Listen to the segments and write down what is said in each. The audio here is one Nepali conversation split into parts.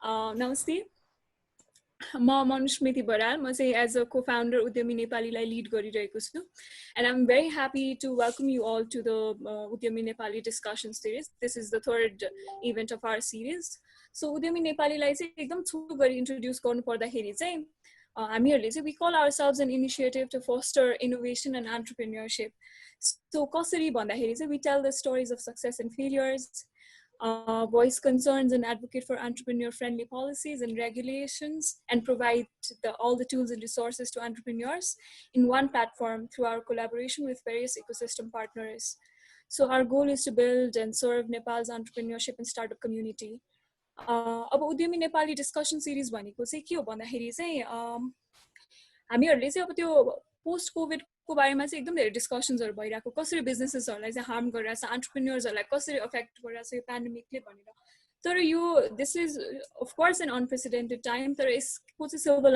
Namaste. म मनुस्मृति बराल म चाहिँ एज अ co-founder उद्यमी नेपालीलाई लिड गरिरहेको छु and I'm very happy to welcome you all to the उद्यमी Nepali discussion series. This is the third event of our series. So उद्यमी नेपालीलाई चाहिँ एकदम छोटो गरी introduce गर्नु पर्दाखेरि चाहिँ हामीहरूले चाहिँ we call ourselves an initiative to foster innovation and entrepreneurship. So कसरी भन्दाखेरि चाहिँ we tell the stories of success and failures, voice concerns and advocate for entrepreneur-friendly policies and regulations, and provide all the tools and resources to entrepreneurs in one platform through our collaboration with various ecosystem partners. So our goal is to build and serve Nepal's entrepreneurship and startup community. अब उद्यमी नेपाली डिस्कसन सिरिज भनेको चाहिँ के हो भन्दाखेरि चाहिँ हामीहरूले चाहिँ अब त्यो पोस्ट कोभिड को बारेमा चाहिँ एकदम धेरै डिस्कसन्सहरु भइराको कसरी बिजनेसेसहरुलाई चाहिँ हार्म गरिरहेछ एन्टरप्रेन्योर्सहरुलाई कसरी अफेक्ट गरिरहेछ यो पेन्डेमिकले भनेर तर यो this is of course an unprecedented time तर यसको चाहिँ सिल्भर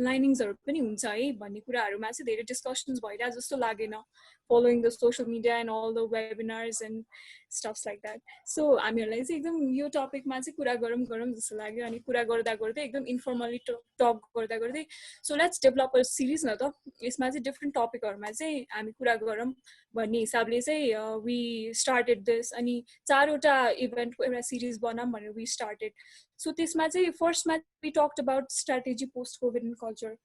लाइनिङ्सहरु पनि हुन्छ है भन्ने कुराहरुमा चाहिँ धेरै डिस्कसन्स भइरा जस्तो लागेन following the social media and all the webinars and stuffs like that. So हामीहरुलाई चाहिँ एकदम यो टपिकमा चाहिँ कुरा गरौँ जस्तो लाग्यो अनि कुरा गर्दा गर्दै एकदम इन्फर्मली टक गर्दा गर्दै so let's develop a series न त यसमा चाहिँ डिफरेन्ट टपिकहरुमा चाहिँ हामी कुरा गरौँ भन्ने हिसाबले चाहिँ वी स्टार्टेड दिस अनि चारवटा इभेन्टको एउटा सिरिज बनाऊँ भनेर वी स्टार्टेड सो त्यसमा चाहिँ फर्स्टमा we talked about strategy post covid in culture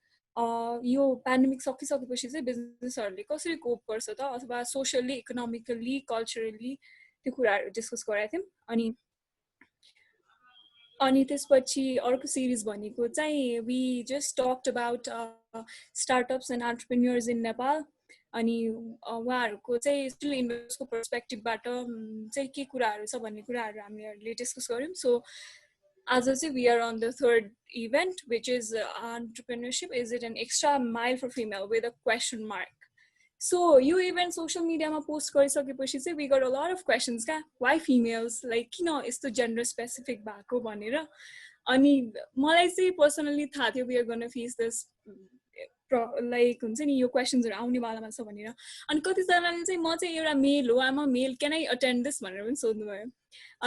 यो पेन्डेमिक सकिसकेपछि चाहिँ बिजनेसहरुले कसरी कोप गर्छ त अथवा सोशली इकोनोमिकली कल्चरली त्यो कुराहरु डिस्कस गराएको थियौं अनि त्यसपछि अर्को सिरिज भनेको चाहिँ we just talked about startups and entrepreneurs in Nepal अनि उहाँहरुको चाहिँ स्टिल इन्भेस्टरको पर्सपेक्टिभबाट चाहिँ के कुराहरु छ भन्ने कुराहरु हामीले डिस्कस गर्यौं so as I say, we are on the third event, which is entrepreneurship. Is it an extra mile for female with a question mark? So you even social media ma post गरिसकेपछि चाहिँ we got a lot of questions का why females like किन यस्तो gender specific भएको भनेर अनि मलाई चाहिँ पर्सनली थाहा थियो we are going to face this like हुन्छ नि यो क्वेशन्सहरु आउने वालामा छ भनेर अनि कति जनाले चाहिँ म चाहिँ एउटा मेल हो आमा मेल क्यान आई अटेन्ड दिस भनेर पनि सोध्नु भयो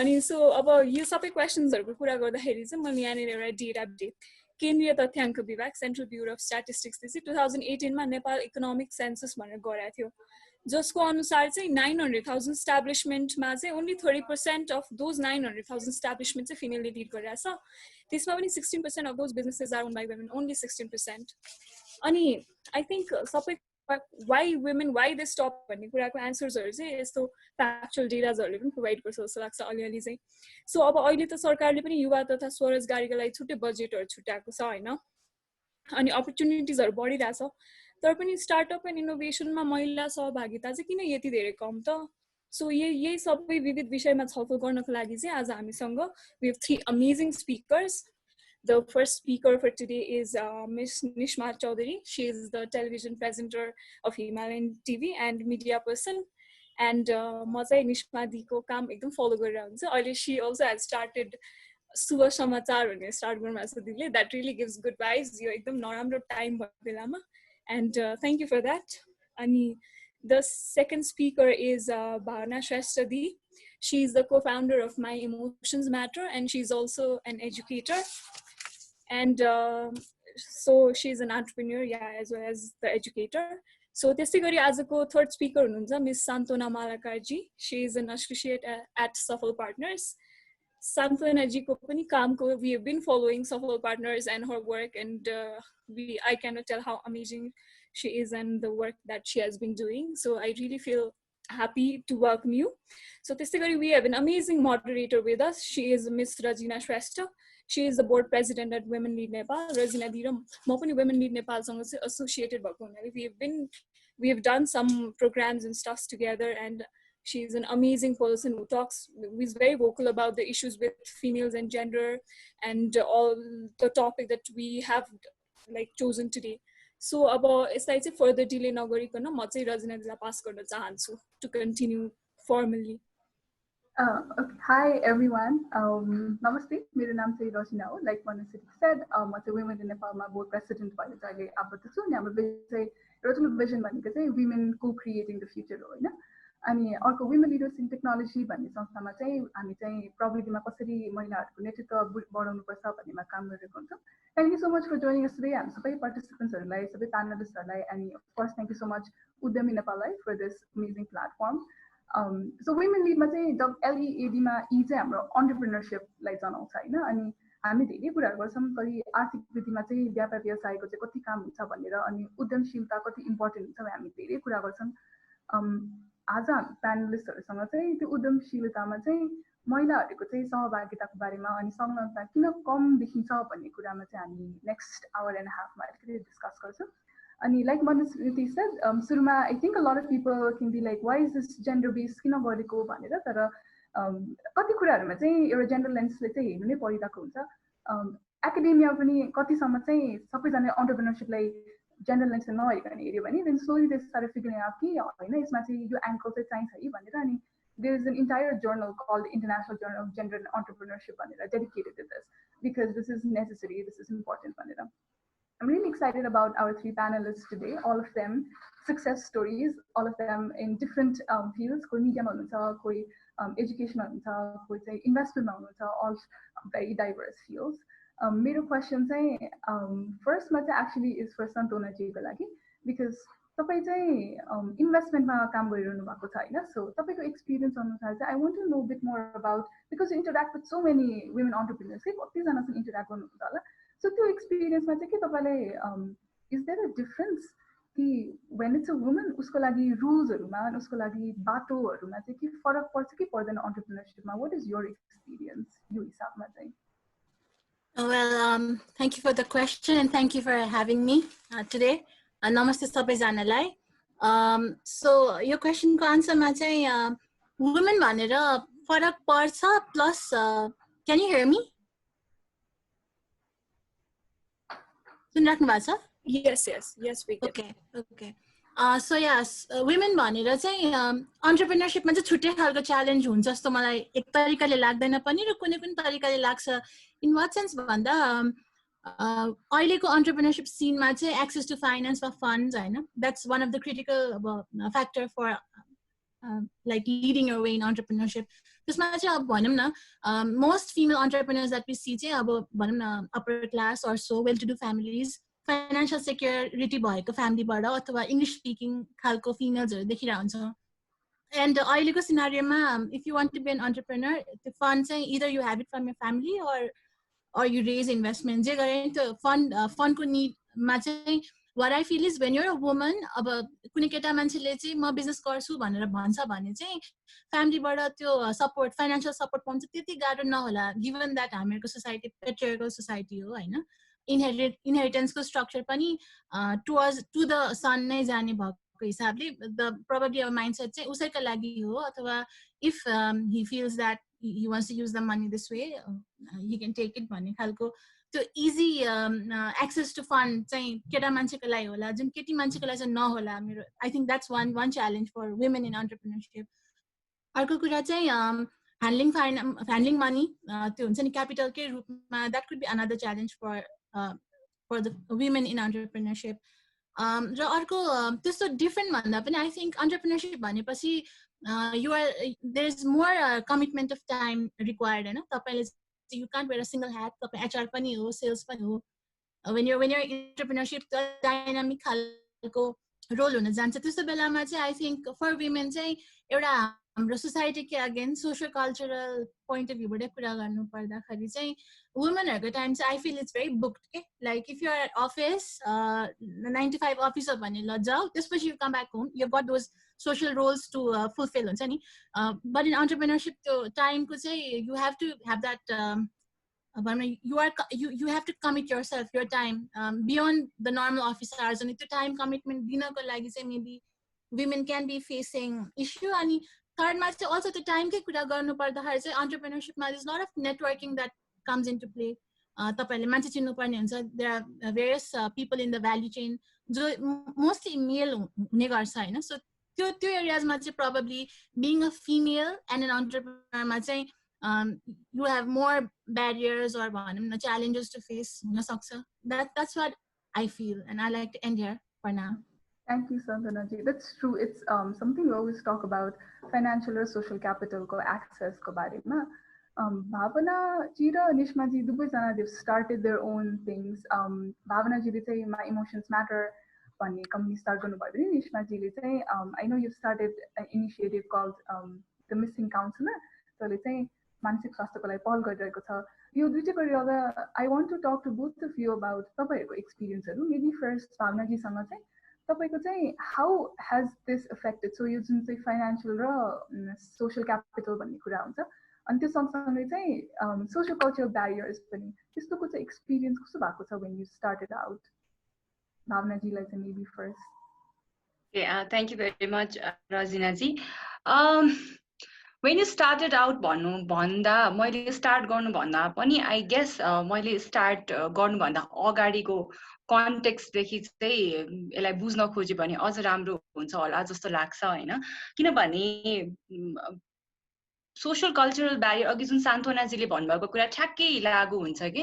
अनि सो अब यो सबै क्वेशन्सहरुको कुरा गर्दाखेरि चाहिँ मैले यहाँनिर एउटा डेटा अपडेट केन्द्रीय तथ्याङ्क विभाग सेन्ट्रल ब्युरो अफ स्ट्याटिस्टिक्सले चाहिँ 2018 मा नेपाल इकोनोमिक सेन्सस भनेर गराएको थियो जसको अनुसार चाहिँ 900,000 इस्टाब्लिशमेन्टमा चाहिँ ओन्ली 30% अफ दोज 900,000 इस्टाब्लिशमेन्ट चाहिँ फिमेलले लिड गरिरहेछ त्यसमा पनि 16% of those businesses are owned by women only 16% अनि आई थिंक सबै why women why this stop भन्ने कुराको आन्सर्सहरु चाहिँ यस्तो फ्याक्चुअल डेटाजहरुले पनि प्रोवाइड गर्छ जस्तो लाग्छ अलिअलि चाहिँ सो अब अहिले त सरकारले पनि युवा तथा स्वरोजगारीको लागि छुट्टै बजेटहरु छुट्याएको छ हैन अनि अपर्चुनिटिजहरु बढिरहेछ तर पनि स्टार्टअप एन्ड इनोभेसनमा महिला सहभागिता चाहिँ किन यति धेरै कम त सो यही सबै विविध विषयमा छलफल गर्नको लागि चाहिँ आज हामीसँग we have 3 amazing speakers. The first speaker for today is Ms. Nishma Chaudhary. She is the television presenter of Himalayan TV and media person. And म चाहिँ निष्मा दीको काम एकदम फलो गरिरहेको हुन्छ अहिले she also has started शुभ समाचार भन्ने स्टार्ट गर्नुभएको छ दिदीले that really gives good vibes यो एकदम नराम्रो टाइम भएको बेलामा and thank you for that अनि the second speaker is Bhavna Shrestha Di. She is the co-founder of My Emotions Matter and she's also an educator. And so she's an entrepreneur as well as the educator. So त्यसै गरी आजको थर्ड स्पीकर हुनुहुन्छ मिस सान्तोना मालाकारजी she is an associate at Safal Partners. Santona जीको पनि कामको we have been following Safal Partners and her work and I cannot tell how amazing she is and the work that she has been doing. So I really feel happy to welcome you. So त्यसै गरी we have an amazing moderator with us. She is Miss Rajina Shrestha. She is the board president at Women Lead Nepal. Rajina Di र म पनि Women Lead Nepal सँग चाहिँ associated भएको हुनाले we have done some programs and stuff together and she is an amazing person who is very vocal about the issues with females and gender and all the topic that we have like chosen today. So अब यसलाई चाहिँ further delay नगरिकन म चाहिँ रजना दिलाई पास गर्न चाहन्छु to continue formally. Okay. Hi everyone. Namaste. मेरो नाम चाहिँ रसिना हो. Like Manasiti said, म चाहिँ Women in Nepal मा board president भएर चाहिँ अहिले आबद्ध छु. अनि हाम्रो विजन चाहिँ एउटा ठुलो विजन भनेको चाहिँ women co-creating the future हो हैन. अनि अर्को वुमेन लिडर्स इन टेक्नोलोजी भन्ने संस्थामा चाहिँ हामी चाहिँ प्रविधिमा कसरी महिलाहरूको नेतृत्व बढाउनुपर्छ भन्नेमा काम गरिरहेको हुन्छौँ। Thank you so much for joining us today. हामी सबै पार्टिसिपेन्ट्सहरूलाई, सबै प्यानलिस्टहरूलाई, अनि first thank you so much Udhyami नेपाललाई for this amazing platform. So women लिडमा चाहिँ LEAD-मा ई चाहिँ हाम्रो अन्टरप्रिनरसिपलाई जनाउँछ होइन। अनि हामी धेरै कुराहरू गर्छौँ, कति आर्थिक वृद्धिमा चाहिँ व्यापार व्यवसायको चाहिँ कति काम हुन्छ भनेर, अनि उद्यमशीलता कति इम्पोर्टेन्ट हुन्छ, हामी धेरै कुरा गर्छौँ। आज हामी प्यानलिस्टहरूसँग चाहिँ त्यो उद्यमशीलतामा चाहिँ महिलाहरूको चाहिँ सहभागिताको बारेमा अनि संलग्नता किन कम देखिन्छ भन्ने कुरामा चाहिँ हामी नेक्स्ट आवर एन्ड हाफमा अलिकति डिस्कस गर्छौँ। अनि लाइक Manusmriti said, सुरुमा I think a lot of people can be like why is this gender base किन गरेको भनेर, तर कति कुराहरूमा चाहिँ एउटा जेन्डर लेन्सले चाहिँ हेर्नु नै परिरहेको हुन्छ। एकाडेमिया पनि कतिसम्म चाहिँ सबैजना अन्टरप्रिनरसिपलाई जेन्डर लेन्सले नहेरिकन हेऱ्यो भने then slowly they started figuring out कि होइन यसमा चाहिँ यो एङ्कल चाहिँ चाहिन्छ है भनेर। अनि there is an entire journal called international journal of gender and entrepreneurship भनेर dedicated to this because this is necessary, this is important भनेर। I'm really excited about our three panelists today, all of them success stories, all of them in different fields. Koi media ma hununcha, koi education ma hununcha, koi chai investment ma hununcha, all very diverse fields. Mero question chai first ma chai actually is for Santona ji ko lagi, because tapai chai investment ma kaam garihirahnu bhako cha haina. So tapaiko experience anusar chai I want to know a bit more about, because you interact with so many women entrepreneurs, ke kati jana sanga interact garnu huncha होला. So त्यो एक्सपिरियन्समा चाहिँ के तपाईँले इज देयर अ डिफरेन्स कि वेन इट्स अ वुमन उसको लागि रुल्सहरूमा अनि उसको लागि बाटोहरूमा चाहिँ के फरक पर्छ कि पर्दैन अन्टरप्रिनरसिपमा? व्हाट इज योर एक्सपिरियन्स यो हिसाबमा चाहिँ? Well, thank you for the question and thank you for having me today. Namaste सबैजनालाई. So your question को answer मा चाहिँ women भनेर फरक पर्छ plus can you hear me? सुनिराख्नु भएको छ? Yes, we can. Okay. So yes, women भनेर चाहिँ अन्टरप्रिनरसिपमा चाहिँ छुट्टै खालको च्यालेन्ज हुन्छ जस्तो मलाई एक तरिकाले लाग्दैन पनि र कुनै पनि तरिकाले लाग्छ। इन वाट सेन्स भन्दा अहिलेको अन्टरप्रिनरसिप सिनमा चाहिँ एक्सेस टु फाइनेन्स वा फन्ड्स होइन, that's one of the critical factor for like leading your way in entrepreneurship. त्यसमा चाहिँ अब भनौँ न most female entrepreneurs that we see चाहिँ अब भनौँ न upper class or so well to do families, financial security भएको फ्यामिलीबाट अथवा इङ्ग्लिस स्पिकिङ खालको फिमेल्सहरू देखिरहेको हुन्छ। एन्ड अहिलेको सिनारियोमा if you want to be an entrepreneur, त्यो फन्ड चाहिँ either you have it from your family or you raise investment, जे गरे त्यो फन्डको निडमा चाहिँ what I feel is when you're a woman, अब कुनै केटा मान्छेले चाहिँ म बिजनेस गर्छु भनेर भन्छ भने चाहिँ फ्यामिलीबाट त्यो सपोर्ट, फाइनेन्सियल सपोर्ट पाउँछ त्यति गाह्रो नहोला, गिभन द्याट हामीहरूको सोसाइटी पेट्रियार्कल सोसाइटी हो होइन। इनहेरिटेन्सको स्ट्रक्चर पनि टु द सन नै जाने भएको हिसाबले द प्रोबेबली अब माइन्डसेट चाहिँ उसैको लागि हो, अथवा if he feels that he wants to use the money this way, he can take it भन्ने खालको त्यो इजी एक्सेस टु फन्ड चाहिँ केटा मान्छेको लागि होला, जुन केटी मान्छेको लागि चाहिँ नहोला। मेरो I think that's one challenge for women in entrepreneurship. अर्को कुरा चाहिँ ह्यान्डलिङ मनी, त्यो हुन्छ नि क्यापिटलकै रूपमा, that could be another challenge for the women in entrepreneurship. र अर्को त्यस्तो डिफ्रेन्ट भन्दा पनि आई थिङ्क अन्टरप्रिनरसिप भनेपछि there is more commitment of time required होइन। तपाईँले you can't wear a single hat, तपाईँ HR पनि हो, सेल्स पनि हो। when you're entrepreneurship डाइनामिक खालको रोल हुन जान्छ, त्यस्तो बेलामा चाहिँ आई थिङ्क फर वुमेन चाहिँ एउटा हाम्रो सोसाइटीकै again social cultural point of भ्यूबाट कुरा गर्नु पर्दाखेरि चाहिँ वुमेनहरूको टाइम चाहिँ I feel it's very booked के। Like if you are office 9 to 5 office हो भने ल जाऊ, त्यसपछि you come back home, you got those social roles to fulfill हुन्छ नि। but in entrepreneurship त्यो टाइमको चाहिँ you have to have that you have to commit yourself, your time beyond the normal office hours, अनि त्यो time commitment दिनको लागि चाहिँ maybe women can be facing issue। अनि थर्डमा चाहिँ also त्यो टाइमकै कुरा गर्नु पर्दाखेरि चाहिँ entrepreneurshipमा there's a lot of networking that comes into play। तपाईहरुले मान्छे चिन्नु पर्ने हुन्छ, there are various people in the value chain जो mostly male हुने गर्छ होइन। सो त्यो एरियाजमा चाहिँ probably being a female and an entrepreneur मा चाहिँ you have more barriers or भनौँ न challenges to face हुन सक्छ। That's what I feel and I like to end here for now. Thank you, Santanaji. That's true. It's something we always talk about, financial or social capital ko access ko barema. Bhavana ji ra Nishma ji dubaijana, they've started their own things. Bhavana ji le चाहिँ My Emotions Matter भन्ने company start गर्नुभयो भने Nishma ji le चाहिँ I know you've started an initiative called The Missing Counselor. त्यसले चाहिँ मानसिक स्वास्थ्यको लागि पहल गरिरहेको छ. यो दुईटै गरिरहँदा I want to talk to both of you about तपाईहरुको एक्सपिरियन्सहरु. Maybe first भावना जी सँग चाहिँ तपाईको चाहिँ how has this affected, so यो जुन चाहिँ financial र social capital भन्ने कुरा हुन्छ अनि त्यो सँगसँगै चाहिँ social cultural barriers पनि त्यस्तोको चाहिँ experience कस्तो भएको छ when you started out? भावना जीलाई चाहिँ maybe first. Yeah, thank you very much, Razina ji. When you started out भन्दा मैले start गर्नु भन्दा पनि I guess मैले start गर्नु भन्दा अगाडिको context देखि चाहिँ यसलाई बुझ्न खोज्यो भने अझ राम्रो हुन्छ होला जस्तो लाग्छ हैन किनभने social cultural barrier अघि जुन सान्त्वना जीले भन्नुभएको कुरा ठ्याक्कै लागू हुन्छ के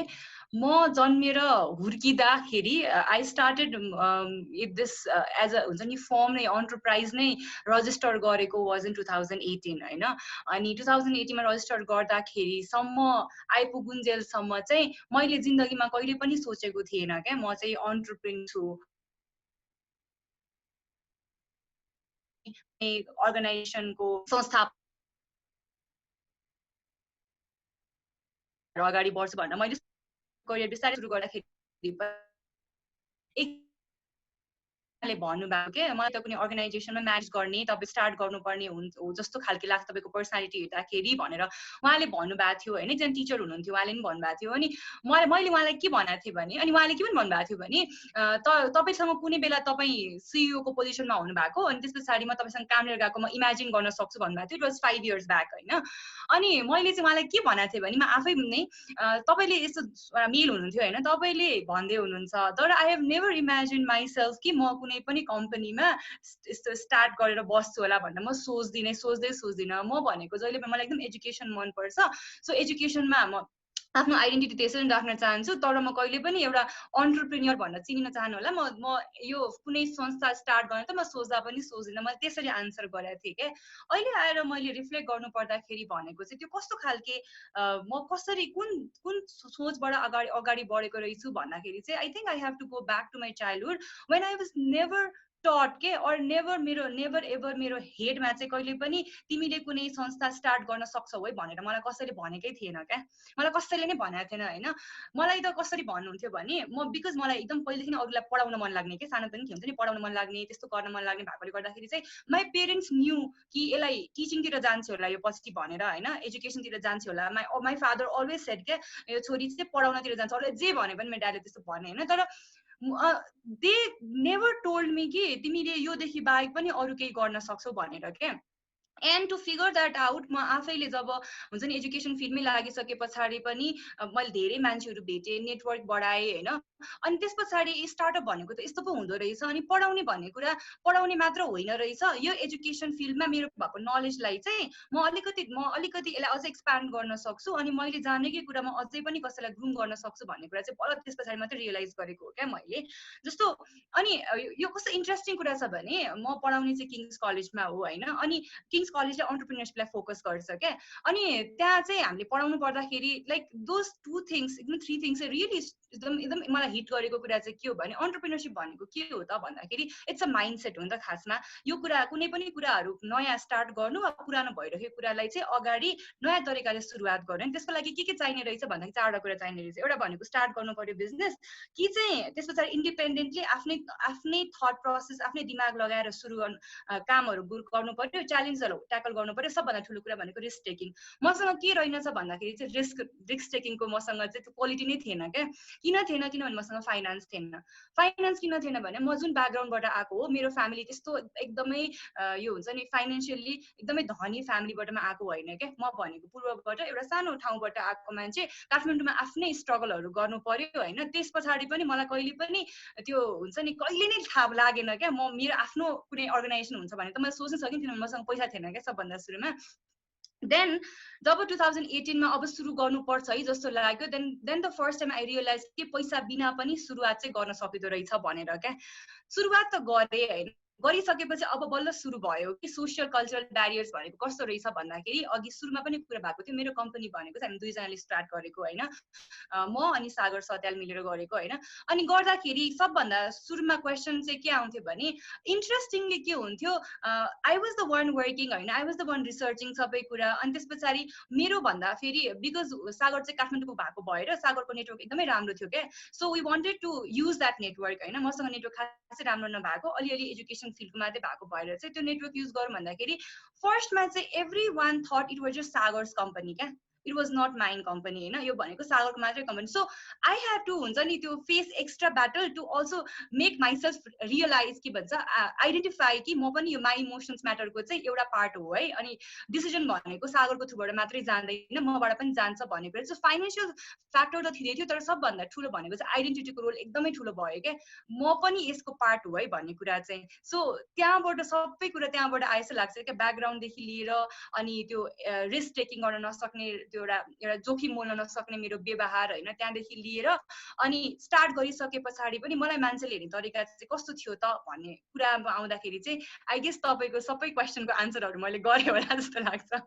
म जन्मेर हुर्किदाखेरि I started this as a हुन्छ नि फर्म नै एन्टरप्राइज नै रजिस्टर गरेको was in 2018 हैन अनि 2018 मा रजिस्टर गर्दाखेरि सम्म आइपुगुन्जेलसम्म चाहिँ मैले जिन्दगीमा कहिले पनि सोचेको थिएन के म चाहिँ एन्टरप्रेन्योर छु अर्गनाइजेसनको संस्था अगाडि बढ्छु भनेर मैले करियर बिस्तारै सुरु गर्दाखेरि ले भन्नुभएको के मलाई त कुनै अर्गनाइजेसनमा म्यानेज गर्ने तपाई स्टार्ट गर्नुपर्ने हो जस्तो खालके लाग्छ तपाईको पर्सनालिटी हेर्दाखेरि भनेर उहाँले भन्नुभएको थियो हैन एकजना टिचर हुनुहुन्थ्यो उहाँले पनि भन्नुभएको थियो अनि मैले उहाँलाई के भनेको थिए भने अनि उहाँले के पनि भन्नुभएको थियो भने तपाईसँग कुनै बेला तपाई सीईओ को पोजिसनमा हुनु भएको अनि त्यसपछि म तपाईसँग काम लिएर गएको म इमेजिन गर्न सक्छु भन्नुभएको थियो. इट वाज 5 इयर्स ब्याक हैन अनि मैले चाहिँ उहाँलाई के भनेको थिए भने म आफै नै तपाईले यस्तो मेल हुनुहुन्थ्यो हैन तपाईले भन्दै हुनुहुन्छ तर I have never imagine myself कि म कुनै पनि कम्पनीमा यस्तो स्टार्ट गरेर बस्छु होला भनेर म सोच्दिन म भनेको जहिले पनि मलाई एकदम एजुकेसन मन पर्छ सो एजुकेसनमा म आफ्नो आइडेन्टिटी त्यसरी राख्न चाहन्छु तर म कहिले पनि एउटा एन्टरप्रेन्योर भनेर चिनिन चाहनु होला म यो कुनै संस्था स्टार्ट गर्न त म सोच्दा पनि सोच्दिन मैले त्यसरी आन्सर गरेको थिए के अहिले आएर मैले रिफ्लेक्ट गर्नु पर्दाखेरि भनेको चाहिँ त्यो कस्तो खालके म कसरी कुन सोचबाट अगाडि बढेको रहेछु भन्दाखेरि चाहिँ I think I have to go back to my childhood when I was never taught के और नेभर एभर मेरो हेडमा चाहिँ कहिले पनि तिमीले कुनै संस्था स्टार्ट गर्न सक्छौ है भनेर मलाई कसैले भनेकै थिएन क्या मलाई कसैले नै भनेको थिएन हैन मलाई त कसरी भन्नुहुन्थ्यो भने म बिकज मलाई एकदम पहिलेदेखि अरूलाई पढाउन मन लाग्ने के सानो पनि हुन्छ नि पढाउन मन लाग्ने त्यस्तो गर्न मन लाग्ने भएकोले गर्दाखेरि चाहिँ माई पेरेन्ट्स न्यू कि यसलाई टिचिङतिर जान्छ होला यो पछि भनेर हैन एजुकेसनतिर जान्छ होला माई फादर अलवेज सेड के यो छोरी चाहिँ पढाउनतिर जान्छ अरूले जे भने पनि मेरो ड्याडीले त्यस्तो भने हैन तर they never told me कि तिमीले यो देखि बाहेक पनि अरु केही गर्न सक्छौ भनेर के and to figure that out म आफैले जब हुन्छ नि एजुकेसन फिल्डमै लागिसके पछाडी पनि मैले धेरै मान्छेहरु भेटे नेटवर्क बढाए हैन अनि त्यसपछि स्टार्टअप भनेको त यस्तो पो हुँदो रहेछ अनि पढाउने भन्ने कुरा पढाउने मात्र होइन रहेछ यो एजुकेसन फिल्डमा मेरो भएको नलेजलाई चाहिँ म अलिकति यसलाई अझै एक्सप्यान्ड गर्न सक्छु अनि मैले जानेकै कुरामा अझै पनि कसैलाई ग्रुम गर्न सक्छु भन्ने कुरा चाहिँ बल्ल त्यसपछि मात्र रियलाइज गरेको हो क्या मैले जस्तो अनि यो कस्तो इन्ट्रेस्टिङ कुरा छ भने म पढाउने चाहिँ किङ्स कलेजमा हो हैन अनि किङ्स कलेजले एन्टरप्रेन्योरशिपलाई फोकस गर्छ के अनि त्यहाँ चाहिँ हामीले पढाउनु पर्दाखेरि लाइक दोस टु थिंग्स एकदम थ्री थिंग्स रियली एकदम मलाई हिट गरेको कुरा चाहिँ के हो भने एन्टरप्रेन्योरशिप भनेको के हो त भन्दाखेरि इट्स अ माइन्डसेट हो नि त खासमा यो कुरा कुनै पनि कुराहरु नयाँ स्टार्ट गर्नु वा पुरानो भइरहेको कुरालाई चाहिँ अगाडि नयाँ तरिकाले सुरुवात गर्नु त्यसको लागि के चाहिने रहेछ भन्दाखेरि चारवटा कुरा चाहिने रहेछ एउटा भनेको स्टार्ट गर्नु पर्यो बिजनेस कि चाहिँ त्यसपछि इन्डिपेन्डेन्टली आफ्नै थट प्रोसेस आफ्नै दिमाग लगाएर सुरु गर्नु कामहरु गर्नु पर्यो च्यालेन्जहरु ट्याकल गर्नु पर्यो सबभन्दा ठूलो कुरा भनेको रिस्क टेकिङ मसँग के रहेनछ भन्दाखेरि चाहिँ रिस्क टेकिङको मसँग चाहिँ क्वालिटी नै थिएन के किन थिएन किनभने मसँग फाइनान्स थिएन फाइनान्स किन थिएन भने म जुन ब्याकग्राउन्डबाट आएको हो मेरो फ्यामिली त्यस्तो एकदमै यो हुन्छ नि फाइनान्शियली एकदमै धनी फ्यामिलीबाट आएको होइन के म भनेको पूर्वबाट एउटा सानो ठाउँबाट आएको मान्छे काठमाडौँमा आफ्नै स्ट्रगलहरु गर्नु पर्यो हैन त्यसपछि पनि मलाई कहिले पनि त्यो हुन्छ नि कहिले नै थाहा लागेन के म मेरो आफ्नो कुनै अर्गनाइजेसन हुन्छ भने त मैले सोच्न सकिन किनभने मसँग पैसा थिएन के सबभन्दा सुरुमा देन जब 2018 मा अब सुरु गर्नुपर्छ है जस्तो लाग्यो then the first time I realize कि पैसा बिना पनि सुरुवात चाहिँ गर्न सकिँदो रहेछ भनेर क्या सुरुवात त गरे हैन गरिसकेपछि अब बल्ल सुरु भयो कि सोशल कल्चरल ब्यारियर्स भनेको कस्तो रहेछ भन्दाखेरि अघि सुरुमा पनि कुरा भएको थियो मेरो कम्पनी भनेको चाहिँ हामी दुईजनाले स्टार्ट गरेको हैन म अनि सागर सत्याल मिलेर गरेको हैन अनि गर्दाखेरि सबभन्दा सुरुमा क्वेसन चाहिँ के आउँथ्यो भने इन्ट्रेस्टिङली के हुन्थ्यो I was the one working हैन I was the one researching सबै कुरा अनि त्यसपछि मेरो भन्दा फेरि बिकज सागर चाहिँ काठमाडौँ भएको भएर सागरको नेटवर्क एकदमै राम्रो थियो क्या so we wanted to use that network हैन मसँग नेटवर्क खासै राम्रो नभएको अलिअलि एजुकेसन फिल्डमा मात्रै भएको भएर चाहिँ त्यो नेटवर्क युज गरौँ भन्दाखेरि फर्स्टमा चाहिँ every one thought it was just Sagar's company क्या it was not mine company हैन यो भनेको सागरको मात्रै company so I have to हुन्छ नि त्यो face extra battle to also make myself realize के भन्छ आइडेन्टिफाई कि म पनि यो माई इमोसन्स म्याटरको चाहिँ एउटा पार्ट हो है अनि डिसिजन भनेको सागरको थ्रुबाट मात्रै जान्दैन मबाट पनि जान्छ भनेको चाहिँ फाइनेन्सियल फ्याक्टर त थिँदै थियो तर सबभन्दा ठुलो भनेको चाहिँ आइडेन्टिटीको रोल एकदमै ठुलो भयो क्या म पनि यसको पार्ट हो है भन्ने कुरा चाहिँ सो त्यहाँबाट सबै कुरा त्यहाँबाट आएछ लाग्छ क्या ब्याकग्राउन्डदेखि लिएर अनि त्यो रिस्क टेकिङ गर्न नसक्ने त्यो एउटा जोखिम मोल्न नसक्ने मेरो व्यवहार हैन त्यहाँदेखि लिएर अनि स्टार्ट गरिसके पछाडि पनि मलाई मान्छेले हेर्ने तरिका चाहिँ कस्तो थियो त भन्ने कुरामा आउँदाखेरि चाहिँ आई गेस तपाईको सबै क्वेसनको आन्सरहरू मैले गरेँ होला जस्तो लाग्छ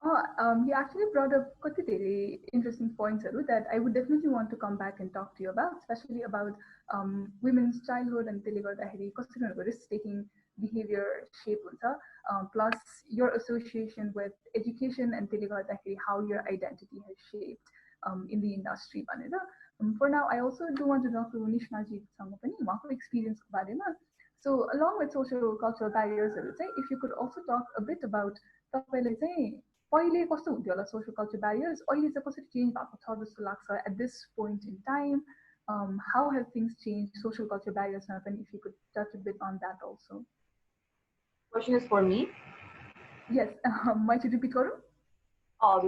You actually brought up quite very interesting points, that I would definitely want to come back and talk to you about, especially about women's childhood and risk-taking behavior shape, plus your association with education and how your identity has shaped in the industry. For now, I also do want to talk to Nishnaji experience. So along with social cultural barriers, if you could also talk a bit about पहिले कस्तो हुन्थ्यो होला social culture barriers अहिले चाहिँ कसरी चेन्ज भएको छ जस्तो लाग्छ at this point in time how have things changed social culture barriers happen if you could touch a bit on that also question is for me yes might you repeat Karu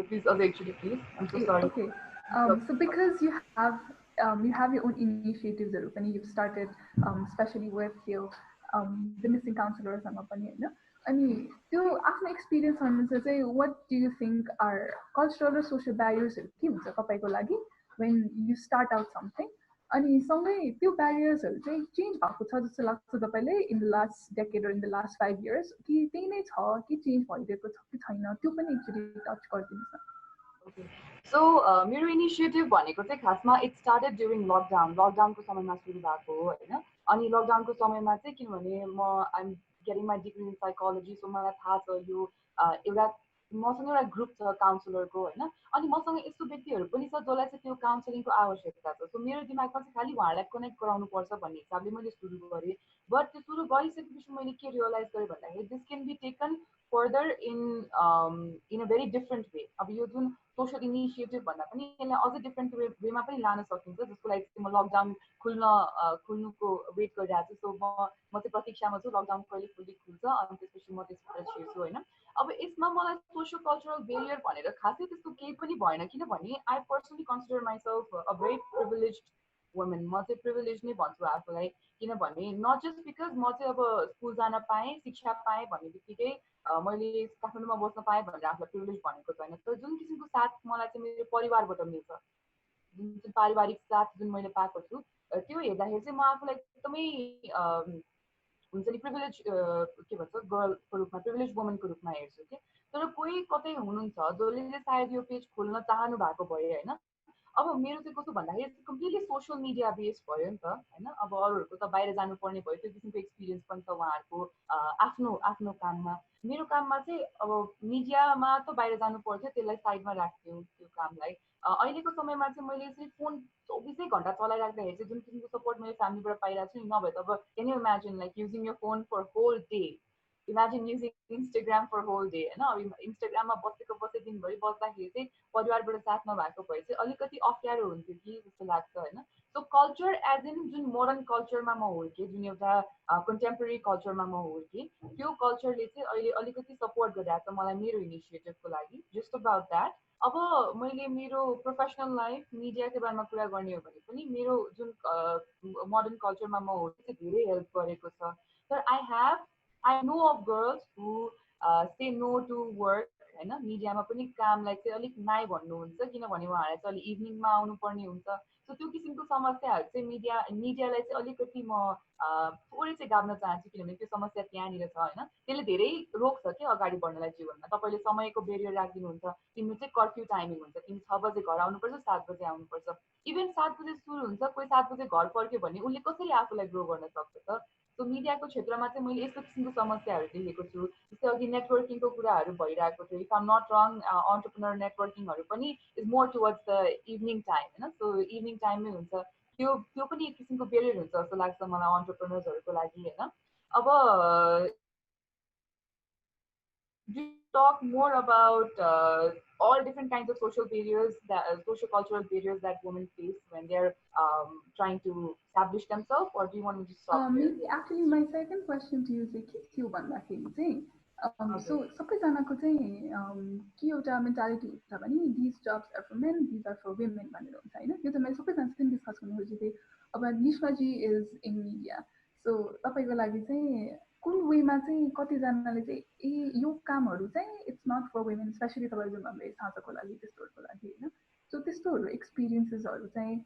please actually please I'm so sorry okay so because you have your own initiatives and you've started especially with your the missing counselors and अनि त्यो आफ्नो एक्सपिरियन्स अनुसार चाहिँ what do you think are cultural or social barriers के हुन्छ तपाईको लागि when you start out something अनि सँगै त्यो barriersहरु चाहिँ चेन्ज भएको छ जस्तो लाग्छ तपाईलाई in the last decade or in the last 5 years कि त्यही नै छ कि चेन्ज भइरहेको छ कि छैन त्यो पनि एकचोटी टच गरिदिनुस् न okay so मेरो इनिशिएटिभ भनेको चाहिँ खासमा it started during lockdown को समयमा सुरु भएको हो हैन अनि lockdown को समयमा चाहिँ किनभने म I'm getting my degree in psychology so मलाई थाहा छ यो एउटा मसँग एउटा ग्रुप छ काउन्सलरको हैन अनि मसँग यस्तो व्यक्तिहरु पनि छ जसलाई चाहिँ त्यो काउन्सलिङको आवश्यकता छ सो मेरो दिमागमा चाहिँ खाली उहाँलाई कनेक्ट गराउनु पर्छ भन्ने हिसाबले मैले सुरु गरे बट त्यो सुरु गरिसकेपछि मैले के रियलाइज गरे भन्दाखेरि this can be taken further in a very different way अब यो जुन सोशल इनिसिएटिभ भन्दा पनि यसलाई अझै डिफरेन्ट वेमा पनि लान सकिन्छ जसको लागि चाहिँ म लकडाउन खुल्नुको वेट गरिरहेको छु सो म चाहिँ प्रतीक्षामा छु लकडाउन कहिले फुल्ली खुल्छ अनि त्यसपछि म त्यसबाट छिर्छु हैन अब यसमा मलाई सोशल कल्चरल बेरियर भनेर खासै त्यस्तो केही पनि भएन किनभने I personally consider myself a very privileged women म चाहिँ प्रिभिलेज नै भन्छु आफूलाई किनभने नट जस्ट बिकज म चाहिँ अब स्कुल जान पाएँ शिक्षा पाएँ भन्ने बित्तिकै मैले काठमाडौँमा बस्न पाएँ भनेर आफूलाई प्रिभिलेज भनेको छैन तर जुन किसिमको साथ मलाई चाहिँ मेरो परिवारबाट मिल्छ जुन चाहिँ पारिवारिक साथ जुन मैले पाएको छु त्यो हेर्दाखेरि चाहिँ म आफूलाई एकदमै हुन्छ नि प्रिभिलेज के भन्छ गर्लको रूपमा प्रिभिलेज वुमनको रूपमा हेर्छु कि तर कोही कतै हुनुहुन्छ जसले सायद यो पेज खोल्न चाहनु भएको भए हैन अब मेरो चाहिँ कस्तो भन्दाखेरि कम्प्लिटली सोशल मिडिया बेस भयो नि त हैन अब अरूहरुको त बाहिर जानुपर्ने भयो त्यो किसिमको एक्सपिरियन्स पनि छ उहाँहरुको आफ्नो काममा मेरो काममा चाहिँ अब मिडियामा त बाहिर जानु पर्थ्यो त्यसलाई साइडमा राख्थ्यौँ त्यो कामलाई अहिलेको समयमा चाहिँ मैले यसरी फोन 24 घण्टा चलाइराख्दाखेरि चाहिँ जुन किसिमको सपोर्ट मेरो फ्यामिलीबाट पाइरहेको छु नि नभए त अब can you imagine like using your phone for whole day imagine using Instagram for whole day हैन अब इन्स्टाग्राममा बसे दिनभरि बस्दाखेरि चाहिँ परिवारबाट साथ नभएको भए चाहिँ अलिकति अप्ठ्यारो हुन्थ्यो कि जस्तो लाग्छ हैन सो कल्चर एज इन जुन मोडर्न कल्चरमा म हुर्केँ जुन एउटा कन्टेम्पोरेरी कल्चरमा म हुर्केँ त्यो कल्चरले चाहिँ अहिले अलिकति सपोर्ट गरिरहेको छ मलाई मेरो इनिसिएटिभको लागि जस्ट अबाउट द्याट अब मैले मेरो प्रोफेसनल लाइफ मिडियाको बारेमा कुरा गर्ने हो भने पनि मेरो जुन मोडर्न कल्चरमा म हुर्केँ चाहिँ धेरै हेल्प गरेको छ तर I know of girls who say no to work होइन मिडियामा पनि कामलाई चाहिँ अलिक नाइ भन्नुहुन्छ किनभने उहाँहरूलाई चाहिँ अलिक इभिनिङमा आउनुपर्ने हुन्छ सो त्यो किसिमको समस्याहरू चाहिँ मिडियालाई चाहिँ अलिकति म थोरै चाहिँ गाभ्न चाहन्छु किनभने त्यो समस्या त्यहाँनिर छ होइन त्यसले धेरै रोक्छ कि अगाडि बढ्नलाई जीवनमा तपाईँले समयको बेरियर राखिदिनुहुन्छ तिम्रो चाहिँ कर्फ्यू टाइमिङ हुन्छ तिमी 6 बजे घर आउनुपर्छ 7 बजे आउनुपर्छ इभन 7 बजे सुरु हुन्छ कोही 7 बजे घर फर्क्यो भने उसले कसरी आफूलाई ग्रो गर्न सक्छ त सो मिडियाको क्षेत्रमा चाहिँ मैले यस्तो किसिमको समस्याहरू देखेको छु जस्तै अघि नेटवर्किङको कुराहरू भइरहेको थियो if I'm not wrong entrepreneur नेटवर्किङहरू पनि is more towards the evening time होइन सो इभिनिङ टाइममै हुन्छ त्यो पनि एक किसिमको बेरियर हुन्छ जस्तो लाग्छ मलाई अन्टरप्रेनर्सहरूको लागि होइन अब do talk more about all different kinds of social barriers, social cultural barriers that women face when they're trying to establish themselves, or do you want me to stop maybe actually my second question to you is के हो भन्दाखेरि चाहिँ so सबैजनाको चाहिँ के एउटा मेन्टालिटी हुन्छ भने these jobs are for men, these are for women भनेर हुन्छ हैन यो त मैले सबैजनासँग डिस्कस गर्न खोजेको अब निष्माजी इज इन मिडिया सो तपाईको लागि चाहिँ कुन वेमा चाहिँ कतिजनाले चाहिँ ए यो कामहरू चाहिँ it's not for women specially तपाईले जुन भन्दै साँझको लागि त्यस्तोहरूको लागि हैन सो त्यस्तोहरू एक्सपिरियन्सेसहरू चाहिँ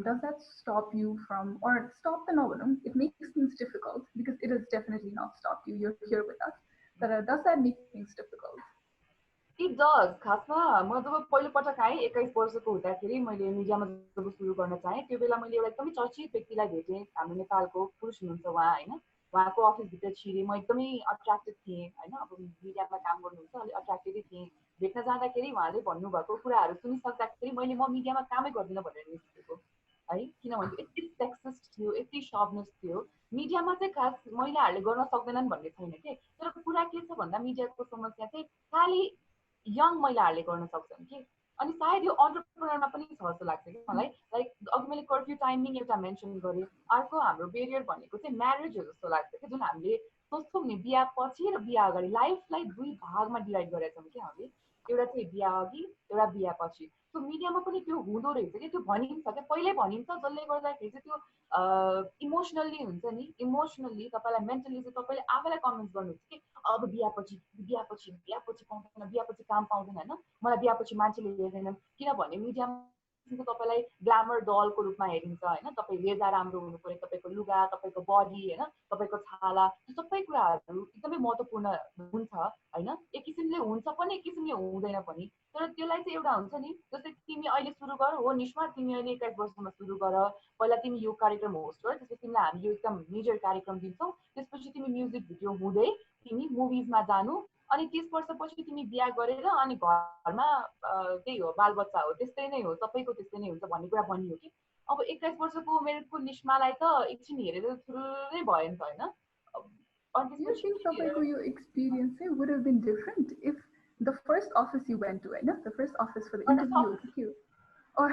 does that stop you from or stop the novel it makes things difficult because it has definitely not stopped you you're here with us but does that make things difficult It does खासमा म जब पहिलो पटक आएँ 21 वर्षको हुँदाखेरि मैले मिडियामा जब सुरु गर्न चाहे त्यो बेला मैले एउटा एकदमै चर्चित व्यक्तिलाई भेटेँ हाम्रो नेपालको पुरुष हुनुहुन्छ उहाँ हैन उहाँको अफिसभित्र छिरेँ म एकदमै अट्र्याक्टेड थिएँ हैन अब मिडियामा काम गर्नुहुन्छ अलि अट्र्याक्टेडै थिएँ भेट्न जाँदाखेरि उहाँले भन्नुभएको कुराहरू सुनिसक्दाखेरि मैले म मिडियामा कामै गर्दिनँ भनेर निस्केको है किनभने यति सेक्सिस्ट थियो यति शोभनिस्ट थियो मिडियामा चाहिँ खास महिलाहरूले गर्न सक्दैनन् भन्ने छैन के तर कुरा के छ भन्दा मिडियाको समस्या चाहिँ खालि यङ महिलाहरूले गर्न सक्छन् कि अनि सायद यो अन्टरप्रेनरमा पनि छ जस्तो लाग्छ कि मलाई लाइक अघि मैले कर्फ्यू टाइमिङ एउटा मेन्सन गरेँ अर्को हाम्रो बेरियर भनेको चाहिँ म्यारेज हो जस्तो लाग्छ कि जुन हामीले सोच्छौँ नि बिहा पछि र बिहा अगाडि लाइफलाई दुई भागमा डिभाइड गरेका छौँ कि हामीले एउटा चाहिँ बिहा अघि एउटा बिहा पछि सो मिडियामा पनि त्यो हुँदो रहेछ कि त्यो भनिन्छ क्या पहिल्यै भनिन्छ जसले गर्दाखेरि चाहिँ त्यो इमोसनल्ली हुन्छ नि इमोसनल्ली तपाईँलाई मेन्टली चाहिँ तपाईँले आफैलाई कन्भिन्स गर्नुहुन्छ कि अब बिहापछि काम पाउँदैन होइन मलाई बिहापछि मान्छेले हेर्दैनन् किनभने मिडियामा तपाईँलाई ग्ल्यामर डलको रूपमा हेरिन्छ होइन तपाईँ हेर्दा राम्रो हुनु पर्यो तपाईँको लुगा तपाईँको बडी होइन तपाईँको छाला त्यो सबै कुराहरू एकदमै महत्त्वपूर्ण हुन्छ होइन एक किसिमले हुन्छ पनि एक किसिमले हुँदैन पनि तर त्यसलाई चाहिँ एउटा हुन्छ नि जस्तै तिमी अहिले सुरु गर हो निस्मा तिमी अहिले 21 वर्षमा सुरु गर पहिला तिमी यो कार्यक्रम होस्ट गर त्यसपछि तिमीलाई हामी यो एकदम मेजर कार्यक्रम दिन्छौँ त्यसपछि तिमी म्युजिक भिडियो हुँदै तिमी मुभिजमा जानु अनि 30 वर्षपछि तिमी बिहा गरेर अनि घरमा त्यही हो बालबच्चा हो त्यस्तै नै हो सबैको त्यस्तै नै हुन्छ भन्ने कुरा भनियो कि अब 21 वर्षको उमेरको निस्मालाई त एकछिन हेरेर थुरुरै भयो नि त होइन Do you think तपाईँको यो experience would have been different if the first office you went to, right? The first office for the interview, or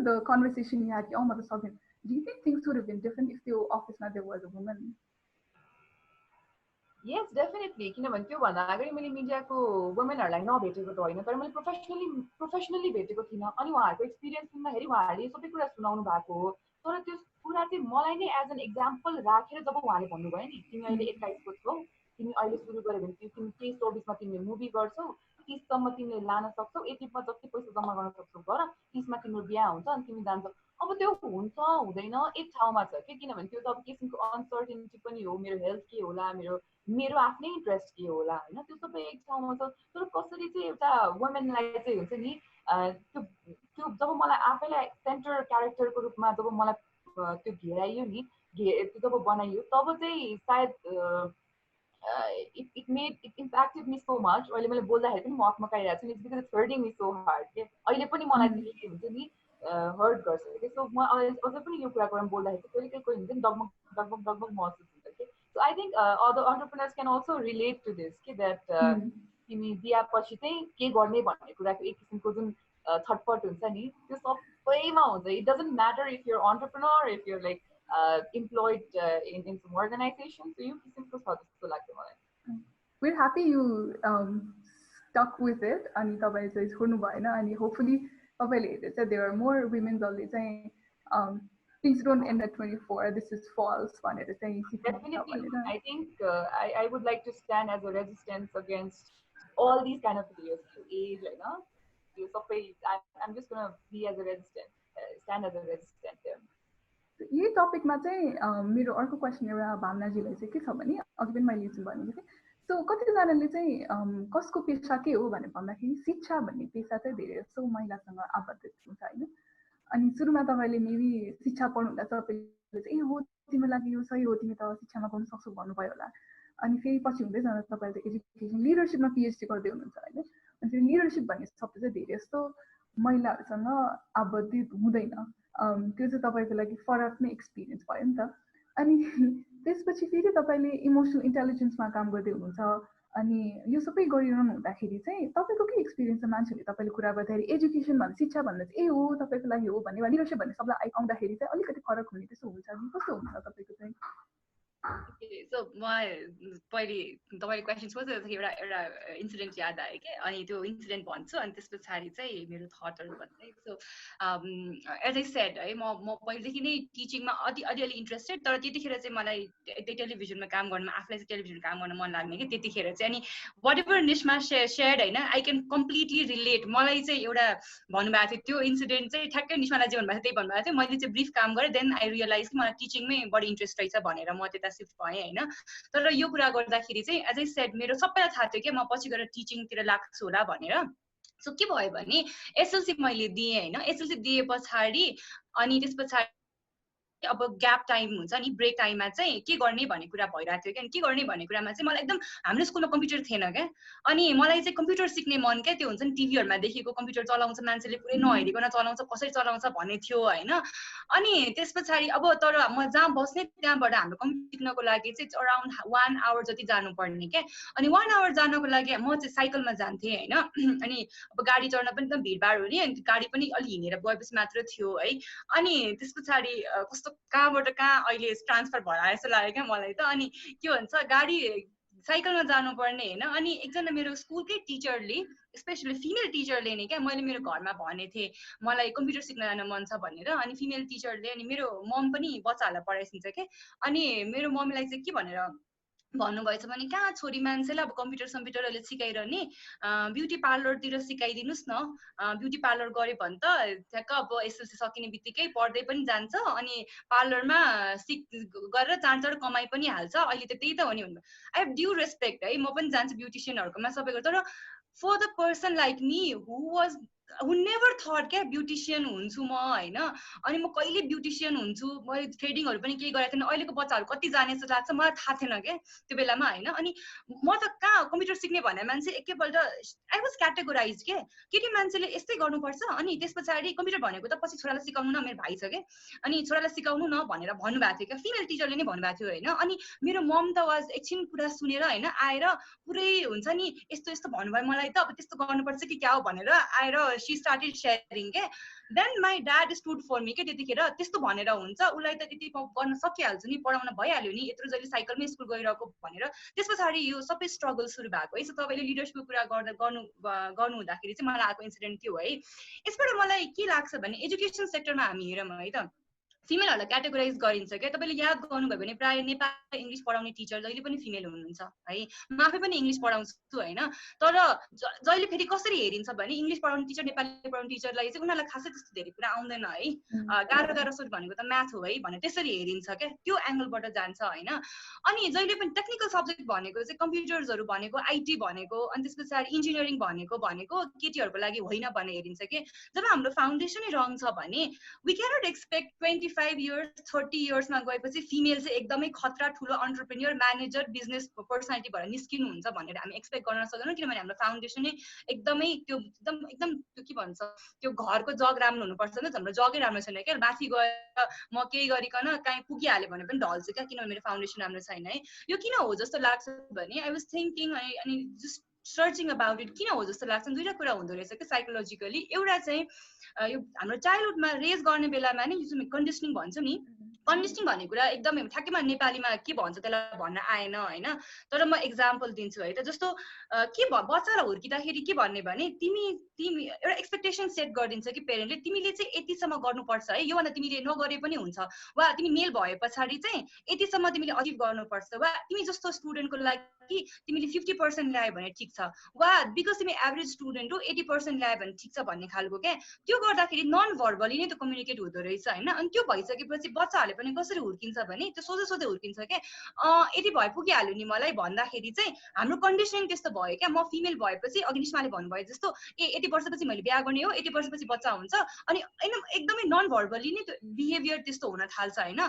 the conversation you had, do you think things would have been different if the office there was a woman? Yes, definitely. किनभने त्यो भन्दा अगाडि मैले मिडियाको वुमेनहरूलाई नभेटेको त होइन तर मैले प्रोफेसनली भेटेको थिइनँ अनि उहाँहरूको एक्सपिरियन्स सुन्दाखेरि उहाँहरूले सबै कुरा सुनाउनु भएको हो तर त्यो कुरा चाहिँ मलाई नै एज एन एक्जाम्पल राखेर जब उहाँले भन्नुभयो नि तिमी अहिले 21 को छौ तिमी अहिले सुरु गर्यो भने तिमी केही 24 तिमीले मुभी गर्छौ 30 सम्म तिमीले लान सक्छौ 80 मा जति पैसा जम्मा गर्न सक्छौ गर 30 मा तिम्रो बिहा हुन्छ अनि तिमी जान्छौ अब त्यो हुन्छ हुँदैन एक ठाउँमा छ के किनभने त्यो त अब किसिमको अनसर्टेनिटी पनि हो मेरो हेल्थ के होला मेरो आफ्नै इन्ट्रेस्ट के होला होइन त्यो सबै एक ठाउँमा छ तर कसरी चाहिँ एउटा वुमेनलाई चाहिँ हुन्छ नि त्यो जब मलाई आफैलाई सेन्टर क्यारेक्टरको रूपमा जब मलाई त्यो घेराइयो नि जब बनाइयो तब चाहिँ सायद it impacted me so much अहिले मैले बोल्दाखेरि पनि म अक्मकाइरहेको छु it's because it's hurting me so hard के अहिले पनि मलाई चाहिँ हुन्छ नि हर्ट गर्छ कि सो म अझै पनि यो कुराको बारेमा बोल्दाखेरि कहिले कोही हुन्छ नि डगमग महसुस हुन्छ कि so I think other entrepreneurs can also relate to this कि द्याट तिमी बिहापछि चाहिँ के गर्ने भन्ने कुराको एक किसिमको जुन छटपट हुन्छ नि त्यो सबैमा हुन्छ it doesn't matter if your entrepreneur if your like employed in some organization. So you किसिमको छ जस्तो लाग्छ मलाई. We're happy you stuck with it अनि तपाईले चाहिँ छोड्नु भएन अनि hopefully तपाईले हेर्दै चाहिँ there are more women जसले चाहिँ things don't end at 24, this is false भनेर चाहिँ Definitely, I think I would like to stand as a resistance against all these kind of videos. Age, I'm just gonna be as a resistant, stand as a resistant there. यही टपिकमा चाहिँ मेरो अर्को क्वेसन एउटा भावनाजीलाई चाहिँ के छ भने अघि पनि मैले युज भनेको थिएँ सो कतिजनाले चाहिँ कसको पेसा के हो भनेर भन्दाखेरि शिक्षा भन्ने पेसा चाहिँ धेरै जस्तो महिलासँग आबद्ध हुन्छ होइन अनि सुरुमा तपाईँले मेबी शिक्षा पढ्नुहुँदा सबैले चाहिँ ए हो तिम्रो लागि यो सही हो तिमी त शिक्षामा गर्नु सक्छौ भन्नुभयो होला अनि फेरि पछि हुँदै जाँदा तपाईँले एजुकेसन लिडरसिपमा पिएचडी गर्दै हुनुहुन्छ होइन अनि फेरि लिडरसिप भन्ने शब्द चाहिँ धेरै जस्तो महिलाहरूसँग आबद्धित हुँदैन त्यो चाहिँ तपाईँको लागि फरक नै एक्सपिरियन्स भयो नि त अनि त्यसपछि फेरि तपाईँले इमोसनल इन्टेलिजेन्समा काम गर्दै हुनुहुन्छ अनि यो सबै गरिरहनु हुँदाखेरि चाहिँ तपाईँको के एक्सपिरियन्स छ मान्छेले तपाईँले कुरा गर्दाखेरि एजुकेसन भन्दा शिक्षा भन्दा चाहिँ ए हो तपाईँको लागि हो भन्ने वा लिडरसिप भन्ने शब्द आउँदाखेरि चाहिँ अलिकति फरक हुने त्यसो हुन्छ कि कस्तो हुन्छ तपाईँको चाहिँ सो म पहिले तपाईँले क्वेसन सोध्दाखेरि एउटा इन्सिडेन्ट याद आयो कि अनि त्यो इन्सिडेन्ट भन्छु अनि त्यस पछाडि चाहिँ मेरो थटहरू भन्दै सो एज आई सेड है म पहिलेदेखि नै टिचिङमा अलिअलि इन्ट्रेस्टेड तर त्यतिखेर चाहिँ मलाई टेलिभिजनमा काम गर्नुमा आफूलाई चाहिँ टेलिभिजनमा काम गर्न मन लाग्ने कि त्यतिखेर चाहिँ अनि वाट एभर निस्मा सेयर्ड होइन आई क्यान कम्प्लिटली रिलेट मलाई चाहिँ एउटा भन्नुभएको थियो त्यो इन्सिडेन्ट चाहिँ ठ्याक्कै निस्मालाई जे भन्नुभएको थियो त्यही भन्नुभएको थियो मैले चाहिँ ब्रिफ काम गरेँ देन आई रियलाइज कि मलाई टिचिङमै बढी इन्ट्रेस्ट रहेछ भनेर म त्यता सिफ्ट भएँ होइन तर यो कुरा गर्दाखेरि चाहिँ एज आई सेड मेरो सबैलाई थाहा थियो कि म पछि गएर टिचिङतिर लाग्छु होला भनेर सो के भयो भने एसएलसी मैले दिएँ होइन एसएलसी दिए पछाडि अनि त्यस पछाडि अब ग्याप टाइम हुन्छ नि ब्रेक टाइममा चाहिँ के गर्ने भन्ने कुरा भइरहेको थियो क्या के गर्ने भन्ने कुरामा चाहिँ मलाई एकदम हाम्रो स्कुलमा कम्प्युटर थिएन क्या अनि मलाई चाहिँ कम्प्युटर सिक्ने मन क्या त्यो हुन्छ नि टिभीहरूमा देखेको कम्प्युटर चलाउँछ मान्छेले पुरै नहेरिकन चलाउँछ कसरी चलाउँछ भन्ने थियो होइन अनि त्यस पछाडि अब तर म जहाँ बस्ने त्यहाँबाट हाम्रो कम्प्युटर सिक्नको लागि चाहिँ अराउन्ड 1 आवर जति जानुपर्ने क्या अनि 1 आवर जानको लागि म चाहिँ साइकलमा जान्थेँ होइन अनि अब गाडी चढ्न पनि एकदम भिडभाड हो नि अनि गाडी पनि अलि हिँडेर गएपछि मात्र थियो है अनि त्यस पछाडि कस्तो कहाँबाट कहाँ अहिले ट्रान्सफर भएर जस्तो लाग्यो क्या मलाई त अनि के भन्छ गाडी साइकलमा जानुपर्ने होइन अनि एकजना मेरो स्कुलकै टिचरले स्पेसली फिमेल टिचरले नै क्या मैले मेरो घरमा भनेको थिएँ मलाई कम्प्युटर सिक्न जान मन छ भनेर अनि फिमेल टिचरले अनि मेरो मम पनि बच्चाहरूलाई पढाइसिन्छ क्या अनि मेरो मम्मीलाई चाहिँ के भनेर भन्नुभएछ भने कहाँ छोरी मान्छेलाई अब कम्प्युटरहरूले सिकाइरहने ब्युटी पार्लरतिर सिकाइदिनुहोस् न ब्युटी पार्लर गऱ्यो भने त ठ्याक्क अब एसएलसी सकिने बित्तिकै पढ्दै पनि जान्छ अनि पार्लरमा गरेर चाँडो कमाइ पनि हाल्छ अहिले त त्यही त हो नि भन्नु आई हेभ ड्यु रेस्पेक्ट है म पनि जान्छु ब्युटिसियनहरूकोमा सबैको तर for the person like me who never thought क्या ब्युटिसियन हुन्छु म होइन अनि म कहिले ब्युटिसियन हुन्छु मैले ट्रेडिङहरू पनि केही गरेको थिएन अहिलेको बच्चाहरू कति जाने जस्तो लाग्छ मलाई थाहा थिएन क्या त्यो बेलामा होइन अनि म त कहाँ कम्प्युटर सिक्ने भन्ने मान्छे एकैपल्ट आई वाज क्याटेगोराइज के केटी मान्छेले यस्तै गर्नुपर्छ अनि त्यस पछाडि कम्प्युटर भनेको त पछि छोरालाई सिकाउनु न मेरो भाइ छ क्या अनि छोरालाई सिकाउनु न भनेर भन्नुभएको थियो क्या फिमेल टिचरले नै भन्नुभएको थियो होइन अनि मेरो मम त वाज एकछिन कुरा सुनेर होइन आएर पुरै हुन्छ नि यस्तो यस्तो भन्नुभयो मलाई त अब त्यस्तो गर्नुपर्छ कि क्या हो भनेर आएर she started sharing के then my dad stood for me के त्यतिखेर त्यस्तो भनेर हुन्छ उलाई त त्यति गर्न सकिहाल्छ नि पढाउन भइहाल्यो नि यत्रो जहिले साइकलमै स्कुल गइरहेको भनेर त्यस पछाडि यो सबै स्ट्रगल सुरु भएको है सो तपाईँले लिडरसिपको कुरा गर्नु हुँदाखेरि चाहिँ मलाई आएको इन्सिडेन्ट थियो है यसबाट मलाई के लाग्छ भने एजुकेसन सेक्टरमा हामी हेरौँ है त फिमेलहरूलाई क्याटेगोराइज गरिन्छ क्या तपाईँले याद गर्नुभयो भने प्रायः नेपाली इङ्ग्लिस पढाउने टिचर जहिले पनि फिमेल हुनुहुन्छ है म आफै पनि इङ्ग्लिस पढाउँछु होइन तर जहिले फेरि कसरी हेरिन्छ भने इङ्ग्लिस पढाउने टिचर नेपाली पढाउने टिचरलाई चाहिँ उनीहरूलाई खासै त्यस्तो धेरै कुरा आउँदैन है गाह्रो सोच भनेको त म्याथ हो है भने त्यसरी हेरिन्छ क्या त्यो एङ्गलबाट जान्छ होइन अनि जहिले पनि टेक्निकल सब्जेक्ट भनेको चाहिँ कम्प्युटर्सहरू भनेको आइटी भनेको अनि त्यस पछाडि इन्जिनियरिङ भनेको केटीहरूको लागि होइन भनेर हेरिन्छ कि जब हाम्रो फाउन्डेसनै रङ छ भने वी क्यानट एक्सपेक्ट 25 years 30 yearsमा गएपछि फिमेल चाहिँ एकदमै खतरा ठुलो एन्टरप्रेन्योर म्यानेजर बिजनेस पर्सनालिटी भएर निस्किनु हुन्छ भनेर हामी एक्सपेक्ट गर्न सक्दैनौँ किनभने हाम्रो फाउन्डेसनै एकदमै त्यो एकदम त्यो के भन्छ त्यो घरको जग राम्रो हुनुपर्छ नि हाम्रो जगै राम्रो छैन क्या माथि गएर म केही गरिकन कहीँ पुगिहाल्यो भने पनि ढल्छु क्या किनभने मेरो फाउन्डेसन राम्रो छैन है यो किन हो जस्तो लाग्छ भने आई वाज थिङ्किङ अनि जस्ट सर्चिङ अबाउट इट किन हो जस्तो लाग्छ दुईवटा कुरा हुँदो रहेछ कि साइकोलोजिकली एउटा चाहिँ यो हाम्रो चाइल्डहुडमा रेज गर्ने बेलामा नि जुन कन्डिसनिङ भन्छौँ नि कन्डिसनिङ भन्ने कुरा एकदमै ठ्याक्कैमा नेपालीमा के भन्छ त्यसलाई भन्न आएन होइन तर म एक्जाम्पल दिन्छु है त जस्तो के बच्चालाई हुर्किँदाखेरि के भन्ने भने तिमी तिमी एउटा एक्सपेक्टेसन सेट गरिदिन्छ कि पेरेन्टले तिमीले चाहिँ यतिसम्म गर्नुपर्छ है, योभन्दा तिमीले नगरे पनि हुन्छ, वा तिमी मेल भए पछाडि चाहिँ यतिसम्म तिमीले अचिभ गर्नुपर्छ, वा तिमी जस्तो स्टुडेन्टको लागि तिमीले 50% ल्यायो भने ठिक छ, वा बिकज तिमी एभरेज स्टुडेन्ट हो 80% ल्यायो भने ठिक छ भन्ने खालको क्या। त्यो गर्दाखेरि नन भर्बली नै त्यो कम्युनिकेट हुँदो रहेछ होइन। अनि त्यो भइसकेपछि बच्चाहरूले पनि कसरी हुर्किन्छ भने त्यो सोझै सोझै हुर्किन्छ क्या, यति भए पुगिहाल्यो नि मलाई भन्दाखेरि चाहिँ हाम्रो कन्डिसनिङ त्यस्तो भयो क्या। म फिमेल भएपछि अघि निस्माले भन्नुभयो जस्तो 80 वर्षपछि मैले बिहा गर्ने हो, 80 वर्षपछि बच्चा हुन्छ, अनि एकदमै नन भर्बली नै त्यो बिहेभियर त्यस्तो हुन थाल्छ होइन।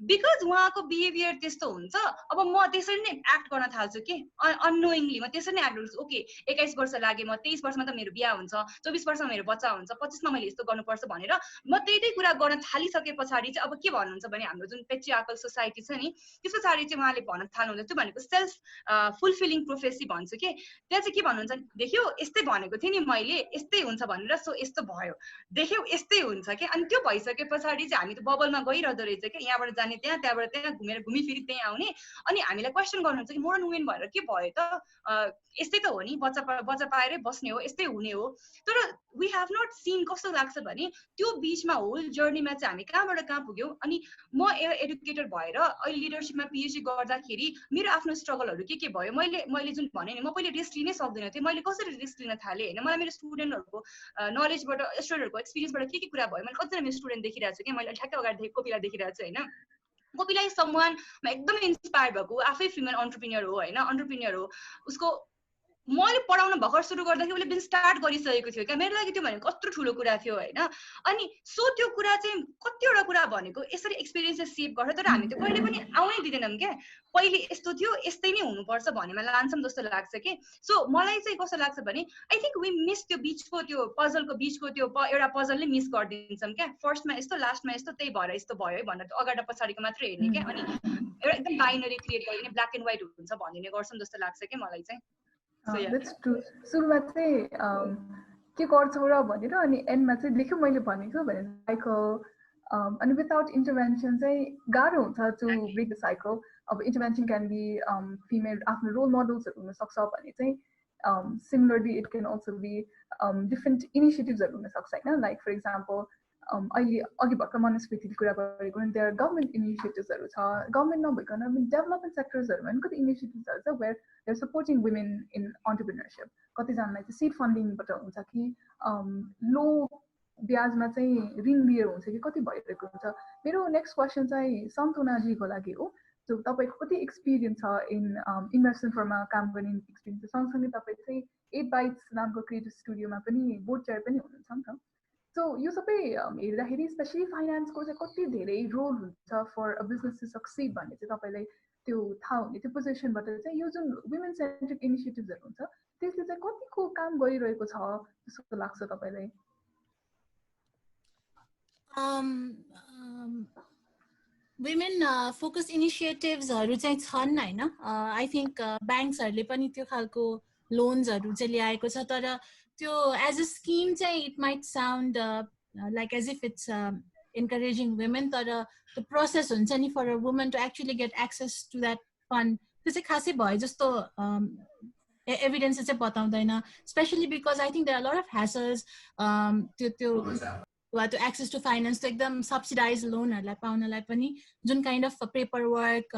बिकज उहाँको बिहेभियर त्यस्तो हुन्छ, अब म त्यसरी नै एक्ट गर्न थाल्छु कि अननोइङली म त्यसरी नै एक्ट गर्छु। ओके 21 वर्ष लाग्यो, म 23 वर्षमा त मेरो बिहा हुन्छ, 24 वर्षमा मेरो बच्चा हुन्छ, 25 मा मैले यस्तो गर्नुपर्छ भनेर म त्यही कुरा गर्न थालिसके पछाडि चाहिँ अब के भन्नुहुन्छ भने हाम्रो जुन पेट्रिआर्कल सोसाइटी छ नि त्यस पछाडि चाहिँ उहाँले भन्न थाल्नुहुन्छ, त्यो भनेको सेल्फ फुलफिलिङ प्रोफेसी भन्छु कि। त्यहाँ चाहिँ के भन्नुहुन्छ, देख्यौ यस्तै भनेको थिएँ नि मैले, यस्तै हुन्छ भनेर, सो यस्तो भयो, देख्यौ यस्तै हुन्छ कि। अनि त्यो भइसके पछाडि चाहिँ हामी त बबलमा गइरहँदो रहेछ कि, यहाँबाट जाने त्यहाँ, त्यहाँबाट त्यहाँ घुमेर घुमिफिरी त्यहीँ आउने। अनि हामीलाई क्वेसन गर्नुहुन्छ कि मोडर्न वुमेन भएर के भयो त, यस्तै त हो नि, बच्चा पाएरै बस्ने हो, यस्तै हुने हो। तर वी हेभ नट सिन कस्तो लाग्छ भने त्यो बिचमा होल जर्नीमा चाहिँ हामी कहाँबाट कहाँ पुग्यौँ। अनि म एडुकेटर भएर अहिले लिडरसिपमा पिएचडी गर्दाखेरि मेरो आफ्नो स्ट्रगलहरू के भयो, मैले जुन भने नि म पहिले रिस्क लिनै सक्दैन थिएँ, मैले कसरी रिस्क लिन थालेँ होइन। मलाई मेरो स्टुडेन्टहरूको नलेजबाट, स्टुडेन्टहरूको एक्सपिरियन्सबाट के कुरा भयो, मैले कतिजना मेरो स्टुडेन्ट देखिरहेको छु कि, मैले ठ्याक्कै अगाडि कपिला देखिरहेको छु होइन। कपिला समवानमा एकदमै इन्सपायर भएको, आफै फिमेल अन्टरप्रिन्यर हो होइन, अन्टरप्रिन्यर हो। उसको मैले पढाउन भर्खर सुरु गर्दाखेरि उसले बिजनेस स्टार्ट गरिसकेको थियो क्या। मेरो लागि त्यो भनेको कत्रो ठुलो कुरा थियो होइन। अनि सो त्यो कुरा चाहिँ कतिवटा कुरा भनेको यसरी एक्सपिरियन्सेस सेभ गर्छ, तर हामी त कहिले पनि आउनै दिँदैनौँ क्या। पहिले यस्तो थियो, यस्तै नै हुनुपर्छ भन्नेमा लान्छौँ जस्तो लाग्छ कि। सो मलाई चाहिँ कस्तो लाग्छ भने आई थिङ्क वी मिस त्यो बिचको, त्यो पजलको बिचको त्यो एउटा पजल नै मिस गरिदिन्छौँ क्या। फर्स्टमा यस्तो, लास्टमा यस्तो, त्यही भएर यस्तो भयो है भनेर अगाडि पछाडिको मात्र हेर्ने क्या। अनि एउटा एकदम बाइनरी क्रिएट गरिने, ब्ल्याक एन्ड व्हाइट हुन्छ भनिने गर्छौँ जस्तो लाग्छ कि मलाई चाहिँ। That's true. सुरुमा चाहिँ के गर्छौ र भनेर अनि एन्डमा चाहिँ देख्यौ मैले भनेको भने साइकल अनि विदाउट इन्टरभेन्सन चाहिँ गाह्रो हुन्छ टु ब्रेक द साइकल। अब इन्टरभेन्सन क्यान बी फिमेल आफ्नो रोल मोडल्सहरू हुनसक्छ भने चाहिँ similarly it can also be different इनिसिएटिभ्सहरू हुनसक्छ होइन। लाइक फर इक्जाम्पल अहिले अघि भर्खर मनस्फीतिको कुरा गरेको भने त्यहाँ गभर्मेन्ट इनिसिएटिभ्सहरू छ, गभर्मेन्ट नभइकन डेभलपमेन्ट सेक्टर्सहरूमा पनि कति इनिसिएटिभ्सहरू छ where they are supporting women in entrepreneurship. कतिजनालाई चाहिँ सिड फन्डिङबाट हुन्छ कि लो ब्याजमा चाहिँ ऋण लिएर हुन्छ कि कति भइरहेको हुन्छ। मेरो नेक्स्ट क्वेसन चाहिँ सन्तोनाजीको लागि हो। सो तपाईँको कति एक्सपिरियन्स छ इन इन्भेस्टमेन्ट फर्ममा काम गर्ने एक्सपिरियन्स, सँगसँगै तपाईँ चाहिँ 8 बाइट्स नामको क्रिएटिभ स्टुडियोमा पनि बोर्ड चेयर पनि हुनुहुन्छ नि त। सो यो सबै हेर्दाखेरि स्पेसली फाइनेन्सको चाहिँ कति धेरै रोल हुन्छ for a business to succeed भन्ने चाहिँ तपाईँलाई त्यो थाहा हुने, त्यो पोजिसनबाट चाहिँ यो जुन वुमेन सेन्ट्रिक इनिसिएटिभ्सहरू हुन्छ त्यसले चाहिँ कतिको काम गरिरहेको छ जस्तो लाग्छ तपाईँलाई? वुमेन फोकस इनिसिएटिभ्सहरू चाहिँ छन् होइन। आई थिङ्क ब्याङ्क्सहरूले पनि त्यो खालको लोन्सहरू चाहिँ ल्याएको छ, तर त्यो एज अ स्किम चाहिँ it might sound like as if it's encouraging women, तर the process हुन्छ नि for a woman to actually get access to that fund त्यो चाहिँ खासै भयो जस्तो evidence चाहिँ बताउँदैन, especially because I think there are a lot of hassles to access to finance, to एकदम subsidized loanहरूलाई पाउनलाई पनि जुन kind of paperwork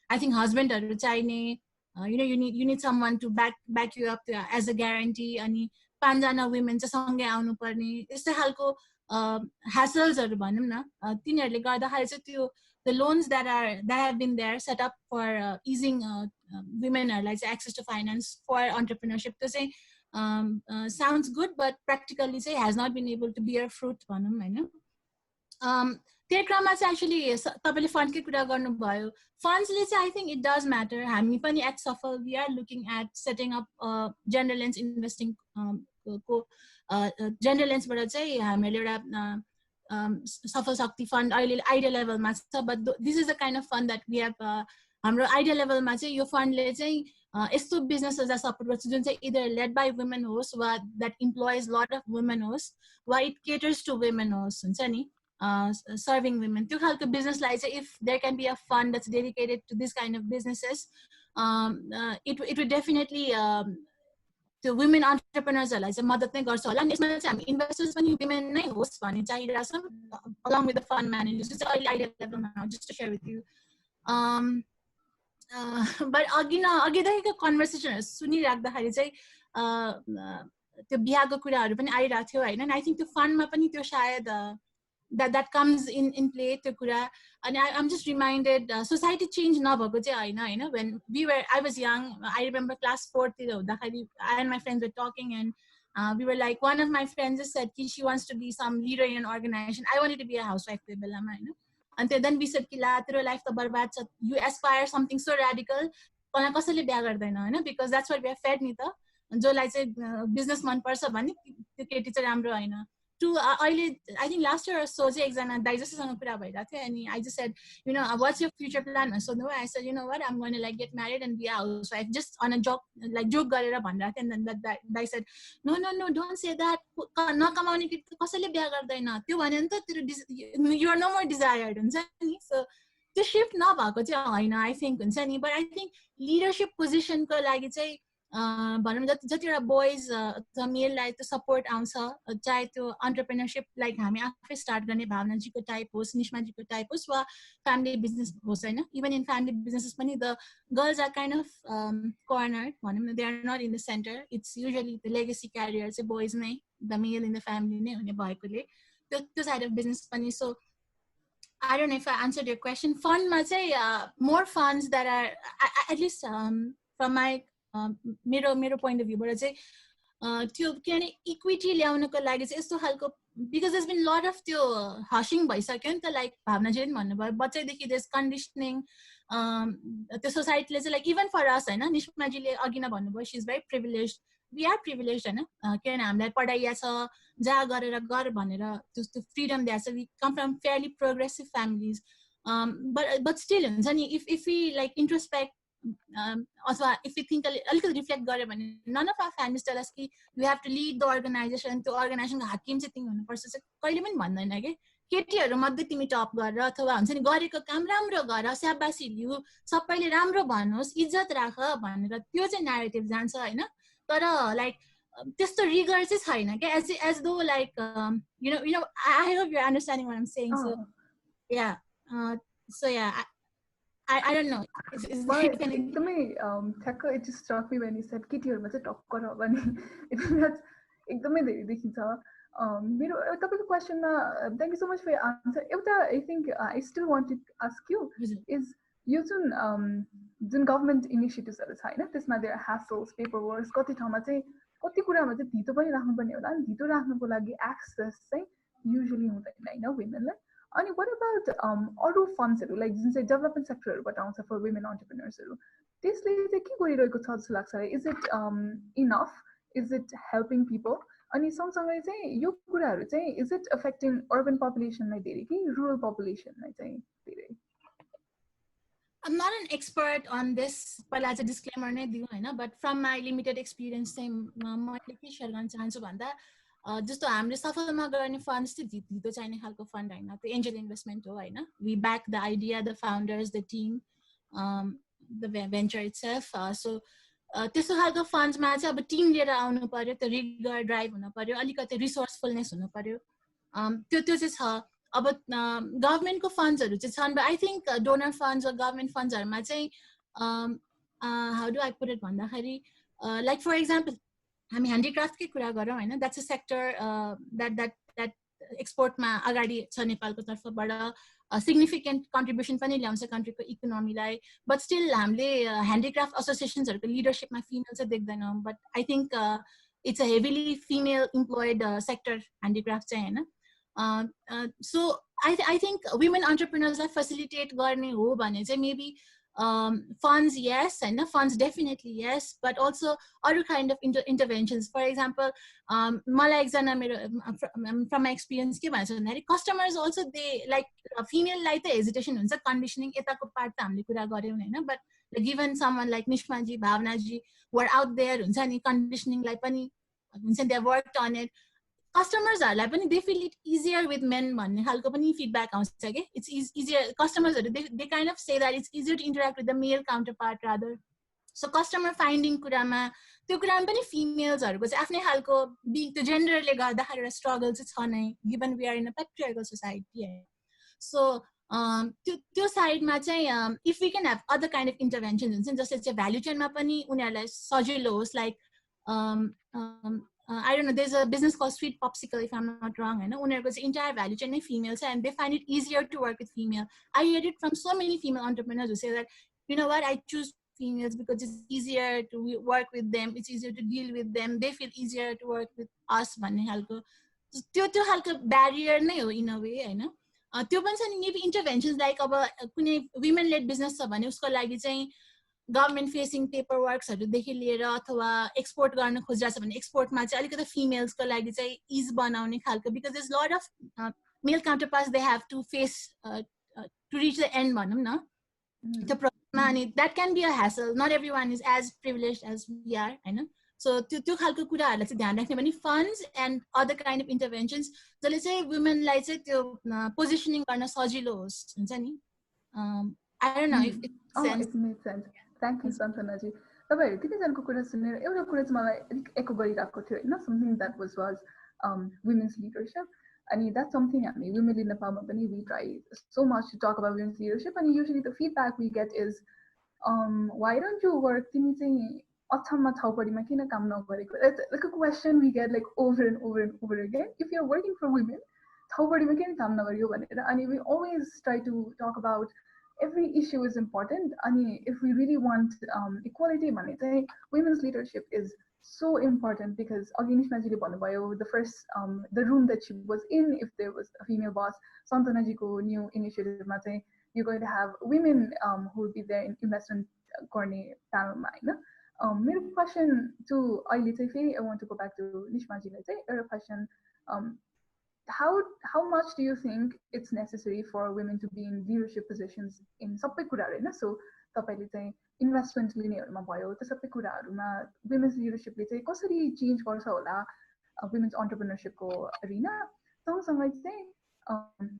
I think husbandहरू चाहिने, you need someone to back you up as a guarantee, अनि 5 जना women चाहिँ सँगै आउनु पर्ने, यस्तो खालको hassles भनौँ न, तिनीहरूले गर्दाखेरि चाहिँ त्यो the loans that have been there set up for easing women like access to finance for entrepreneurship, त्यो चाहिँ sounds good but practically चाहिँ has not been able to bear fruit भनौँ हैन। त्यो क्रममा चाहिँ actually तपाईले फन्डकै कुरा गर्नुभयो, fundsले चाहिँ I think it does matter. हामी पनि at Safal we are looking at setting up general lens investing general lens बाट चाहिँ हामीले एउटा Safal Shakti fund अहिले idea level मा छ, but this is the kind of fund that we have हाम्रो idea level मा चाहिँ यो फन्डले चाहिँ यस्तो बिजनेसहरुलाई सपोर्ट गर्छ जुन चाहिँ either led by women होस् वा that employs lot of women होस् वा it caters to women होस्, हुन्छ नि, serving women, त्यो खालको बिजनेसलाई चाहिँ if there can be a fund that's dedicated to this kind of businesses, it would definitely त्यो वुमेन एन्टरप्रेन्योर्सहरूलाई चाहिँ मद्दत नै गर्छ होला नि यसमा चाहिँ हामी इन्भेस्टर्स पनि वुमेन नै होस् भन्ने चाहिरहेछ along with the fund managers just अहिले आइडिया लेभलमा just to share with you but अघिदेखिको कन्भर्सेसनहरू सुनिराख्दाखेरि चाहिँ त्यो बिहाको कुराहरू पनि आइरहेको थियो होइन आई थिङ्क त्यो फन्डमा पनि त्यो सायद that comes in play त्यो कुरा अनि I'm just reminded society change नभएको चाहिँ होइन when I was young I remember class 4 तिर हुँदाखेरि I and my friends were talking and we were like one of my friends just said she wants to be some leader in an organization I wanted to be a housewife त्यो बेलामा होइन अनि then we said कि ला तेरो लाइफ त बर्बाद छ you aspire something so radical कसैले बिहा गर्दैन होइन because that's what we are fed नि त जसलाई चाहिँ बिजनेस मन पर्छ भने त्यो केटी चाहिँ राम्रो होइन I think last year or so एकजना दाइ जस्तोसँग कुरा भइरहेको थियो अनि I just said you know what's your future plan so no I said you know what I'm going to like get married and be a housewife just on a joke गरेर भनिरहेको थियो and then that guy said no don't say that नकमाउने केटी कसैले बिहा गर्दैन त्यो भन्यो नि त तेरो you are no more desired हुन्छ नि so त्यो शिफ्ट नभएको चाहिँ होइन I think हुन्छ नि but I think leadership position को लागि चाहिँ भनौँ जतिवटा बोइज अथवा मेललाई त्यो सपोर्ट आउँछ चाहे त्यो एन्टरप्रेन्योरसिप लाइक हामी आफै स्टार्ट गर्ने भावनाजीको टाइप होस् निष्माजीको टाइप होस् वा फ्यामिली बिजनेस होस् होइन इभन इन फ्यामिली बिजनेसेस पनि the girls are kind of corner भनौँ न they are not in the centre it's usually the legacy career चाहिँ बोइज नै the male in the family नै हुने भएकोले त्यो साइड अफ बिजनेस पनि so I don't know if I answered your question फन्डमा चाहिँ more funds that are at least from my मेरो पोइन्ट अफ भ्यूबाट चाहिँ त्यो किनभने इक्विटी ल्याउनको लागि चाहिँ यस्तो खालको because there been lot of त्यो हसिङ भइसक्यो नि त लाइक भावनाजीले पनि भन्नुभयो बच्चैदेखि देश कन्डिसनिङ त्यो सोसाइटीले चाहिँ लाइक इभन फर अस होइन निष्माजीले अघि नै भन्नुभयो she is very privilege we are privilege होइन किनभने हामीलाई पढाइया छ जहाँ गरेर गर भनेर त्यो फ्रिडम दिएको छ we come from fairly progressive families but still हुन्छ नि इफ वी लाइक इन्ट्रोस्पेक्ट अथवा इफ यु थिङ्क अलिकति रिफ्लेक्ट गर्यो भने none of our families tell us कि you have to lead the organization त्यो अर्गनाइजेसनको हाकिम चाहिँ तिमी हुनुपर्छ चाहिँ कहिले पनि भन्दैन कि केटीहरू मध्ये तिमी टप गरेर अथवा हुन्छ नि गरेको काम राम्रो गर स्याबासी लिऊ सबैले राम्रो भन्नुहोस् इज्जत राख भनेर त्यो चाहिँ न्यारेटिभ जान्छ होइन तर लाइक त्यस्तो रिगर चाहिँ छैन क्या as though like you know I hope you understanding what I am saying so yeah I don't know. एकदमै ठ्याक्क it just struck me when you said केटीहरूमा चाहिँ टक्कर हो भने एकदमै धेरै देखिन्छ मेरो तपाईँको क्वेसनमा thank you so much for your answer एउटा I think I still want to ask you is यो जुन गभर्मेन्ट इनिसिएटिभ्सहरू छ होइन त्यसमा देयर ह्यासल्स पेपर वर्क्स कति ठाउँमा चाहिँ कति कुरामा चाहिँ धितो पनि राख्नुपर्ने होला नि धितो राख्नुको लागि एक्सेस चाहिँ युजली हुँदैन होइन वुमेनलाई अनि what about अरू फन्ड्सहरू लाइक जुन चाहिँ डेभलपमेन्ट सेक्टरहरूबाट आउँछ फर वुमेन एन्टरप्रेन्योर्सहरू त्यसले चाहिँ के गरिरहेको छ जस्तो लाग्छ is it enough is it helping people अनि सँगसँगै चाहिँ यो कुराहरू चाहिँ इज इट अफेक्टिङ अर्बन पपुलेसनलाई धेरै कि रुरल पपुलेसनलाई चाहिँ धेरै I'm not an expert on this पहिला चाहिँ डिस्क्लेमर नै दिउँ होइन but from my limited experience चाहिँ मैले के सेयर गर्न चाहन्छु भन्दा जस्तो हामीले सफलमा गर्ने फन्ड्स चाहिँ धितो चाहिने खालको फन्ड होइन त्यो एन्जल इन्भेस्टमेन्ट हो होइन we back the idea the founders the team the venture itself so त्यस्तो खालको फन्ड्समा चाहिँ अब टिम लिएर आउनु पर्यो त्यो रिगर ड्राइभ हुनु पर्यो अलिकति रिसोर्सफुलनेस हुनु पर्यो त्यो चाहिँ छ अब गभर्मेन्टको फन्ड्सहरू चाहिँ छन् आई थिङ्क डोनर फन्ड्स वा गभर्मेन्ट फन्ड्सहरूमा चाहिँ how do I put it भन्दाखेरि लाइक फर इक्जाम्पल हामी ह्यान्डिक्राफ्टकै कुरा गरौँ होइन द्याट्स अ सेक्टर द्याट एक्सपोर्टमा अगाडि छ नेपालको तर्फबाट सिग्निफिकेन्ट कन्ट्रिब्युसन पनि ल्याउँछ कन्ट्रीको इकोनोमीलाई बट स्टिल हामीले ह्यान्डिक्राफ्ट एसोसिएसन्सहरूको लिडरसिपमा फिमेल चाहिँ देख्दैनौँ but I think it's a heavily female employed sector handicraft चाहिँ होइन सो आई थिङ्क वुमेन एन्टरप्रेन्योर्सलाई फेसिलिटेट गर्ने हो भने चाहिँ maybe funds yes and funds definitely yes but also other kind of interventions for example मलाई एकजना मेरो from my experience के भन्छ भन्दाखेरि customers also they like female लाई त hesitation हुन्छ conditioning यताको पार्ट त हामीले कुरा गर्यौं हैन but given someone like निष्माजी भावनाजी were out there हुन्छ नि conditioning लाई पनि हुन्छ they worked on it customers हरूलाई पनि they feel it easier with men भन्ने खालको पनि feedback आउँछ के it's easier customers they kind of say that it's easier to interact with the male counterpart rather so customer finding कुरामा त्यो कुरामा पनि फिमेल्सहरूको चाहिँ आफ्नै खालको त्यो जेन्डरले गर्दाखेरि एउटा स्ट्रगल चाहिँ छ नै, given we are in a patriarchal society है. सो त्यो साइडमा चाहिँ if we can have other kind of intervention हुन्छ नि, जसले चाहिँ भ्याल्यु चेनमा पनि उनीहरूलाई सजिलो होस्. Like I don't know, there's a business called Sweet Popsicle, if I'm not wrong. And उनीहरूको चाहिँ entire value chain नै female छ, and they find it easier to work with female. I heard it from so many female entrepreneurs who say that, you know what, I choose females because it's easier to work with them, it's easier to deal with them, they feel easier to work with us भन्ने खालको त्यो खालको ब्यारियर नै हो इन अ वे हैन. त्यो पनि छ नि मेबी इन्टरभेन्सन्स लाइक अब कुनै वुमेन लेड बिजनेस छ भने उसको लागि चाहिँ गभर्मेन्ट फेसिङ पेपर वर्क्सहरूदेखि लिएर अथवा एक्सपोर्ट गर्न खोजिरहेको छ भने एक्सपोर्टमा चाहिँ अलिकति फिमेल्सको लागि चाहिँ इज बनाउने खालको, because there is lot of male counterparts they have to face to reach the end भनौँ न त्यो प्रोग्राममा. अनि that can be a hassle, not everyone is as privilege as we are होइन. सो त्यो खालको कुराहरूलाई चाहिँ ध्यान राख्ने भने funds and other kind of interventions जसले चाहिँ वुमेनलाई चाहिँ त्यो पोजिसनिङ गर्न सजिलो होस् हुन्छ नि. I don't know if it makes sense. Thank you सन्तनाजी. तपाईँहरू कतिजनाको कुरा सुनेर एउटा कुरा चाहिँ मलाई अलिक एको गरिरहेको थियो होइन, something that was women's leadership. अनि द्याट समथिङ हामी वुमेन इन नेपालमा पनि we try so much to talk about women's leadership. अनि usually the feedback we get is why don't you work, तिमी चाहिँ अछाममा छाउपडीमा किन काम नगरेको. Like a question we get like over and over and over again, if you are working for women छाउपडीमा किन काम नगरेको भनेर. अनि we always try to talk about every issue is important. And if we really want equality, women's leadership is so important because the first the room that she was in, if there was a female boss, Santanaji ko new initiative you're going to have women who will be there in investment corner panel. My question to I want to go back to Nishmaji. A question. How much do you think it's necessary for women to be in leadership positions in सबै कुराहरु हैन. सो तपाईले चाहिँ इन्भेस्टमेन्ट लिनेहरुमा भयो त्यो सबै कुराहरुमा वुमेन्स लिडरशिपले चाहिँ कसरी चेन्ज गर्छ होला वुमेन्स एन्टरप्रेन्योरशिपको एरिना. सँगसँगै चाहिँ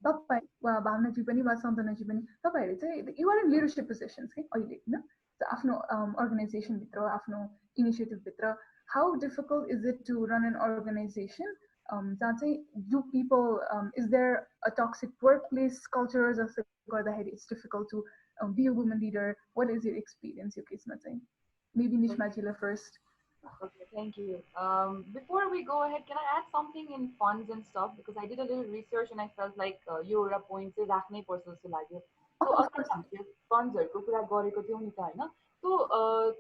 तपाई वा भावनाजी पनि वा सन्तनाजी पनि तपाईहरु चाहिँ you are in leadership positions के अहिले हैन, आफ्नो अर्गनाइजेसन भित्र आफ्नो इनिसिएटिभ भित्र. How difficult is it to run an organisation? Do people, is there a toxic workplace culture? It's difficult to be a woman leader. What is your experience? Maybe Nishmajila first. Okay, thank you. Before we go ahead, can I add something in funds and stuff? Because I did a little research and I felt like your points is acne personal. So, funds are So,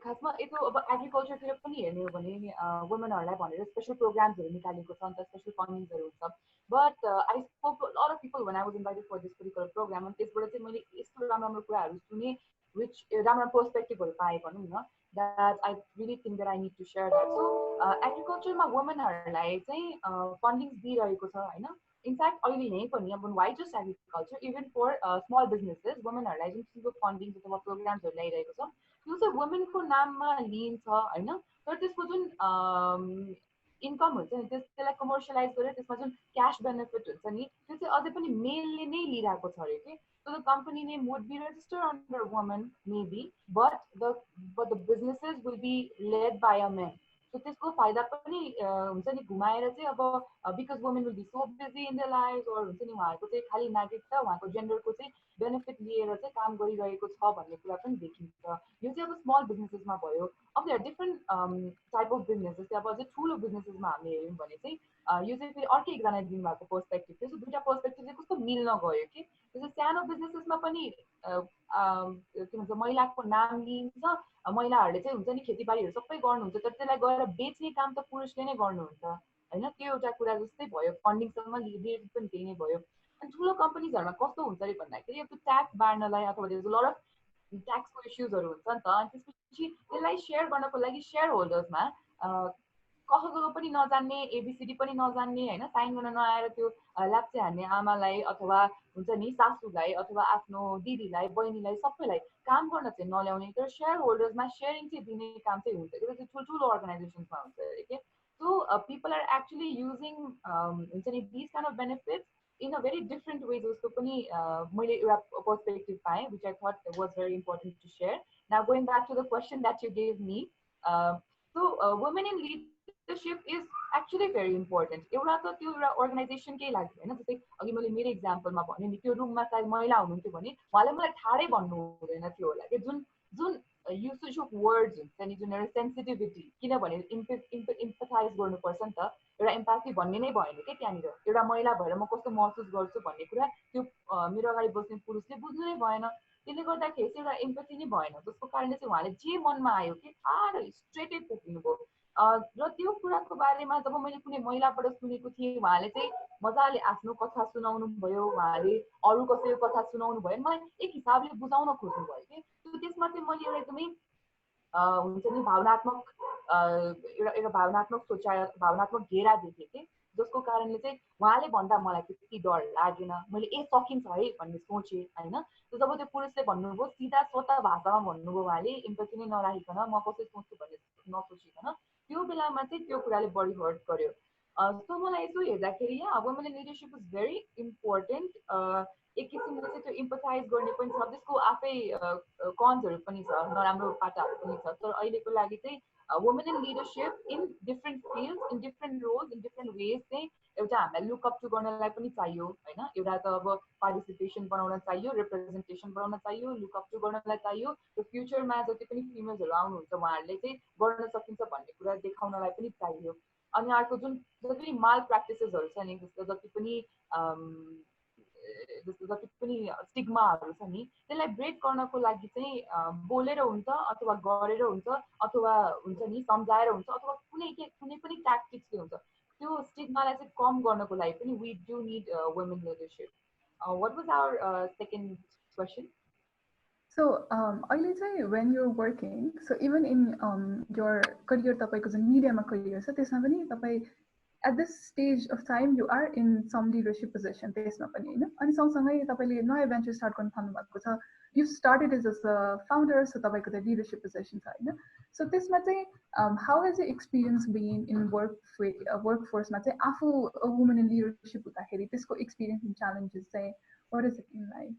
खासमा यो अब एग्रिकल्चरतिर पनि हेर्ने हो भने वुमेनहरुलाई भनेर स्पेशल प्रोग्राम्सहरु निकालेको छ नि त, स्पेशल फन्डिङहरु हुन्छ. But I spoke to a lot of people when I was invited for this particular programme. अनि त्यसबाट चाहिँ मैले यस्तो राम्रो कुराहरु सुने which राम्रो पर्सपेक्टिभहरु पाए भनौं न, that I really think that I need to share that. So एग्रिकल्चरमा वुमेनहरुलाई चाहिँ फन्डिङ्स दिइरहेको छ हैन. इनफ्याक्ट अहिले नै पनि अब why just agriculture, even for small businesses वुमेनहरुलाई जुन किसिमको फन्डिङ्स अथवा प्रोग्राम्सहरु ल्याइरहेको छ त्यो चाहिँ वुमेनको नाममा लिन्छ हैन. तर त्यसको जुन इन्कम हुन्छ नि त्यसलाई कमर्सियलाइज गरेर त्यसमा जुन क्याश बेनिफिट हुन्छ नि त्यो चाहिँ अझै पनि मेलले नै लिइरहेको छ अरे के. So the company name would be registered under a woman maybe, but the businesses will be led by a man. So त्यसको फाइदा पनि हुन्छ नि घुमाएर चाहिँ अब because women will be so busy in their lives or हुन्छ नि उहाँहरुको चाहिँ खाली नागरिकता उहाँको जेन्डरको चाहिँ बेनिफिट लिएर चाहिँ काम गरिरहेको छ भन्ने कुरा पनि देखिन्छ. यो चाहिँ अब स्मल बिजनेसेसमा भयो. अब there different type of businesses. अब अझै ठुलो बिजनेसेसमा हामी हेर्यौँ भने चाहिँ यो चाहिँ फेरि अर्कै एकजना दिनुभएको पर्सपेक्टिभ थियो. सो दुईटा पर्सपेक्टिभ चाहिँ कस्तो मिल्न गयो कि त्यसै सानो बिजनेसेसमा पनि के भन्छ महिलाको नाम लिन्छ. महिलाहरूले चाहिँ हुन्छ नि खेतीबारीहरू सबै गर्नुहुन्छ तर त्यसलाई गएर बेच्ने काम त पुरुषले नै गर्नुहुन्छ हैन. त्यो एउटा कुरा जस्तै भयो. फन्डिङसँग रिलेटेड पनि त्यही नै भयो. अनि ठुलो कम्पनीजहरुमा कस्तो हुन्छ रे भन्दाखेरि अब ट्याक्स बार्नलाई अथवा there is a lot of ट्याक्सको इस्युजहरु हुन्छ नि त. अनि त्यसपछि त्यसलाई शेयर गर्नको लागि शेयर होल्डर्समा कसको पनि नजान्ने एबीसीडी पनि नजान्ने हैन, साइन गर्न नआएर त्यो ल्याप्चे हान्ने आमालाई अथवा हुन्छ नि सासूलाई अथवा आफ्नो दिदीलाई बहिनीलाई सबैलाई काम गर्न चाहिँ नल्याउने तर शेयर होल्डर्समा शेयरिङ चाहिँ दिने काम चाहिँ हुन्छ कि त्यो ठुल्ठुलो अर्गनाइजेसन्समा हुन्छ अरे के. So people are actually using हुन्छ नि this kind of benefits in a very different way. जस्तो पनि मैले एउटा पर्सपेक्टिभ पाएँ which I thought was very important to share. Now going back to the question that you gave me, So women in leadership is actually very important. एउटा त त्यो एउटा अर्गनाइजेसनकै लागि हैन, जस्तै अघि मैले मेरो एक्जाम्पलमा भने नि त्यो रुममा सायद महिला हुनुहुन्थ्यो भने उहाँले मलाई ठाडै भन्नु हुँदैन थियो होला कि जुन जुन युसेज अफ वर्ड्स हुन्छ नि, जुन एउटा सेन्सिटिभिटी, किनभने इम्पथाइज गर्नुपर्छ नि त, एउटा एम्प्याथी भन्ने नै भएन कि त्यहाँनिर एउटा महिला भएर म कस्तो महसुस गर्छु भन्ने कुरा त्यो मेरो अगाडि बस्ने पुरुषले बुझ्नु नै भएन। त्यसले गर्दाखेरि चाहिँ एउटा एम्पथी नै भएन, जसको कारणले चाहिँ उहाँले जे मनमा आयो कि ठाडो स्ट्रेटै पुग्नुभयो। र त्यो कुराको बारेमा जब मैले कुनै महिलाबाट सुनेको थिएँ, उहाँले चाहिँ मजाले आफ्नो कथा सुनाउनु भयो, उहाँले अरू कसैको कथा सुनाउनु भयो, मलाई एक हिसाबले बुझाउन खोज्नु भयो कि त्यसमा चाहिँ मैले एउटा एकदमै हुन्छ नि भावनात्मक एउटा भावनात्मक सोचाइ, भावनात्मक घेरा देखेँ कि जसको कारणले चाहिँ उहाँले भन्दा मलाई त्यति डर लागेन, मैले सकिन्छ है भन्ने सोचेँ होइन। जब त्यो पुरुषले भन्नुभयो सिधा स्वतः भाषामा भन्नुभयो, उहाँले इम्पथी नै नराखिकन म कसै सोच्छु भन्ने नसोचिकन, त्यो बेलामा चाहिँ त्यो कुराले बढी हर्ट गर्यो। सो मलाई यसो हेर्दाखेरि women in leadership is very important. एक किसिमले चाहिँ त्यो इम्पथाइज गर्ने पनि छ, त्यसको आफै कन्सहरू पनि छ, नराम्रो पाटाहरू पनि छ। तर अहिलेको लागि चाहिँ women in leadership in different field, in different roles, in different ways चाहिँ एउटा हामीलाई लुकअप टु गर्नलाई पनि चाहियो होइन। एउटा त अब पार्टिसिपेसन बनाउन चाहियो, रिप्रेजेन्टेसन बनाउन चाहियो, लुकअप टु गर्नलाई चाहियो, र फ्युचरमा जति पनि फिमेल्सहरू आउनुहुन्छ उहाँहरूले चाहिँ गर्न सकिन्छ भन्ने कुरा देखाउनलाई पनि चाहियो। अनि अर्को जुन जति पनि माल प्र्याक्टिसेसहरू छ नि, जस्तो जति पनि स्टिग्माहरू छ नि, त्यसलाई ब्रेक गर्नको लागि चाहिँ बोलेर हुन्छ अथवा गरेर हुन्छ अथवा हुन्छ नि सम्झाएर हुन्छ अथवा कुनै पनि ट्याक्टिक्सले हुन्छ। त्यो स्टिग्मालाई चाहिँ कम गर्नको लागि पनि we do need women leadership. What was our second question? So अहिले चाहिँ when you're working, so even in your career, तपाईँको जुन मिडियामा करियर छ त्यसमा पनि तपाईँ at this stage of time you are in some leadership position त्यसमा पनि हैन। अनि सँगसँगै तपाईले नयाँ भेन्चर स्टार्ट गर्न थाल्नु भएको छ, you started as a founder, so तपाईको त leadership position छ हैन। So त्यसमा चाहिँ how has your experience been in workforce मा चाहिँ आफू a woman in leadership हुँदाखेरि त्यसको experience and challenges चाहिँ what is it in like?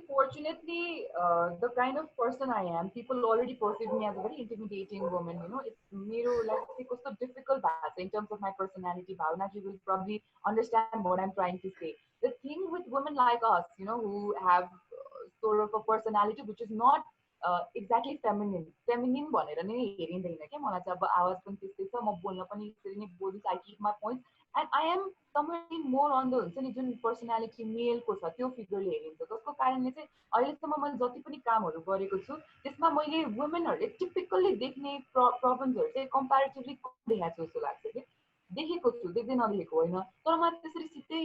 Fortunately, the kind of person I am, people already perceive me as a very intimidating woman. You know, it's so difficult in terms of my personality. Bhavnaji will probably understand what I'm trying to say. The thing with women like us, you know, who have sort of a personality which is not exactly feminine भनेर नै हेरिँदैन के, मलाई चाहिँ अब आवाज पनि त्यस्तै छ, म बोल्न पनि त्यसरी नै बोल्छु, I keep my points, and I am somewhere more on the हुन्छ नि जुन पर्सनालिटी मेलको छ त्यो फिगरले हेरिन्छ, जसको कारणले चाहिँ अहिलेसम्म मैले जति पनि कामहरू गरेको छु त्यसमा मैले वुमेनहरूले टिपिकल्ली देख्ने प्रब्लम्सहरू चाहिँ कम्प्यारेटिभली कम देखाएको छु जस्तो लाग्छ कि, देखेको छु, देख्दै नदेखेको होइन, तर मलाई त्यसरी सिधै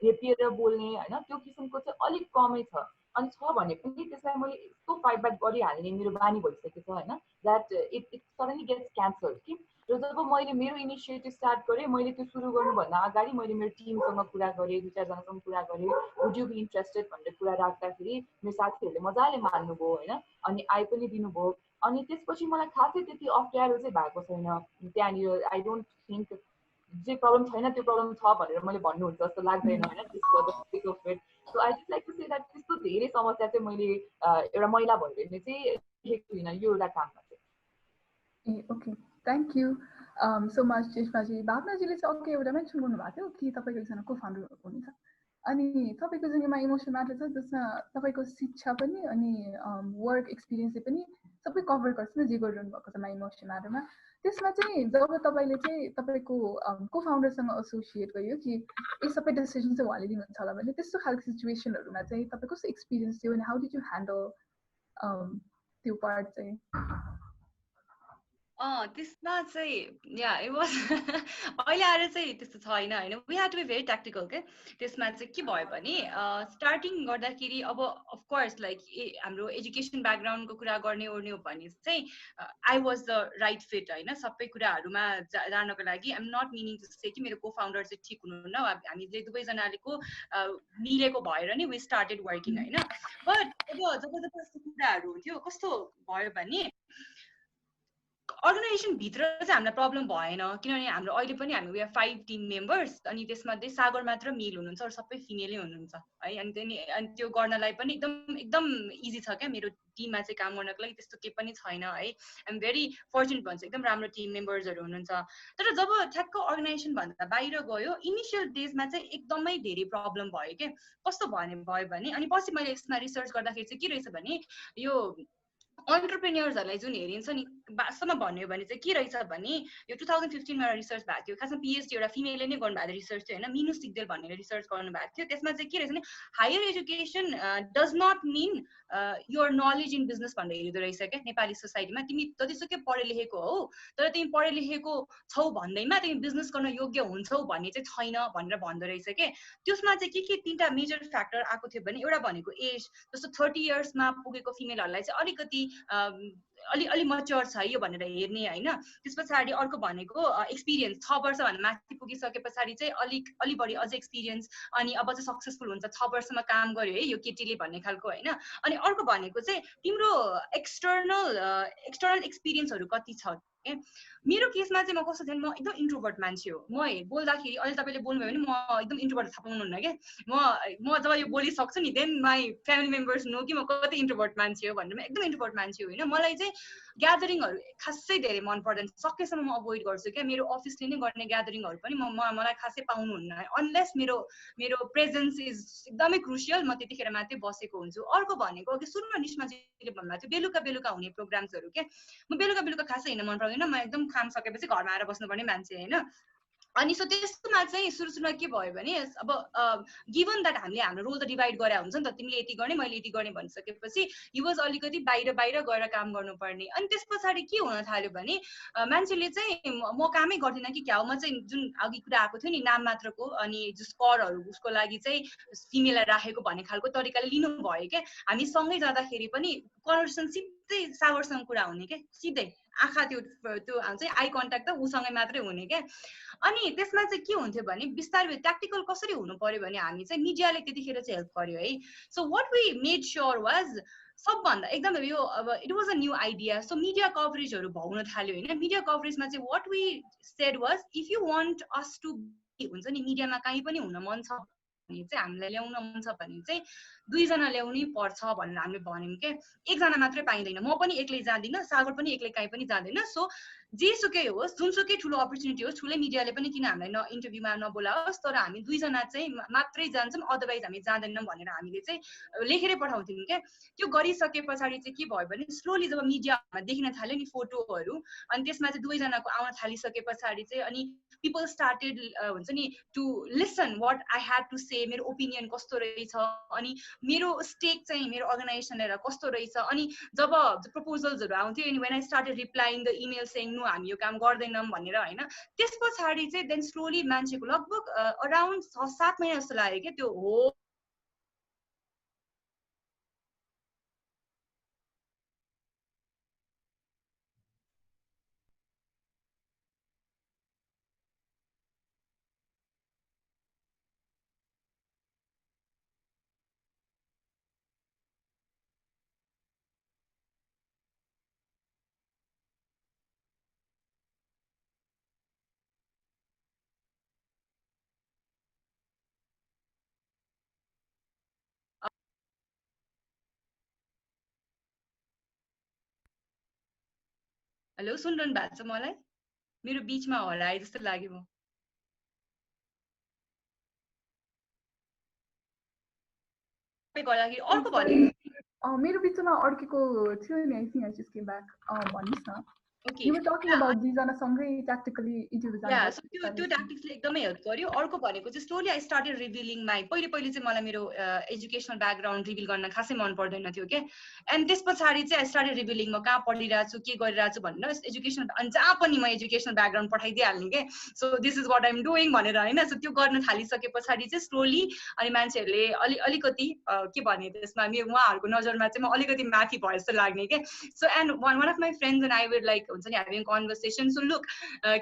हेपिएर बोल्ने होइन त्यो किसिमको चाहिँ अलिक कमै छ। अनि छ भने पनि त्यसलाई मैले यस्तो फाइट ब्याक गरिहाल्ने मेरो बानी भइसकेको छ होइन, that it suddenly gets cancelled कि। र जब मैले मेरो इनिसिएटिभ स्टार्ट गरेँ, मैले त्यो सुरु गर्नुभन्दा अगाडि मैले मेरो टिमसँग कुरा गरेँ, 2-4जनासँग कुरा गरेँ, वुड यु बी इन्ट्रेस्टेड भनेर कुरा राख्दाखेरि मेरो साथीहरूले मजाले मान्नुभयो होइन, अनि आइ पनि दिनुभयो। अनि त्यसपछि मलाई खासै त्यति अप्ठ्यारो चाहिँ भएको छैन त्यहाँनिर। आई डोन्ट थिङ्क जे प्रब्लम छैन त्यो प्रब्लम छ भनेर मैले भन्नुहुन्छ जस्तो लाग्दैन होइन। So I just like to say that त्यस्तो धेरै समस्या चाहिँ मैले एउटा महिला भएर चाहिँ देखेको छुइनँ यो एउटा काममा चाहिँ। Okay, thank you so much चेष्माजी। भावनाजीले चाहिँ अघि एउटा मेन्सन गर्नुभएको थियो कि तपाईँको एकजना को फाउन्डर हुनुहुन्छ, अनि तपाईँको जुन यो इमोसन म्याटर छ त्यसमा तपाईँको शिक्षा पनि अनि वर्क एक्सपिरियन्सले पनि सबै कभर गर्छ नि जे गरिरहनु भएको छ इमोसन म्याटरमा। त्यसमा चाहिँ जब तपाईँले चाहिँ तपाईँको को फाउन्डरसँग एसोसिएट गरियो कि यो सबै डिसिजन चाहिँ उहाँले लिनुहुन्छ होला भने त्यस्तो खालको सिचुएसनहरूमा चाहिँ तपाईँ कस्तो एक्सपिरियन्स थियो अनि हाउ डिड यु ह्यान्डल त्यो पार्ट चाहिँ? त्यसमा चाहिँ या इट वाज अहिले आएर चाहिँ त्यस्तो छैन होइन, we had to be very tactical के। त्यसमा चाहिँ के भयो भने स्टार्टिङ गर्दाखेरि अब अफकोर्स लाइक हाम्रो एजुकेसन ब्याकग्राउन्डको कुरा गर्ने ओर्ने हो भने चाहिँ I was the right fit होइन सबै कुराहरूमा जानको लागि। I'm not meaning to say कि मेरो को फाउन्डर चाहिँ ठिक हुनुहुन्न, हामीले दुवैजनालेको मिलेको भएर नि वी स्टार्टेड वर्किङ होइन। बट अब जब जस्तो कुराहरू हुन्थ्यो कस्तो भयो भने अर्गनाइजेसन भित्र चाहिँ हामीलाई प्रब्लम भएन किनभने हाम्रो अहिले पनि हामी वी आर 5 टिम मेम्बर्स अनि त्यसमध्ये सागर मात्र मेल हुनुहुन्छ अरू सबै फिमेलै हुनुहुन्छ है अनि त्यो गर्नलाई पनि एकदम एकदम इजी छ क्या मेरो टिममा चाहिँ काम गर्नको लागि त्यस्तो केही पनि छैन है आइ एम भेरी फर्चुनेट भन्छ एकदम राम्रो टिम मेम्बर्सहरू हुनुहुन्छ तर जब ठ्याक्क अर्गनाइजेसन भन्दा बाहिर गयो इनिसियल डेजमा चाहिँ एकदमै धेरै प्रब्लम भयो के कस्तो भयो भने अनि पछि मैले यसमा रिसर्च गर्दाखेरि चाहिँ के रहेछ भने यो एन्टरप्रेन्योर्सहरूलाई जुन हेरिन्छ नि वास्तवमा भन्यो भने चाहिँ के रहेछ भने यो 2015 मा रिसर्च भएको थियो खासमा पिएचडी एउटा फिमेलले नै गर्नुभएको रिसर्च थियो होइन मिनु सिग्देल भनेर रिसर्च गर्नुभएको थियो त्यसमा चाहिँ के रहेछ भने higher education does not mean your knowledge in business भनेर हेरिँदो रहेछ क्या नेपाली सोसाइटीमा तिमी जतिसुकै पढे लेखेको हो तर तिमी पढे लेखेको छौ भन्दैमा तिमी बिजनेस गर्न योग्य हुन्छौ भन्ने चाहिँ छैन भनेर भन्दो रहेछ के त्यसमा चाहिँ के 3टा मेजर फ्याक्टर आएको थियो भने एउटा भनेको एज जस्तो 30 इयर्समा पुगेको फिमेलहरूलाई चाहिँ अलिकति अलि मच्योर छ यो भनेर हेर्ने होइन त्यस पछाडि अर्को भनेको एक्सपिरियन्स 6 वर्षभन्दा माथि पुगिसके पछाडि चाहिँ अलि बढी अझ एक्सपिरियन्स अनि अब चाहिँ सक्सेसफुल हुन्छ 6 वर्षमा काम गर्यो है यो केटीले भन्ने खालको होइन अनि अर्को भनेको चाहिँ तिम्रो एक्सटर्नल एक्सपिरियन्सहरू कति छ मेरो केसमा चाहिँ म कस्तो थिएँ म एकदम इन्ट्रोभर्ट मान्छे हो म बोल्दाखेरि अहिले तपाईँले बोल्नुभयो भने म एकदम इन्ट्रोभर्ट थाहा पाउनुहुन्न क्या म जब यो बोलिसक्छु नि then my family members know कि म कति इन्ट्रोभर्ट मान्छे हो भनेर म एकदम इन्ट्रोभर्ट मान्छे हो होइन मलाई चाहिँ ग्यादरिङहरू खासै धेरै मन पर्दैन सकेसम्म म अभोइड गर्छु क्या मेरो अफिसले नै गर्ने ग्यादरिङहरू पनि मलाई खासै पाउनुहुन्न अनलेस मेरो प्रेजेन्स इज एकदमै क्रुसियल म त्यतिखेर मात्रै बसेको हुन्छु अर्को भनेको अघि सुरुमा निस्माजीले भन्नुभएको थियो बेलुका हुने प्रोग्राम्सहरू के म बेलुका खासै हिँड्न मन पर्दैन म एकदम काम सकेपछि घरमा आएर बस्नुपर्ने मान्छे होइन अनि सो त्यसमा चाहिँ सुरुमा के भयो भने अब गिभन द्याट हामीले हाम्रो रोल त डिभाइड गरे हुन्छ नि त तिमीले यति गर्ने मैले यति गर्ने भनिसकेपछि हि वाज अलिकति बाहिर गएर काम गर्नुपर्ने अनि त्यस पछाडि के हुन थाल्यो भने मान्छेले चाहिँ म कामै गर्दिनँ कि क्या हो म चाहिँ जुन अघि कुरा आएको थियो नि नाम मात्रको अनि जो स्करहरू उसको लागि चाहिँ फिमेललाई राखेको भन्ने खालको तरिकाले लिनुभयो क्या हामी सँगै जाँदाखेरि पनि कन्भर्सेसन सिधै सागरसँग कुरा हुने क्या सिधै आँखा त्यो चाहिँ आई कन्ट्याक्ट त उसँगै मात्रै हुने क्या अनि त्यसमा चाहिँ के हुन्थ्यो भने बिस्तारै ट्याक्टिकल कसरी हुनु पर्यो भने हामी चाहिँ मिडियाले त्यतिखेर चाहिँ हेल्प गर्यो है so what we made sure was सबभन्दा एकदम यो अब it was a new idea so media कभरेजहरू भउन थाल्यो होइन मिडिया कभरेजमा चाहिँ what we said was if you want us to हुन्छ नि मिडियामा कहीँ पनि हुन मन छ भने चाहिँ हामीलाई ल्याउन मन छ भने चाहिँ 2 जना ल्याउनै पर्छ भनेर हामीले भन्यौँ के एकजना मात्रै पाइँदैन म पनि एक्लै जाँदिनँ सागर पनि एक्लै कहीँ पनि जाँदैन सो जेसुकै होस् जुनसुकै ठुलो अपर्च्युनिटी होस् ठुलै मिडियाले पनि किन हामीलाई इन्टरभ्यूमा नबोलाओस् तर हामी 2 जना चाहिँ मात्रै जान्छौँ अदरवाइज हामी जाँदैनौँ भनेर हामीले चाहिँ लेखेरै पठाउँथ्यौँ क्या त्यो गरिसके पछाडि चाहिँ के भयो भने स्लोली जब मिडियामा देखिन थाल्यो नि फोटोहरू अनि त्यसमा चाहिँ 2 जनाको आउन थालिसके पछाडि चाहिँ अनि पिपल स्टार्टेड हुन्छ नि to listen what I had to say मेरो ओपिनियन कस्तो रहेछ अनि मेरो स्टेक चाहिँ मेरो अर्गनाइजेसन लिएर कस्तो रहेछ अनि जब प्रपोजल्सहरू आउँथ्यो अनि when I started replying the email saying no हामी यो काम गर्दैनौँ भनेर होइन त्यस पछाडि चाहिँ देन स्लोली मान्छेको लगभग अराउन्ड 6-7 महिना जस्तो लाग्यो क्या त्यो हो हेलो सुनिरहनु भएको छ मलाई मेरो बिचमा हराए जस्तो लाग्यो म गर्दाखेरि अर्को भने मेरो बिचमा अड्केको थियो नि I think I just came back भन्नुस् न Okay. You were talking about these सँगै tactically interviews Yeah, so त्यो tacticsले एकदमै हेल्प गर्यो अर्को भनेको चाहिँ slowly I started revealing my पहिले चाहिँ मलाई मेरो एजुकेसनल ब्याकग्राउन्ड रिभिल गर्न खासै मन पर्दैन थियो के एन्ड त्यस पछाडि चाहिँ आई स्टार्टेड रिभिलिङ म कहाँ पढिरहेको छु के गरिरहेको छु भनेर एजुकेसन अनि जहाँ पनि म एजुकेसनल ब्याकग्राउन्ड पठाइदिइहाल्ने के so this is what I'm doing भनेर होइन सो त्यो गर्न थालिसके पछाडि चाहिँ स्लोली अनि मान्छेहरूले अलिकति के भने त्यसमा उहाँहरूको नजरमा चाहिँ म अलिकति माथि भए जस्तो लाग्ने के so and one of my friends and I would like हुन्छ नि ह्याभिङ कन्भर्सेसन सो लुक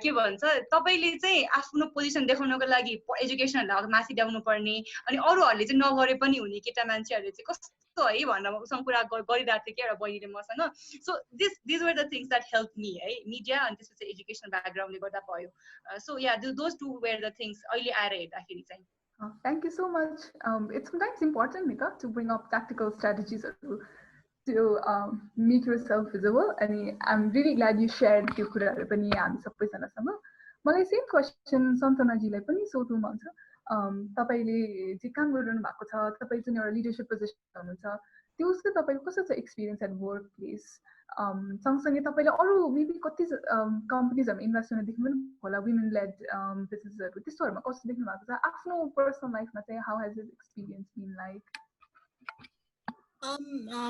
के भन्छ तपाईँले चाहिँ आफ्नो पोजिसन देखाउनको लागि एजुकेसनहरूलाई माथि ल्याउनु पर्ने अनि अरूहरूले चाहिँ नगरे पनि हुने केटा मान्छेहरूले चाहिँ है भनेर उसँग कुरा गरिरहेको थिएँ कि एउटा बहिनीले मसँग. So these were the things that helped me है मिडिया अनि त्यसपछि एजुकेसन ब्याकग्राउन्डले गर्दा भयो. So yeah those two were the things अहिले आएर हेर्दाखेरि चाहिँ. Thank you so much. It's sometimes important, Nika, to bring up tactical strategies to make yourself visible. And I'm really glad you shared your kuraharu pani हामी सबैजनासँग. मलाई सेम क्वेसन सन्तनाजीलाई पनि सोध्नु मन छ. तपाईले जे काम गरिरहनु भएको छ, तपाईँ जुन एउटा लिडरशिप पोजिसन हुनुहुन्छ, त्यो चाहिँ तपाईको कस्तो छ एक्सपिरियन्स एट वर्क प्लेस? सँगसँगै तपाईले अरू मेबी कति कम्पनीजहरुमा इन्भेस्ट हुन देख्नु पनि होला, वुमेन लेड बिजनेसहरु, त्यस्तोहरुमा कस्तो देख्नु भएको छ? आफ्नो पर्सनल लाइफमा चाहिँ how has this experience been like?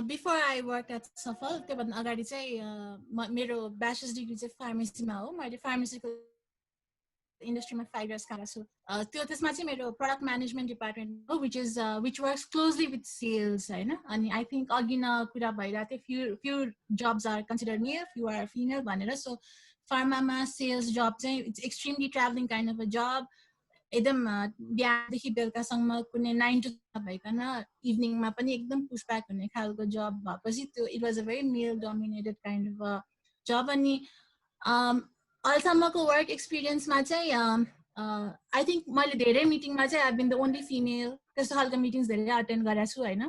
Before I worked at Safal, त्योभन्दा अगाडि चाहिँ मेरो ब्याचलर्स डिग्री चाहिँ फार्मेसीमा हो. मैले फार्मास्युटिकल इन्डस्ट्रीमा 5 years काम गर्छु. त्यसमा चाहिँ मेरो प्रोडक्ट म्यानेजमेन्ट डिपार्टमेन्ट हो, which works closely with sales हैन. अनि आई थिंक अघि न कुरा भइरहेको थियो, few jobs are considered male, few are female भनेर. सो फार्मामा सेल्स जब चाहिँ it's extremely travelling kind of a job. एकदम बिहानदेखि बेलुकासम्म कुनै 9 to 5 भइकन इभिनिङमा पनि एकदम पुसब्याक हुने खालको जब भएपछि त्यो it was a very male dominated kind of a job. अनि अहिलेसम्मको वर्क एक्सपिरियन्समा चाहिँ आई थिङ्क मैले धेरै मिटिङमा चाहिँ I been the only female. त्यस्तो खालको मिटिङ्स धेरै अटेन्ड गरेको छु होइन.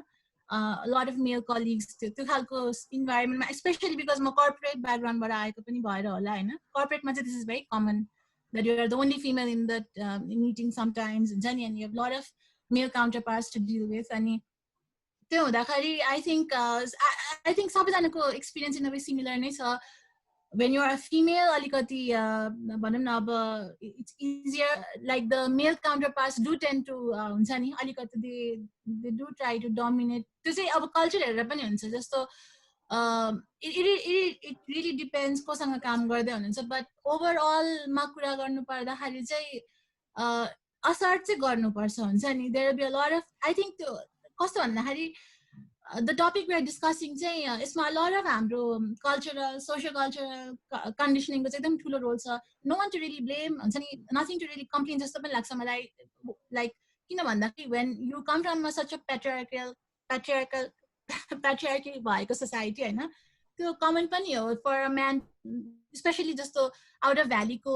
लट अफ मेल कलिग्स त्यो खालको इन्भाइरोमेन्टमा, स्पेसली बिकज म कर्पोरेट ब्याकग्राउन्डबाट आएको पनि भएर होला होइन. कर्पोरेटमा चाहिँ this is very common that you are the only female in that meeting sometimes, and you have a lot of male counterparts to deal with. And त्यो हुँदाखेरि I think सबैजनाको experience in a way similar नै छ. When you are a female, अलिकति भनौँ न अब it's easier, like the male counterparts do tend to हुन्छ नि अलिकति they do try to dominate. त्यो चाहिँ अब कल्चर हेरेर पनि हुन्छ. जस्तो it really depends कोसँग काम गर्दै हुनुहुन्छ. बट ओभरअलमा कुरा गर्नु पर्दाखेरि चाहिँ असर चाहिँ गर्नुपर्छ हुन्छ नि. There will be a lot of I think त्यो कस्तो भन्दाखेरि the topic we are discussing चाहिँ यसमा लट अफ हाम्रो कल्चरल सोसियल कल्चरल कन्डिसनिङको चाहिँ एकदम ठुलो रोल छ. No one to really blame हुन्छ नि, नथिङ टु रियली कम्प्लेन जस्तो पनि लाग्छ मलाई. लाइक किन भन्दाखेरि when you come from such a patriarchy भएको सोसाइटी होइन, त्यो कमन पनि हो फर अ म्यान. स्पेसली जस्तो आउट अफ भ्यालीको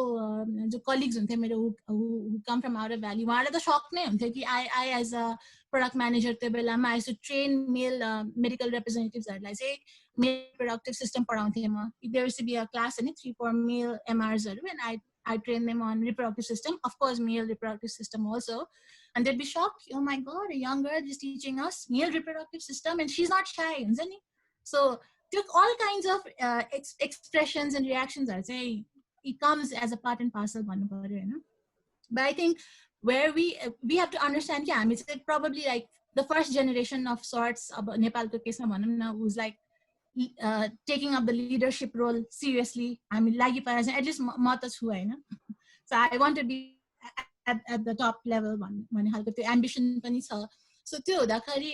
जो कलिग्स हुन्थे मेरो who come from out of valley, उहाँलाई त सक नै हुन्थ्यो कि I as a product manager त्यो बेलामा I should train male medical रिप्रेजेन्टेटिभ्सहरूलाई चाहिँ मेल रिप्रोडक्टिभ सिस्टम पढाउँथेँ म. There is to be a class होइन 3-4 मेल एमआर्सहरू, and I train them on reproductive system, of course male reproductive system also, and they'd be shocked, oh my god, a young girl is teaching us male reproductive system and she's not shy, isn't it? So took all kinds of expressions and reactions are say it comes as a part and parcel bhannu paryo हैन. But I think where we have to understand कि हामी चाहिँ probably like the first generation of sorts अब नेपालको केसमा भनौँ न who's like taking up the leadership role seriously. I mean, लागि परेर चाहिँ at least म त छु हैन. So I want to be at the top level भन्ने खालको त्यो ambition पनि छ. So त्यो हुँदाखेरि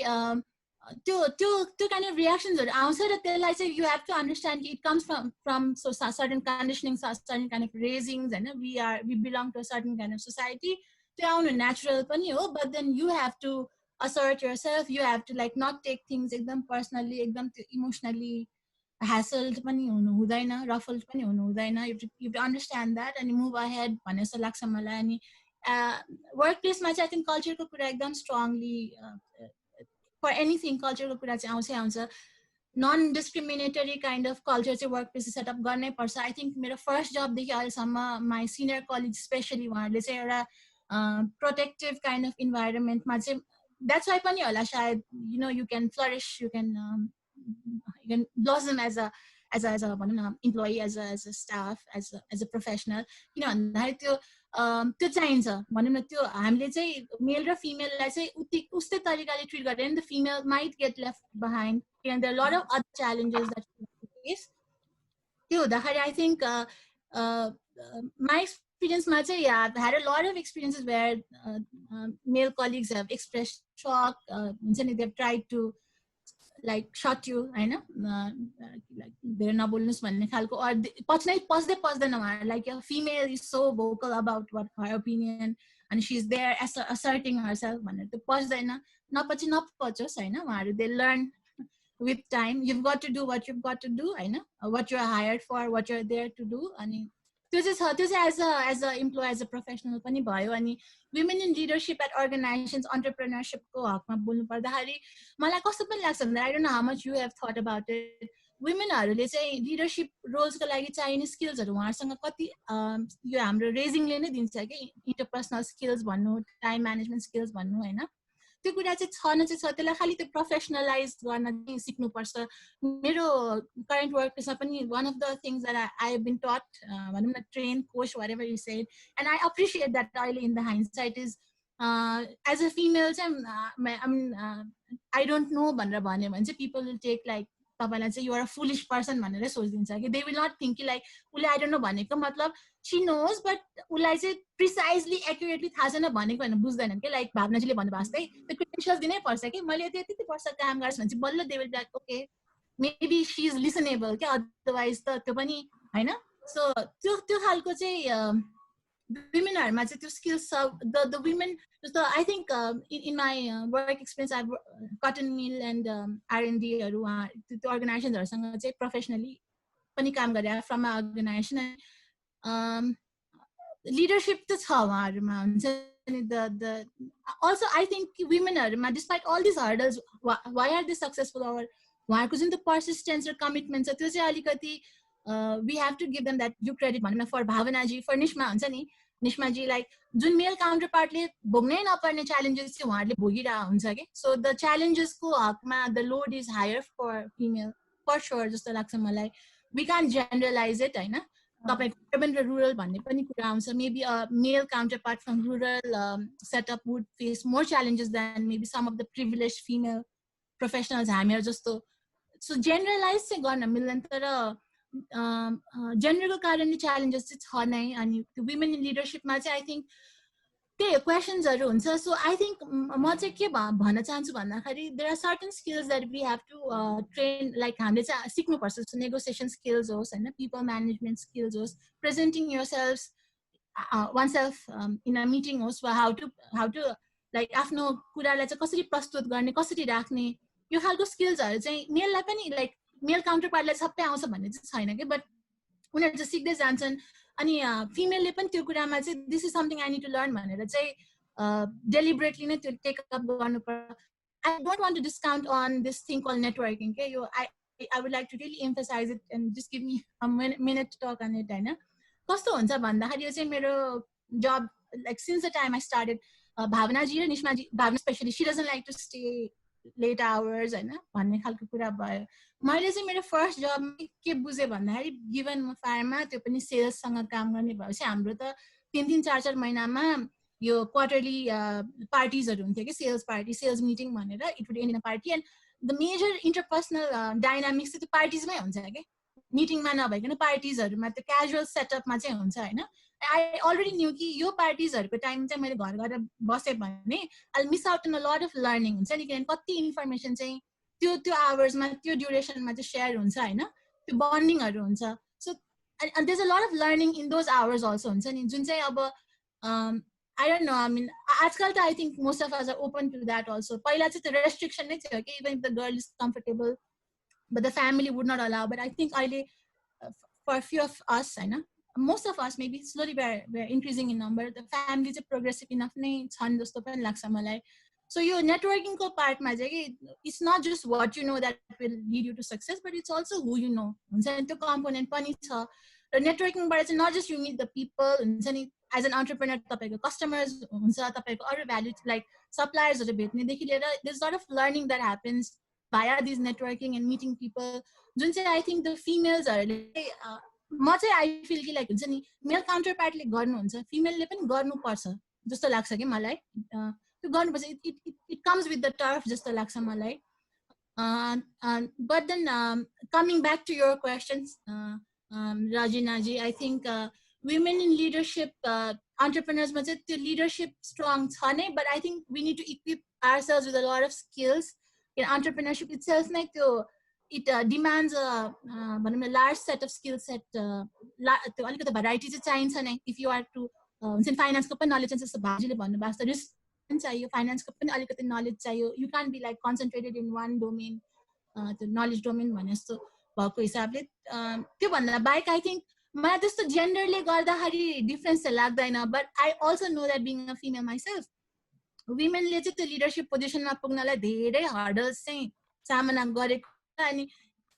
त्यो kind of reactionsहरू आउँछ र त्यसलाई चाहिँ you have to understand it comes from so certain conditioning, certain kind of raisings हैन. We belong to a certain kind of society. त्यो आउनु natural पनि हो, but then you have to assert yourself. You have to like not take things एकदम personally, एकदम emotionally hassled पनि हुनु हुँदैन, ruffled पनि हुनु हुँदैन. You have to understand that and move ahead भन्ने जस्तो लाग्छ मलाई. अनि वर्कप्लेसमा चाहिँ I think कल्चरको कुरा एकदम strongly for anything कल्चरको कुरा चाहिँ आउँछ. Non discriminatory kind of culture चाहिँ वर्कप्लेस सेटअप गर्नै पर्छ. आई थिङ्क मेरो फर्स्ट जबदेखि अहिलेसम्म माई सिनियर कलिग स्पेसली उहाँहरूले चाहिँ एउटा प्रोटेक्टिभ काइन्ड अफ इन्भाइरोमेन्टमा चाहिँ that's why pani hola shayad you can flourish, you can blossom as a employee, as a staff, as a professional. भन्दाखेरि त्यो चाहिन्छ भनौँ न. त्यो हामीले चाहिँ मेल र फिमेललाई चाहिँ उस्तै तरिकाले ट्रिट गरेर नि the female might get left behind, and there are a lot of other challenges that we face. त्यो हुँदाखेरि I think my experience ma chai I've had a lot of experiences where male colleagues have expressed shock, they've tried to like shut you like they're not bolnus bhanne khalko, or पस्दैन उहाँहरु, like a female is so vocal about what her opinion, and she's there asserting herself भनेर त्यो पच्दैन नपछि नपचोस् हैन उहाँहरु they learn with time. You've got to do what you've got to do, I know what you're hired for, what you're there to do. And this is as a employee, as a professional pani bhayo. And women in leadership at organizations, entrepreneurship ko hakma bolnu parदाखेरि मलाई कस्तो पनि लाग्छ भन्दा I don't know how much you have thought about it. Women हरुले चाहिँ leadership roles को लागि चाहिने skills हरु उहाँहरुसँग कति यो हाम्रो raising ले नै दिन्छ के interpersonal skills भन्नु, time management skills भन्नु हैन त्यो कुरा चाहिँ छ त्यसलाई खाली त्यो प्रोफेसनलाइज गर्न चाहिँ सिक्नु पर्छ मेरो करेन्ट वर्कमा पनि one of the things that I have been taught भनौं न train coach whatever you said and I appreciate that in the hindsight is as a female I don't know भनेर भन्यो भने चाहिँ people will take like तपाईलाई चाहिँ you are a foolish person भनेर सोच्दिन्छ कि they will not think like उले I don't know भनेको मतलब she knows but उलाई चाहिँ precisely accurately थाहा छैन भनेको हैन बुझ्दैनन् के like भावनाजीले भन्नुभएको जस्तै त्यो credentials दिनै पर्छ के मैले त्यति वर्ष काम गर्छु भने चाहिँ बल्ल they will be like okay maybe she is listenable के otherwise त त्यो पनि हैन so त्यो खालको चाहिँ women हरुमा चाहिँ त्यो skills the women so I think in my work experience I've cotton mill and R&D हरु त्यो organizations हरुसँग चाहिँ professionally पनि काम गरे from an organization leadership त छ उहाँहरुमा हुन्छ the also I think women हरुमा despite all these hurdles why are they successful or उहाँहरुको जुन त persistence र commitment छ त्यो चाहिँ अलिकति we have to give them that due credit भनौं न for भावना जी for निष्मा हुन्छ नि निष्मा जी like जुन मेल काउन्टरपार्ट ले भोग्नै नपर्ने च्यालेन्जेस चाहिँ उहाँहरुले भोगिरा हुन्छ के सो द च्यालेन्जेस को हकमा the load is higher for female for sure जस्तो लाग्छ मलाई वी कान्ट जेनरलाइज इट हैन तपाईको अर्बन र रुरल भन्ने पनि कुरा आउँछ maybe a male counterpart from rural setup would face more challenges than maybe some of the privileged female professionals हामीहरु जस्तो सो जेनरलाइज चाहिँ गर्न मिल्दैन तर जेनरलको कारणले च्यालेन्जेस चाहिँ छ नै अनि वुमेन इन लिडरशिपमा चाहिँ आई थिंक त्यही क्वेशन्सहरु हुन्छ सो आई थिंक म चाहिँ के भन्न चाहन्छु भन्दाखेरि there are certain skills that we have to train like हामीले चाहिँ सिक्नु पर्छ सो नेगोसिएसन स्किल्स होस् हैन पीपल म्यानेजमेन्ट स्किल्स होस् presenting yourself oneself in a meeting होस् वा हाउ टु लाइक आफ्नो कुरालाई चाहिँ कसरी प्रस्तुत गर्ने कसरी राख्ने यो खालको स्किल्सहरु चाहिँ मेललाई पनि लाइक मेल काउन्टरपार्टलाई सबै आउँछ भन्ने चाहिँ छैन के बट उनीहरु चाहिँ सिक्दै जान्छन् अनि फिमेलले पनि त्यो कुरामा चाहिँ this is something I need to learn भनेर चाहिँ डेलिबरेटली नै त्यो टेक अप गर्नुपर्छ I don't want to discount on this thing call networking के यो I would like to really emphasise it and just give me a minute to talk on it हैन कस्तो हुन्छ भन्दाखेरि यो चाहिँ मेरो जब like since the time I started Bhavanaji र Nishmaji Bhavana specially she doesn't like to stay late hours हैन भन्ने खालको कुरा भयो मैले चाहिँ मेरो फर्स्ट जब के बुझे भन्दाखेरि गिभन म फार्ममा त्यो पनि सेल्ससँग काम गर्ने भएपछि हाम्रो त 3 4 महिनामा यो क्वार्टरली पार्टीजहरु हुन्थ्यो के सेल्स मिटिङ भनेर it would end in a party and the major interpersonal dynamics चाहिँ त्यो पार्टीजमै हुन्छ के मिटिङमा नभइकन पार्टीजहरुमा त्यो क्याजुअल सेटअपमा चाहिँ हुन्छ हैन आई अलरेडी न्यू कि यो पार्टीजहरुको टाइम चाहिँ मैले घर गएर बसे भने I miss out in a lot of learning हुन्छ नि किनभने कति इन्फर्मेसन चाहिँ त्यो आवर्समा त्यो ड्युरेसनमा चाहिँ शेयर हुन्छ हैन त्यो बन्डिङहरु हुन्छ so there is a lot of learning in those hours also हुन्छ नि जुन चाहिँ अब I don't know I mean आजकल त I think most of us are open to that also पहिला चाहिँ त्यो रेस्ट्रिक्सन नै थियो कि even if the girl is comfortable but the family would not allow but I think for a few of us most of us maybe slowly we're increasing in number the family is progressive enough नै छन् जस्तो पनि लाग्छ मलाई so यो networking को part मा चाहिँ it's not just what you know that will lead you to success but it's also who you know हुन्छ नि त्यो component पनि छ र networking बाट चाहिँ not just you meet the people हुन्छ नि as an entrepreneur तपाईको customers हुन्छ तपाईको अरु value like suppliers हरु भेट्ने देखि लिएर there's a lot of learning that happens via these networking and meeting people जुन चाहिँ I think the females हरुले म चाहिँ I feel कि like हुन्छ नि मेल काउन्टरपार्ट ले गर्नुहुन्छ फिमेलले पनि गर्नुपर्छ जस्तो लाग्छ कि मलाई त्यो गर्नुपर्छ it comes with the turf जस्तो लाग्छ मलाई but then coming back to your questions Rajina ji I think women in leadership entrepreneurs मा चाहिँ त्यो leadership strong छ नै but I think we need to equip ourselves with a lot of skills in entrepreneurship itself it demands a large set of skill set त्यो अलिकति variety चाहिँ चाहिन्छ नै if you are to हुन्छ नि फाइनान्सको पनि नलेज जस्तो भाउजूले भन्नुभएको जस्तो रिस्क पनि चाहियो, फाइनान्सको पनि अलिकति नलेज चाहियो. You can be like concentrated in one domain, त्यो नलेज डोमेन भने जस्तो भएको हिसाबले. त्योभन्दा बाहेक आई थिङ्क मलाई त्यस्तो जेन्डरले गर्दाखेरि डिफ्रेन्स चाहिँ लाग्दैन. But I also know that being a female myself, वुमेनले चाहिँ त्यो लिडरसिप पोजिसनमा पुग्नलाई धेरै हर्डल्स चाहिँ सामना गरेको. अनि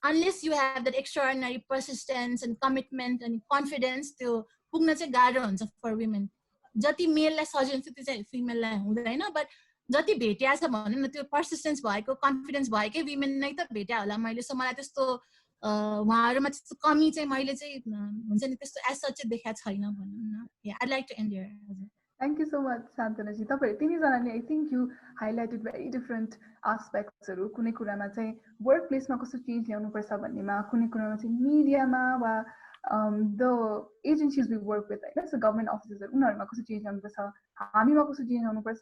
unless you have that extraordinary persistence and commitment अनि कन्फिडेन्स, त्यो पुग्न चाहिँ गाह्रो हुन्छ फर वुमेन. जति मेललाई सजिलो त्यति चाहिँ फिमेललाई हुँदैन. बट जति भेटिया छ भनौँ न, त्यो पर्सिस्टेन्स भएको, कन्फिडेन्स भएकै वुमेन नै त भेट्या होला मैले. सो मलाई त्यस्तो उहाँहरूमा त्यस्तो कमी चाहिँ मैले चाहिँ हुन्छ नि त्यस्तो एज सच चाहिँ देखाएको छैन भनौँ न. I like to end here. हजुर, Thank you so much, Santanaji. तपाईहरु तिनीजनाले I think you highlighted very different aspects हरु. कुनै कुरामा चाहिँ वर्क प्लेसमा कस्तो चेन्ज ल्याउनु पर्छ भन्नेमा, कुनै कुरामा चाहिँ मिडियामा वा the agencies we work with, right? So government offices उनीहरुमा कस्तो चेन्ज ल्याउनु पर्छ, हामीमा कस्तो चेन्ज ल्याउनु पर्छ,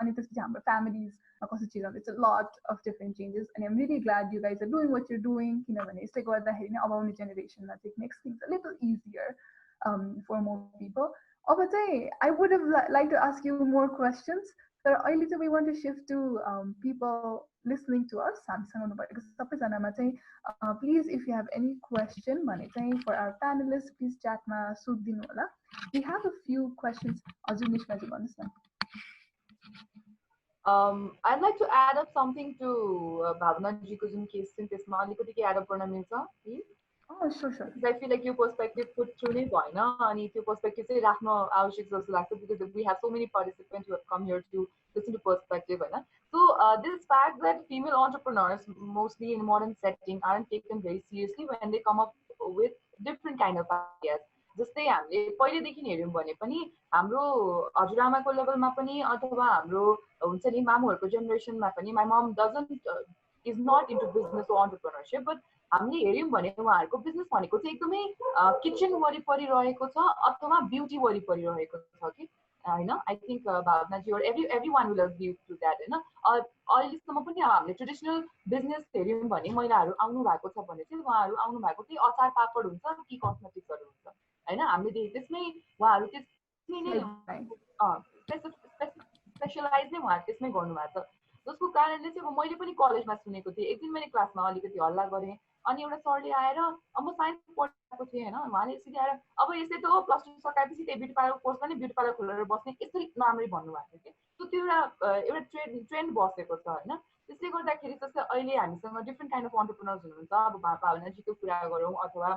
अनि त्यसपछि हाम्रो familiesमा कस्तो चेन्ज ल्याउनु. It's a lot of different changes and I'm really glad you guys are doing what you're doing, किनभने यसले गर्दाखेरि नै अब आउने जेनेरेसनमा चाहिँ makes things a little easier for more people. I would have liked to ask you more questions, but we want to shift to people listening to us. Please, if you have any question for our panelists, please chat ma. We have a few questions. I'd like to add up something to Bhavna Ji's case. Add up please. Oh, sure. I feel like your perspective put through it, and your perspective say because we have so many participants who have come here to listen to perspective. So this fact that female entrepreneurs, mostly in modern setting, aren't taken very seriously when they come up with different kind of ideas. जस्तै हामीले पहिलेदेखि हेर्यौं भने पनि हाम्रो हजुरआमाको लेभलमा पनि अथवा हाम्रो हुन्छ नि मामुहरुको जेनेरेसनमा पनि my mom is not into business or entrepreneurship, but हामीले हेर्यौं भने उहाँहरुको बिजनेस भनेको चाहिँ एकदमै किचन वरिपरि रहेको छ अथवा ब्युटी वरिपरि रहेको छ कि हैन. I think Bhavna ji or everyone will agree to that हैन. अहिलेसम्म पनि हामीले ट्रेडिसनल बिजनेस हेर्यौं भने महिलाहरु आउनु भएको छ भने चाहिँ उहाँहरु आउनु भएको कि अचार पापड हुन्छ कि कस्मेटिक्सहरु हुन्छ हैन. हामीले त्यसमै उहाँहरु त्यसमै नै स्पेशलाइज नै उहाँहरु त्यसमै गर्नु भएको छ. जसको कारणले चाहिँ अब मैले पनि कलेजमा सुनेको थिएँ. एक दिन मैले क्लासमा अलिकति हल्ला गरेँ अनि एउटा सरले आएर अब म साइन्स पढेको थिएँ हैन. उहाँले यसरी आएर अब यसले त प्लस 2 सकाएपछि त्यही ब्युटी पार्लर कोर्समा नै ब्युटी पार्लर खोलेर बस्ने यसरी राम्ररी भन्नुभएको थियो. सो त्यो एउटा ट्रेन्ड बसेको छ हैन. त्यसले गर्दाखेरि जस्तै अहिले हामीसँग डिफ्रेन्ट काइन्ड अफ एन्टरप्रेन्योर्स हुनुहुन्छ. अब भावनाजीको कुरा गरौँ अथवा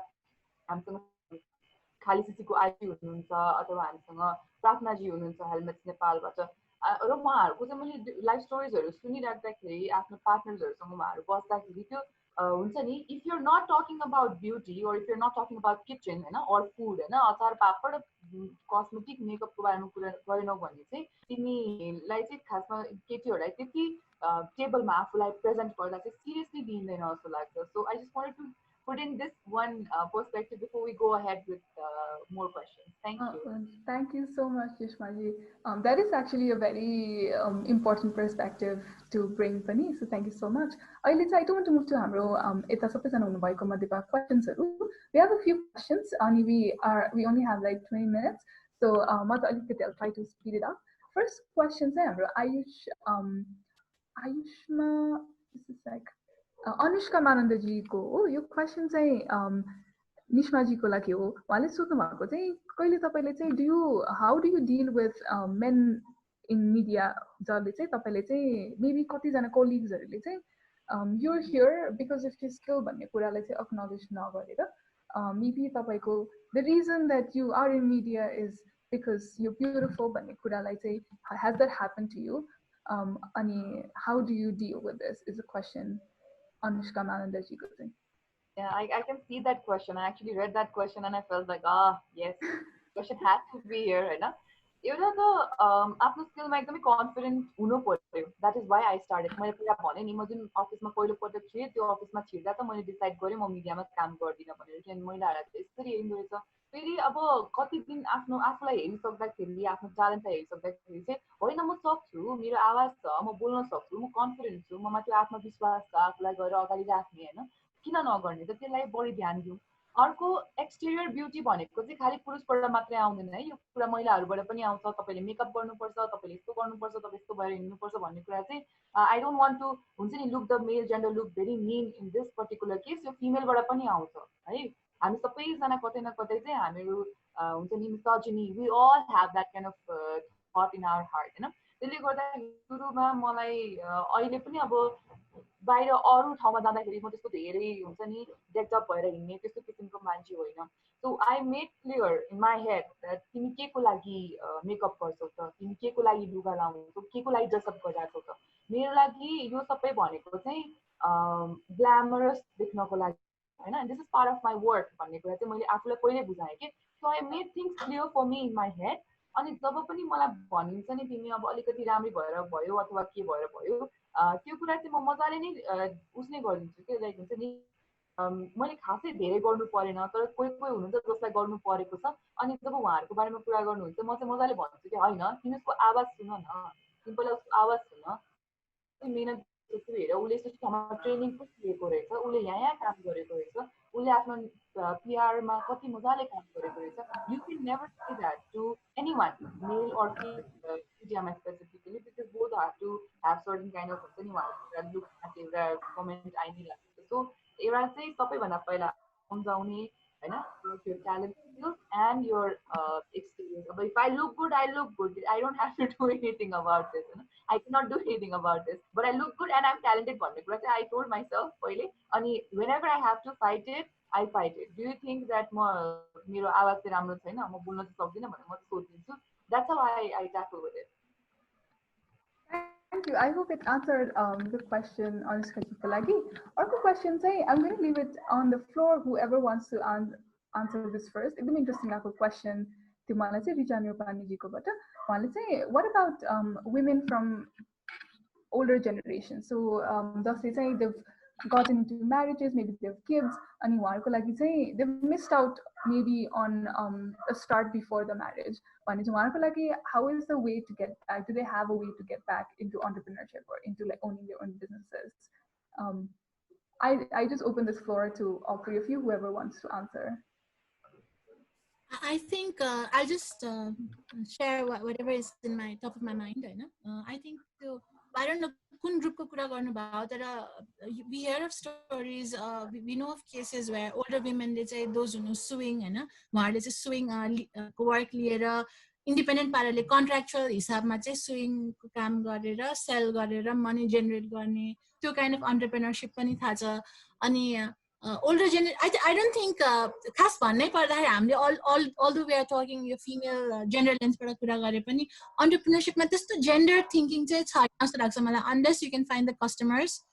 हामीसँग खाली सिसीको आइपी हुनुहुन्छ अथवा हामीसँग प्रार्थनाजी हुनुहुन्छ हेलमेट्स नेपालबाट. र उहाँहरुको चाहिँ मैले लाइफ स्टोरीजहरु सुनिराख्दाखेरि आफ्नो पार्टनर्सहरुसँग उहाँहरु बस्दाखेरि त्यो हुन्छ नि, if you are not talking about beauty or if you are not talking about kitchen हैन और फूड हैन अचार पापड कस्मेटिक मेकअपको बारेमा कुरा गरेनौ भने चाहिँ तिमीलाई चाहिँ खासमा केटीहरुलाई त्यति टेबलमा आफुलाई प्रेजेन्ट गर्दा चाहिँ सिरियसली दिइँदैन जस्तो लाग्छ. So I just wanted to put in this one perspective before we go ahead with more questions. Thank you. Thank you so much, Yashmaji. That is actually a very important perspective to bring, Pani. So thank you so much. I don't want to move to Hamro. Questions. We have a few questions, and we only have like 20 minutes. So I'll try to speed it up. First question, Hamro. Ayushma, this is like. Anushka मानन्दजीको हो यो क्वेशन चाहिँ निष्माजीको लागि हो. उहाँले सोध्नु भएको चाहिँ कहिले तपाईले चाहिँ how do you deal with men in media जसले चाहिँ तपाईले चाहिँ मेबी कतिजना कोलिग्सहरुले चाहिँ you are here because of your skill भन्ने कुरालाई चाहिँ एक्नोलेज नगरेर मेबी तपाईको the reason that you are in media is because you beautiful भन्ने कुरालाई चाहिँ has that happen to you अनि how do you deal with this is a question. Anushka Manandaji ko thing. Yeah, I can see that question. I actually read that question and I felt like, yes, question has to be here, right? एउटा त आफ्नो स्किलमा एकदमै कन्फिडेन्ट हुनु पर्यो. That is why I started. मैले पहिला भने नि म जुन अफिसमा पहिलोपटक थिएँ त्यो अफिसमा छिर्दा त मैले डिसाइड गरेँ म मिडियामा काम गर्दिनँ भनेर. किनभने महिलाहरूलाई चाहिँ यसरी हेरिँदो रहेछ. फेरि अब कति दिन आफूलाई हेरिसक्दाखेरि आफ्नो ट्यालेन्टलाई हेरिसक्दाखेरि चाहिँ होइन म सक्छु, मेरो आवाज छ, म बोल्न सक्छु, म कन्फिडेन्ट छु, ममा त्यो आत्मविश्वास छ आफूलाई गएर अगाडि राख्ने होइन, किन नगर्ने त, त्यसलाई बढी ध्यान दिउँ. अर्को एक्सटेरियर ब्युटी भनेको चाहिँ खालि पुरुषबाट मात्रै आउँदैन है, यो कुरा महिलाहरूबाट पनि आउँछ। तपाईँले मेकअप गर्नुपर्छ, तपाईँले यस्तो गर्नुपर्छ, तपाईँ यस्तो भएर हिँड्नुपर्छ भन्ने कुरा चाहिँ आई डोन्ट वान्ट टु हुन्छ नि look the male gender look very mean in this particular case, यो फिमेलबाट पनि आउँछ है। हामी सबैजना कतै न कतै चाहिँ हामीहरू हुन्छ नि misogyny, we all have that kind of thought in our heart होइन। त्यसले गर्दा सुरुमा मलाई अहिले पनि अब बाहिर अरू ठाउँमा जाँदाखेरि म त्यस्तो धेरै हुन्छ नि डेकअप भएर हिँड्ने त्यस्तो किसिमको मान्छे होइन। So I make clear in my head that तिमी के को लागि मेकअप गर्छौ त, तिमी के को लागि लुगा लाउँछौ, के को लागि ड्रेसअप गरिरहेछौ त। मेरो लागि यो सबै भनेको चाहिँ ग्ल्यामरस देख्नको लागि होइन, this is part of my work भन्ने कुरा चाहिँ मैले आफूलाई पहिल्यै बुझाएँ कि। So I made things clear for me in my head. अनि जब पनि मलाई भनिन्छ नि तिमी अब अलिकति राम्री भएर भयो अथवा के भएर भयो, त्यो कुरा चाहिँ म मजाले नै उसले गरिदिन्छु कि लाइक हुन्छ नि मैले खासै धेरै गर्नु परेन, तर कोही कोही हुनुहुन्छ जसलाई गर्नु परेको छ। अनि जब उहाँहरूको बारेमा कुरा गर्नुहुन्छ म चाहिँ मजाले भन्छु कि होइन तिमी उसको आवाज सुन न, तिमी पहिला उसको आवाज सुन, मिहिनेत हेर उसले यस्तो ठाउँमा ट्रेनिङ पनि लिएको रहेछ, उसले यहाँ काम गरेको रहेछ, उसले आफ्नो पिआरमा कति मजाले काम गरेको रहेछ। You can never say that to anyone male or female specifically, because both have to have certain kind of हुन्छ नि उहाँहरूको लुक एउटा कमेन्ट आइ नै लाग्छ। सो एउटा चाहिँ सबैभन्दा पहिला सम्झाउने होइन your talent skills and your experience. But if I look good, I look good. I don't have to do anything about this. You know? I cannot do anything about this. But I look good and I'm talented. I told myself, and whenever I have to fight it, I fight it. Do you think that मेरो आवाज चाहिँ राम्रो छैन, म बोल्न चाहिँ सक्दिनँ भनेर म सोचिदिन्छु. That's how I tackle with it. Thank you. I hope it answered the question on Lagi. Other question say I'm going to leave it on the floor. Whoever wants to answer this first. It's an interesting question. What about women from older generation? So they say they've gotten into marriages, maybe they have kids, and they've missed out maybe on a start before the marriage. How is the way to get back? Do they have a way to get back into entrepreneurship or into like owning their own businesses? I just open this floor to all three of you, whoever wants to answer. I think I'll just share whatever is in my top of my mind. I think I don't know kun group ko kura garnu bhayo tara we hear of stories, we know of cases where older women ले चाहिँ those who know suing हैन उहाँहरुले चाहिँ suing को work लिएर independent पाराले contractual हिसाबमा चाहिँ suing को काम गरेर sell गरेर money generate गर्ने त्यो kind of entrepreneurship पनि थाहा छ. अनि older generation I don't think खास भन्नै पर्दाखेरि हामीले although we are talking यो female gender lens बाट कुरा गरे पनि entrepreneurship मा त्यस्तो gender thinking चाहिँ छैन जस्तो लाग्छ मलाई. Unless you can find the customers,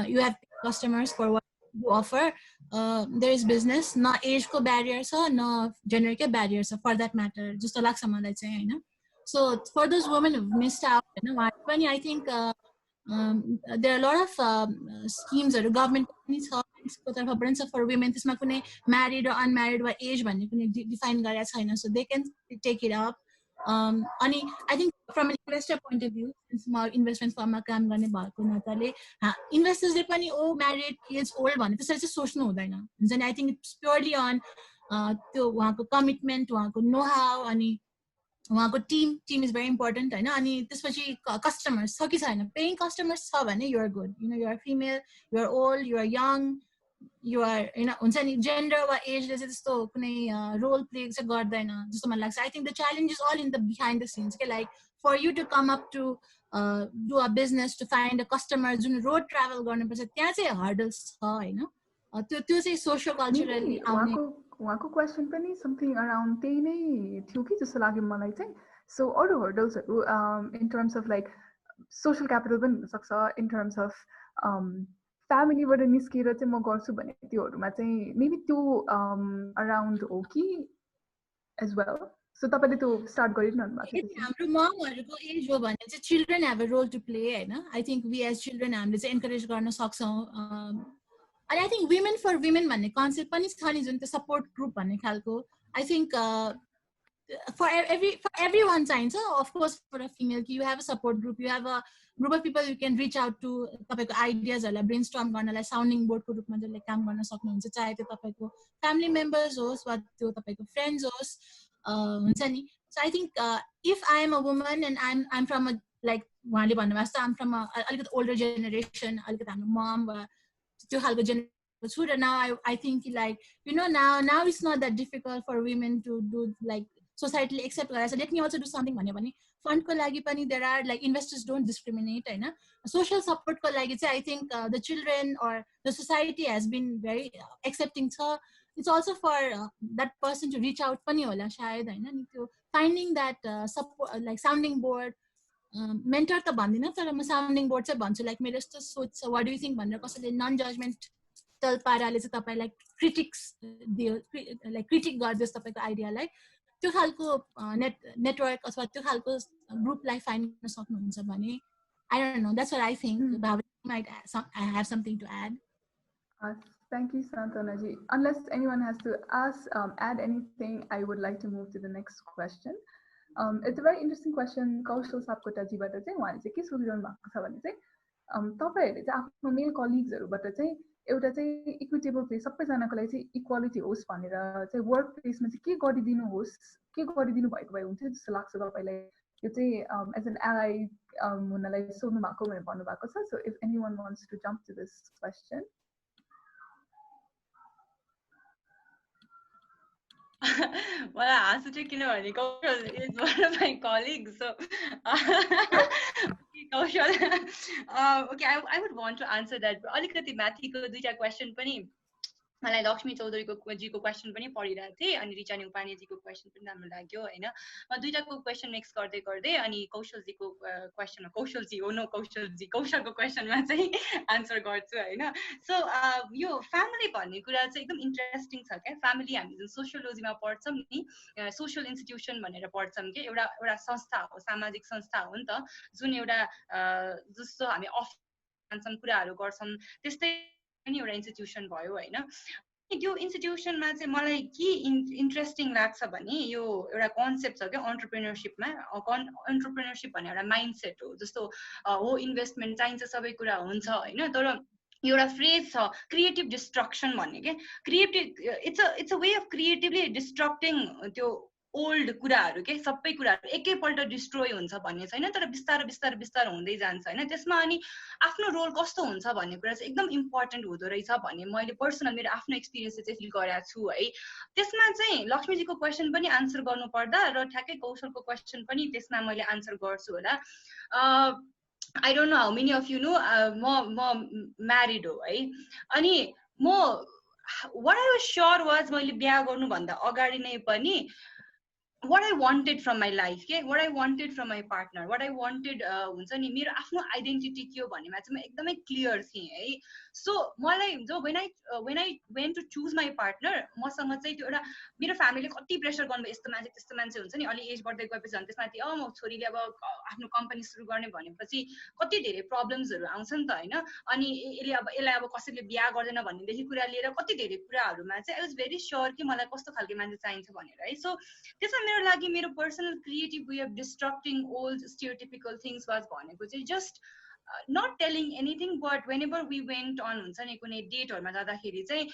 you have customers for what you offer, there is business. न age को barrier छ न gender के barrier छ for that matter जस्तो लाग्छ मलाई चाहिँ हैन. So for those women who missed out हैन उहाँहरु पनि I think there are a lot of schemes or government for women त्यसमा कुनै married or unmarried or age भन्ने कुनै define गरेको छैन, so they can take it up. अनि I think from an investor point of view, small investment firm मा काम गर्ने भएको नाताले investors ले पनि married kids old भन्ने त्यसरी चाहिँ सोच्नु हुँदैन हुन्छ नि. I think it's purely on त्यो उहाँको commitment, उहाँको know how अनि उहाँको team is very important हैन. अनि त्यसपछि customers छ कि छैन, paying customers छ भने you are good, you know, you are female, you are old, you are young, you are हुन्छ नि gender वा age ले चाहिँ त्यस्तो कुनै role play चाहिँ गर्दैन जस्तो मलाई लाग्छ. I think the challenge is all in the behind the scenes के like for you to come up to do a business, to find a customer, जुन road travel गर्नुपर्छ त्यहाँ चाहिँ hurdles छ हैन. त्यो चाहिँ social culturally आउने उहाँको क्वेसन पनि something around त्यही नै थियो कि जस्तो लाग्यो मलाई चाहिँ. So अरू hurdlesहरु in terms of like social capital पनि हुन सक्छ, in terms of family बाट निस्केर चाहिँ म गर्छु भने त्योहरुमा चाहिँ maybe त्यो around हो कि as well. So तपाईले त्यो स्टार्ट गरिरहनु भएको छ. हाम्रो ममहरुको एज हो भने चाहिँ children have a role to play हैन. I think we as children हामीले चाहिँ encourage गर्न सक्छौं. And I think women for women भन्ने concept पनि छ नि जुन त्यो support group भन्ने खालको. I think for everyone चाहिन्छ of course for a female you have a support group, you have a group of people you can reach out to तपाईको आइडियाजहरुलाई ब्रेनस्टर्म गर्नलाई साउन्डिङ बोर्डको रूपमा जसले काम गर्न सक्नुहुन्छ, चाहे त्यो तपाईको फ्यामिली मेम्बर्स होस् वा त्यो तपाईको फ्रेन्ड्स होस् हुन्छ नि. So I think if I am a woman and I'm from a like उहाँले भन्नुभएको छ I'm from a अलिकति older generation, अलिकति हाम्रो मम वा त्यो खालको जेनेरेसन छु, र now I think like you know now it's not that difficult for women to do like societally accept गरेर. So let me also do something भन्यो भने fund को लागि पनि there are like investors don't discriminate हैन. Social support को लागि चाहिँ I think the children or the society has been very accepting छ. It's also for that person to reach out पनि होला सायद हैन नि. त्यो finding that support like sounding board mentor त भन्दिन तर म sounding board चाहिँ भन्छु. like मेरो यस्तो सोच छ what do you think भनेर कसैले non judgmental पाराले चाहिँ तपाईलाई critics दियो like critic गर्दियोस् तपाईको आइडियालाई, त्यो खालको नेटवर्क अथवा त्यो खालको ग्रुपलाई फाइन्ड गर्न सक्नुहुन्छ भने I don't know, that's what I think. Bhavani might I have something to add. Thank you, Santana ji. Unless anyone has to add anything, I would like to move to the next question. It's a very interesting question. Kaushal Sapkota ji bata चाहिँ उहाँले चाहिँ के सोधिरहनु भएको छ भने चाहिँ तपाईहरुले चाहिँ आफ्नो मेल कलिग्सहरुबाट चाहिँ एउटा चाहिँ इक्विटेबल प्लेस सबैजनाको लागि चाहिँ इक्वालिटी होस् भनेर चाहिँ वर्क प्लेसमा चाहिँ के गरिदिनु भएको भए हुन्थ्यो जस्तो लाग्छ तपाईलाई? यो चाहिँ एज एन एआई हुनलाई सोध्नु भएको भनेर भन्नुभएको छ. So if anyone wants to jump to this question. Well, I asked you किनभने Kaushal is one of my colleagues, so Kaushal, okay, I would want to answer that. अलिकति माथिको दुईटा क्वेशन पनि मलाई लक्ष्मी चौधरीको जीको क्वेशन पनि पढिरहेको थिएँ अनि रिचा न्युपाने जीको क्वेशन पनि राम्रो लाग्यो हैन. म दुईटाको क्वेशन मिक्स गर्दै गर्दै अनि कौशलजीको क्वेशन कौशलको क्वेशनमा चाहिँ आन्सर गर्छु हैन. सो यो फ्यामिली भन्ने कुरा चाहिँ एकदम इन्ट्रेस्टिङ छ क्या. फ्यामिली हामी जुन सोशियोलोजीमा पढ्छौं नि, सोशल इन्स्टिट्युसन भनेर पढ्छौं के, एउटा संस्था हो, सामाजिक संस्था हो नि त, जुन एउटा जस्तो हामी अफिसमा कुराहरू गर्छौं त्यस्तै पनि एउटा इन्स्टिट्युसन भयो हैन. त्यो इन्स्टिट्युसनमा चाहिँ मलाई के इन्ट्रेस्टिङ लाग्छ भने यो एउटा कन्सेप्ट छ क्या एन्टरप्रेन्योरशिपमा. एन्टरप्रेन्योरशिप भन्ने एउटा माइन्डसेट हो. जस्तो हो इन्भेस्टमेन्ट चाहिन्छ, सबै कुरा हुन्छ हैन, तर एउटा फ्रेज छ क्रिएटिभ डिस्ट्रक्सन भन्ने के. Creative it's a way of creatively destructing त्यो ओल्ड कुराहरू के, सबै कुराहरू एकैपल्ट डिस्ट्रोय हुन्छ भन्ने छैन, तर बिस्तारो हुँदै जान्छ हैन. त्यसमा अनि आफ्नो रोल कस्तो हुन्छ भन्ने कुरा चाहिँ एकदम इम्पोर्टेन्ट हुँदो रहेछ भन्ने मैले पर्सनल मेरो आफ्नो एक्सपिरियन्स चाहिँ फिल गरेको छु है. त्यसमा चाहिँ लक्ष्मीजीको क्वेशन पनि आन्सर गर्नु पर्दा र ठ्याक्कै कौशलको क्वेशन पनि त्यसमा मैले आन्सर गर्छु होला. I don't know how many of you know म म्यारिड हो है. अनि what I was sure was मैले बिहा गर्नु भन्दा अगाडि नै पनि what I wanted from my life, okay? What I wanted from my partner, what I wanted हुन्छ नि मेरो आफ्नो आइडेन्टिटी के हो भन्नेमा चाहिँ म एकदमै क्लियर थिएँ है. सो मलाई when I went to choose my partner, मसँग चाहिँ त्यो एउटा मेरो फ्यामिलीले कति प्रेसर गर्नुभयो, यस्तो मान्छे त्यस्तो मान्छे हुन्छ नि, अलि एज बढ्दै गएपछि झन् त्यसमाथि म छोरीले अब आफ्नो कम्पनी सुरु गर्ने भनेपछि कति धेरै प्रब्लम्सहरू आउँछ नि त हैन. अनि यसलाई अब कसैले बिहा गर्दैन भन्नेदेखि कुरा लिएर कति धेरै कुराहरूमा चाहिँ I was very sure कि मलाई कस्तो खालको मान्छे चाहिन्छ भनेर है. सो त्यसमा मेरो लागि मेरो personal creative way of destructing old stereotypical things was भनेको चाहिँ just not telling anything, but whenever we went on हुन्छ नि कुनै डेटहरुमा जाँदाखेरि चाहिँ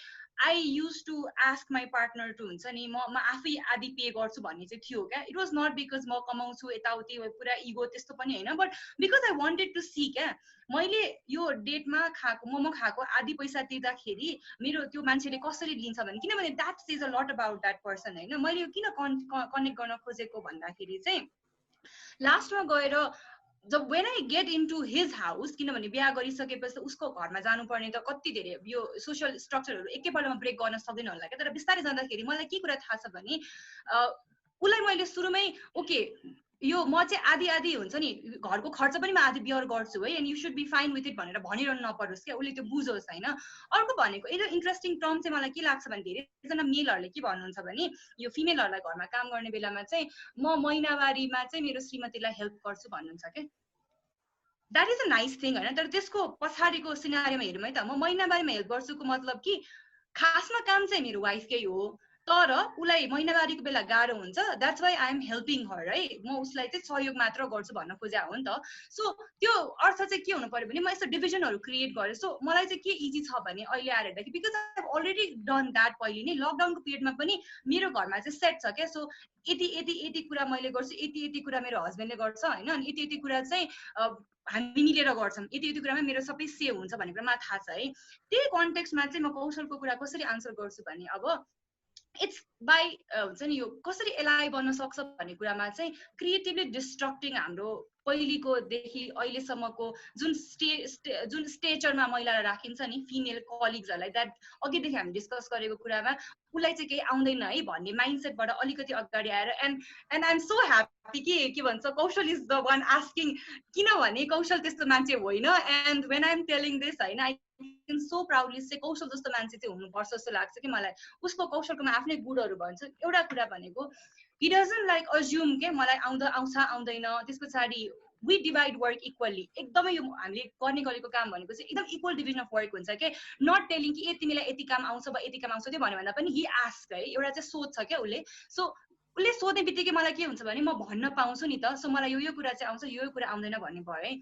I used to ask my partner to हुन्छ नि म आफै आदि पे गर्छु भन्ने चाहिँ थियो क्या. It was not because म कमाउँछु यताउति पुरा इगो त्यस्तो पनि हैन, but because I wanted to see क्या. मैले यो डेटमा खाएको मोमो खाएको आदि पैसा तिर्दाखेरि मेरो त्यो मान्छेले कसरी लिन्छ भने, किनभने that says a lot about that person हैन. मैले यो किन कनेक्ट गर्न खोजेको भन्दाखेरि चाहिँ लास्टमा गएर जब when I get into his house, किनभने बिहा गरिसकेपछि उसको घरमा जानुपर्ने त कति धेरै यो सोशल स्ट्रक्चरहरू एकैपल्टमा ब्रेक गर्न सक्दैन होला के. तर बिस्तारै जाँदाखेरि मलाई के कुरा थाहा छ भने उलाई मैले सुरुमै ओके यो म चाहिँ आदि हुन्छ नि घरको खर्च पनि म आदि बियर गर्छु है, and you should be fine with it भनेर भनिरहनु नपरोस् क्या, उसले त्यो बुझोस् हैन. अर्को भनेको एउटा इन्ट्रेस्टिङ टर्म चाहिँ मलाई के लाग्छ भने धेरैजना मेलहरूले के भन्नुहुन्छ भने यो फिमेलहरूलाई घरमा काम गर्ने बेलामा चाहिँ म महिनावारीमा चाहिँ मेरो श्रीमतीलाई हेल्प गर्छु भन्नुहुन्छ के. That is a nice thing हैन, तर त्यसको पछाडिको सिनारीमा हेरौँ है त. म महिनावारीमा हेल्प गर्छुको मतलब कि खासमा काम चाहिँ मेरो वाइफकै हो, तर उसलाई महिनावारीको बेला गाह्रो हुन्छ, that's why I am helping her है, म उसलाई चाहिँ सहयोग मात्र गर्छु भन्न खोजे हो नि त। सो त्यो अर्थ चाहिँ के हुनु पर्यो भने म यस्तो डिभिजनहरू क्रिएट गरेँ। सो मलाई चाहिँ के इजी छ भने अहिले आएर हेर्दाखेरि because I have already done that पहिले नै लकडाउनको पिरियडमा पनि मेरो घरमा चाहिँ सेट छ क्या। सो यति यति यति कुरा मैले गर्छु, यति यति कुरा मेरो हस्बेन्डले गर्छ होइन, अनि यति यति कुरा चाहिँ हामी मिलेर गर्छौँ, यति यति कुरामा मेरो सबै सेभ हुन्छ भन्ने कुरा मलाई थाहा छ है। त्यही कन्टेक्स्टमा चाहिँ म कौशलको कुरा कसरी आन्सर गर्छु भने अब इट्स बाई हुन्छ नि यो कसरी एलाइ बन्न सक्छ भन्ने कुरामा चाहिँ क्रिएटिभली डिस्ट्रक्टिङ हाम्रो पहिलेकोदेखि अहिलेसम्मको जुन स्टेचरमा महिलालाई राखिन्छ नि फिमेल कलिग्सहरूलाई, द्याट अघिदेखि हामी डिस्कस गरेको कुरामा उसलाई चाहिँ केही आउँदैन है भन्ने माइन्डसेटबाट अलिकति अगाडि आएर and I am so happy के भन्छ कौशल इज द वान आस्किङ, किनभने कौशल त्यस्तो मान्छे होइन। And when I am telling this होइन, I can so proudly say Kaushal जस्तो मान्छे चाहिँ हुनुपर्छ जस्तो लाग्छ कि मलाई। उसको कौशलकोमा आफ्नै गुणहरू भन्छ। एउटा कुरा भनेको he doesn't like assume के मलाई आउँछ आउँदैन, त्यस पछाडि we divide work equally। एकदमै यो हामीले गर्ने गरेको काम भनेको चाहिँ एकदम इक्वल डिभिजन अफ वर्क हुन्छ के, नट टेलिङ कि तिमीलाई यति काम आउँछ वा यति काम आउँछ त्यो भन्यो भन्दा पनि ही आस्क है, एउटा चाहिँ सोच छ क्या उसले। सो उसले सोध्ने बित्तिकै मलाई के हुन्छ भने म भन्न पाउँछु नि त, सो मलाई यो कुरा चाहिँ आउँछ यो कुरा आउँदैन भन्ने भयो है।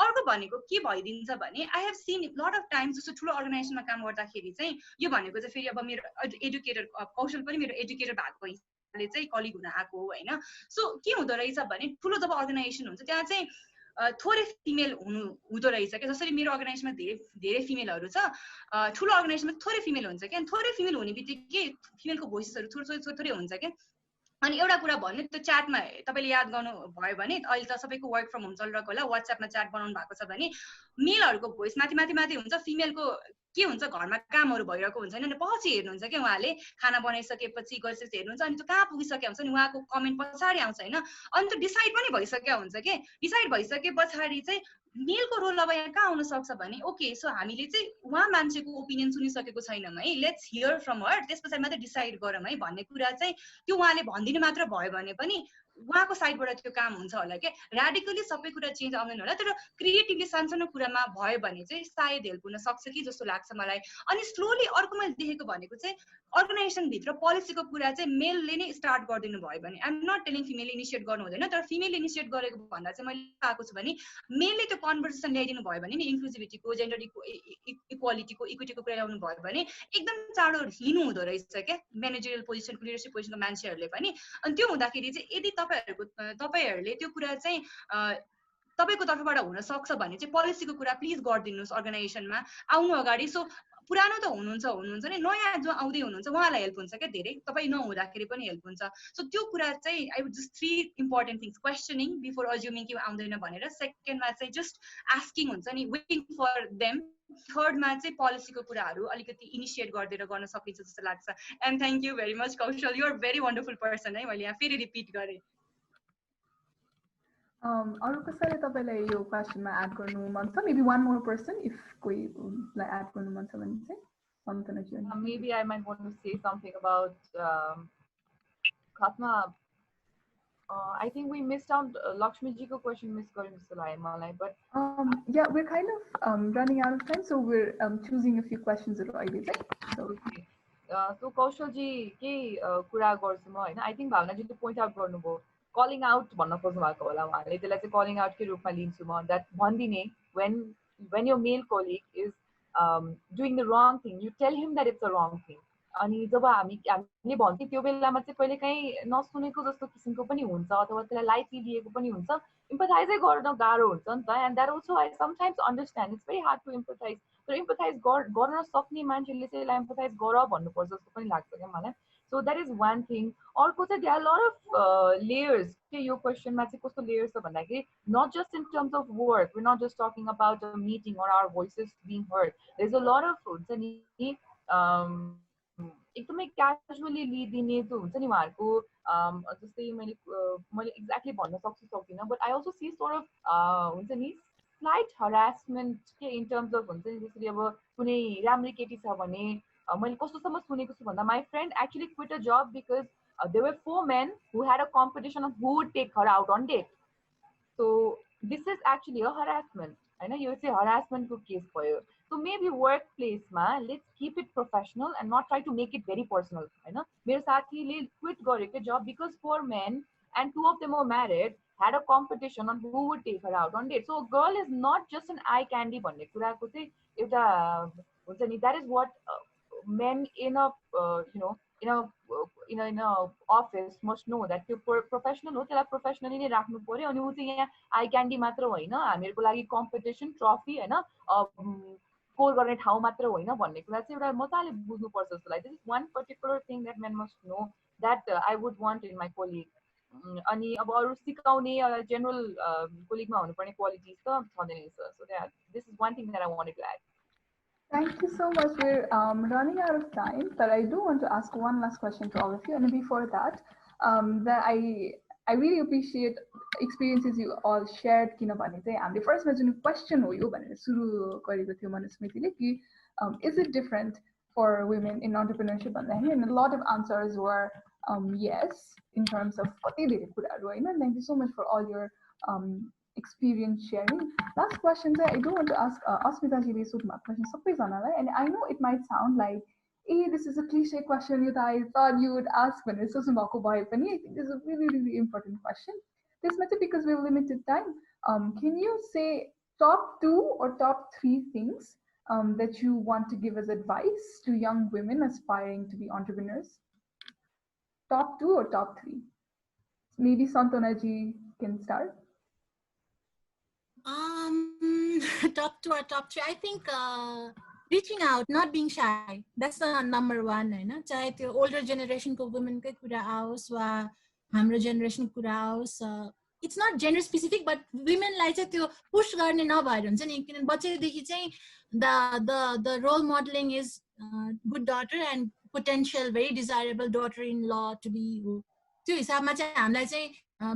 अर्को भनेको के भइदिन्छ भने I have seen lot of times जस्तो ठुलो अर्गनाइजेसनमा काम गर्दाखेरि चाहिँ यो भनेको चाहिँ फेरि अब मेरो एडुकेटर कौशल पनि मेरो एडुकेटर भएको हिसाबले चाहिँ कलिग हुन आएको हो होइन। सो के हुँदो रहेछ भने ठुलो जब अर्गनाइजेसन हुन्छ त्यहाँ चाहिँ थोरै फिमेल हुँदो रहेछ क्या। जसरी मेरो अर्गनाइजेसनमा धेरै फिमेलहरू छ, ठुलो अर्गनाइजेसनमा थोरै फिमेल हुन्छ क्या। थोरै फिमेल हुने बित्तिकै फिमेलको भोइसहरू थोरै हुन्छ क्या। अनि एउटा कुरा भन्नु त्यो च्याटमा तपाईँले याद गर्नु भयो भने अहिले त सबैको वर्क फ्रम होम चलिरहेको होला, वाट्सएपमा च्याट बनाउनु भएको छ भने मेलहरूको भोइस माथि माथि माथि हुन्छ, फिमेलको के हुन्छ घरमा कामहरू भइरहेको हुन्छ नि, अनि पछि हेर्नुहुन्छ क्या उहाँले खाना बनाइसकेपछि गरिसकेपछि हेर्नुहुन्छ, अनि त्यो कहाँ पुगिसकेको हुन्छ नि उहाँको कमेन्ट पछाडि आउँछ होइन। अनि त्यो डिसाइड पनि भइसकेको हुन्छ कि डिसाइड भइसके पछाडि चाहिँ मेलको रोल अब यहाँ कहाँ आउन सक्छ भने ओके सो हामीले चाहिँ उहाँ मान्छेको ओपिनियन सुनिसकेको छैनौँ है, लेट्स हियर फ्रम हर, त्यस पछाडि मात्रै डिसाइड गरौँ है भन्ने कुरा चाहिँ त्यो उहाँले भनिदिनु मात्र भयो भने पनि उहाँको साइडबाट त्यो काम हुन्छ होला क्या। ऱ्याडिकली सबै कुरा चेन्ज आउँदैन होला, तर क्रिएटिभली सानसानो कुरामा भयो भने चाहिँ सायद हेल्प हुन सक्छ कि जस्तो लाग्छ मलाई। अनि स्लोली अर्को मैले देखेको भनेको चाहिँ अर्गनाइजेसनभित्र पोलिसीको कुरा चाहिँ मेलले नै स्टार्ट गरिदिनु भयो भने, I'm not telling female initiate गर्नु हुँदैन, तर फिमेल इनिसिएट गरेको भन्दा चाहिँ मैले पाएको छु भने मेलले त्यो कन्भर्सेसन ल्याइदिनु भयो भने नि इन्क्लुजिभिटीको जेन्डर इक्वालिटीको इक्विटीको कुरा ल्याउनु भयो भने एकदम चाँडो हिँड्नु हुँदो रहेछ क्या म्यानेजरियल पोजिसनको लिडरसिप पोजिसनको मान्छेहरूले पनि। अनि त्यो हुँदाखेरि चाहिँ यदि तपाईँहरूले त्यो कुरा चाहिँ तपाईँको तर्फबाट हुन सक्छ भने चाहिँ पोलिसीको कुरा प्लिज गरिदिनुहोस् अर्गनाइजेसनमा आउनु अगाडि। सो पुरानो त हुनुहुन्छ नि, नयाँ जो आउँदै हुनुहुन्छ उहाँलाई हेल्प हुन्छ क्या धेरै, तपाईँ नहुँदाखेरि पनि हेल्प हुन्छ। सो त्यो कुरा चाहिँ I would just 3 important things, questioning before assuming कि आउँदैन भनेर, सेकेन्डमा चाहिँ जस्ट आस्किङ हुन्छ नि वेटिङ फर देम, थर्डमा चाहिँ पोलिसीको कुराहरू अलिकति इनिसिएट गरिदिएर गर्न सकिन्छ जस्तो लाग्छ। And thank you very much Kaushal, you are very wonderful person है, मैले यहाँ फेरि रिपिट गरेँ। अरू कसैले तपाईँलाई यो क्वेसनमा एड गर्नु मन छ? Maybe one more person if कोहीलाई एड गर्नु मन छ भने चाहिँ सन्तनाजी। Maybe I might want to say something about Khatma. I think we missed out Lakshmi ji ko question miss garin jasto लाग्यो मलाई, but yeah, we're kind of running out of time, so we're choosing a few questions अहिले चाहिँ। So okay. So Kaushal ji के कुरा गर्छु म हैन, I think भावना जी ले point out गर्नुभयो calling out भन्न खोज्नु भएको होला उहाँले, त्यसलाई चाहिँ calling out के रूपमा लिन्छु म, that भनिदिने when your male colleague is doing the wrong thing, you tell him that it's a wrong thing। अनि जब हामीले भन्थ्यौँ त्यो बेलामा चाहिँ कहिले काहीँ नसुनेको जस्तो किसिमको पनि हुन्छ अथवा त्यसलाई लाइटली लिएको पनि हुन्छ, इम्पथाइजै गर्न गाह्रो हुन्छ नि त। And that also I sometimes understand, it's very hard to empathise, तर इम्पथाइज गर्न सक्ने मान्छेले चाहिँ यसलाई इम्पथाइज गर भन्नुपर्छ जस्तो पनि लाग्छ क्या मलाई। So that is one thing. अर्को चाहिँ there are lot of layers के यो क्वेसनमा चाहिँ कस्तो लेयर्स छ भन्दाखेरि not just in terms of work, we not just talking about a meeting or our voices being heard, there is a lot of हुन्छ नि एकदमै क्याजुअली लिइदिने जो हुन्छ नि उहाँहरूको, जस्तै मैले एक्ज्याक्टली भन्न सक्दिनँ, but I also see sort of हुन्छ नि स्लाइट हरासमेन्ट के इन टर्म्स अफ हुन्छ नि, जसरी अब कुनै राम्रै केटी छ भने मैले कस्तोसम्म सुनेको छु भन्दा my friend actually quit a job because there were 4 men who had a competition of who would take her out on date. So this is actually a harassment. हैन यो चाहिँ हरासमेन्टको केस भयो सो मेबी वर्क प्लेसमा let's keep it professional and not try to make it very personal हैन मेरो साथीले क्विट गरेको जब because four men and two of them were married had a competition on who would take her out on date. So a girl is not just an eye candy भन्ने कुराको चाहिँ एउटा हुन्छ नि that is what men in a in a office must know that त्यो professional हो त्यसलाई professionally नै राख्नु पर्यो अनि उ चाहिँ यहाँ eye candy मात्र होइन हामीहरुको लागि competition trophy हैन स्कोर गर्ने ठाउँ मात्र होइन भन्ने कुरा चाहिँ एउटा मजाले बुझ्नु पर्छ जस्तो लाग्छ. This is one particular thing that men must know that I would want in my colleague. अनि अब अरु सिकाउने जनरल कोलिगमा हुनुपर्ने क्वालिटिज त छँदैन रहेछ. So this is one thing that I wanted to add. Thank you so much. We're running out of time, but I do want to ask one last question to all of you. And before that, I really appreciate experiences you all shared. किनभने चाहिँ हामीले फर्स्टमा जुन क्वेसन हो यो भनेर सुरु गरेको थियो मनुस्मृतिले कि is it different for women in entrepreneurship भन्दाखेरि and a lot of answers were yes in terms of कति धेरै कुराहरु हैन. Thank you so much for all your experience sharing. Last question I do want to ask Asmita ji सोध्नु question सबैजनालाई and I know it might sound like this is a cliche question that I thought you would ask भनेर सोच्नु भएको भए पनि I think this is a really important question. This matter because we have limited time. Can you say top 2 or top 3 things that you want to give as advice to young women aspiring to be entrepreneurs? Top 2 or top 3? Maybe Santana ji can start. Top 2 or top 3? I think reaching out, not being shy. That's the number 1, हैन. चाहे त्यो older generation को women कै कुरा आओस् वा हाम्रो generation कुरा आओस्. It's not gender specific, but women लाई चाहिँ त्यो push गर्ने नभएर हुन्छ नि किन बच्चैदेखि चाहिँ the role modeling is good daughter and potential very desirable daughter-in-law to be त्यो हिसाबमा चाहिँ हामीलाई चाहिँ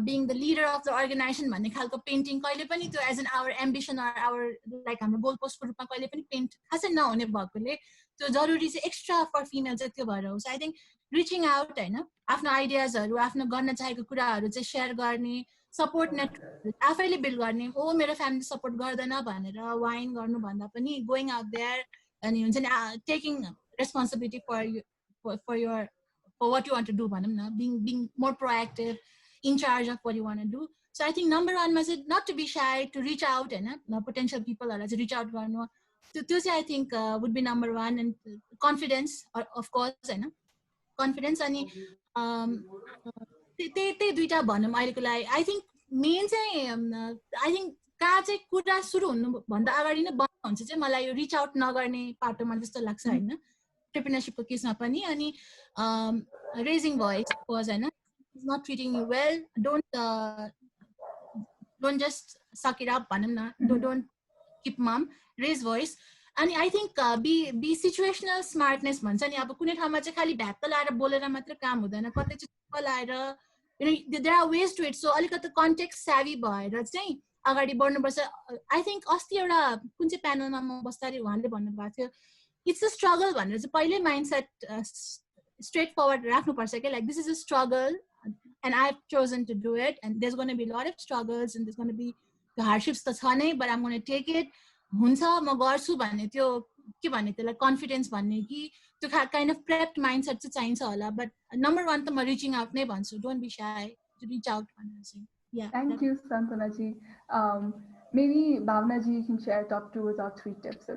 being the leader of the organization भन्ने खालको पेन्टिङ कहिले पनि त्यो as an our ambition or our like हाम्रो गोल पोस्टको रूपमा कहिले पनि पेन्ट खासै नहुने भएकोले त्यो जरुरी चाहिँ एक्स्ट्रा फर फिमेल चाहिँ त्यो भएर हो. आई थिंक रिचिङ आउट हैन आफ्नो आइडियाजहरु आफ्नो गर्न चाहेको कुराहरु चाहिँ शेयर गर्ने सपोर्ट नेटवर्क आफैले बिल्ड गर्ने हो मेरो फ्यामिली सपोर्ट गर्दैन भनेर वाइन गर्नु भन्दा पनि गोइङ आउट देयर अनि हुन्छ नि taking responsibility for what you want to do being more proactive in charge of what you want to do. So I think number 1 was it not to be shy, to reach out and potential people or reach out garnu to I think would be number 1. And confidence of course confidence ani त्यही दुईटा भनौं अहिलेको लागि. I think main चाहिँ I think कहाँ चाहिँ कुरा सुरु हुनु भन्दा अगाडि नै बन्द हुन्छ चाहिँ मलाई यो रिच आउट नगर्ने पाटोमा जस्तो लाग्छ हैन एन्टरप्रेन्योरशिपको केसमा पनि. अनि रेजिङ भोइस वाज हैन not treating you well, don't just suck it up भनौं न, don't keep mum, raise voice. अनि I think be situational smartness भन्छ नि. अब कुनै ठाउँमा चाहिँ खाली भ्यात्त लाएर बोलेर मात्र काम हुँदैन, कतै चाहिँ लाएर there are ways to it. So अलिकति context savvy भएर चाहिँ अगाडि बढ्नुपर्छ. I think अस्ति एउटा कुन चाहिँ प्यानलमा म बस्दाखेरि उहाँले भन्नुभएको थियो it's a struggle भनेर चाहिँ पहिल्यै mindset straight forward राख्नुपर्छ के, like this is a struggle and I've chosen to do it and there's going to be a lot of struggles and there's going to be the hardships त छ नै, but I'm going to take it. हुन्छ म गर्छु भन्ने त्यो के भन्ने त्यसलाई कन्फिडेन्स भन्ने कि त्यो काइन्ड अफ प्रेप्ड माइन्डसेट चाहिँ चाहिन्छ होला. बट नम्बर 1 त म रिचिङ आउट नै भन्छु. Don't be shy, to reach out भनेर चाहिँ. Yeah. Thank you, Santana ji. Maybe Bhavna ji can share top 2 or top 3 tips.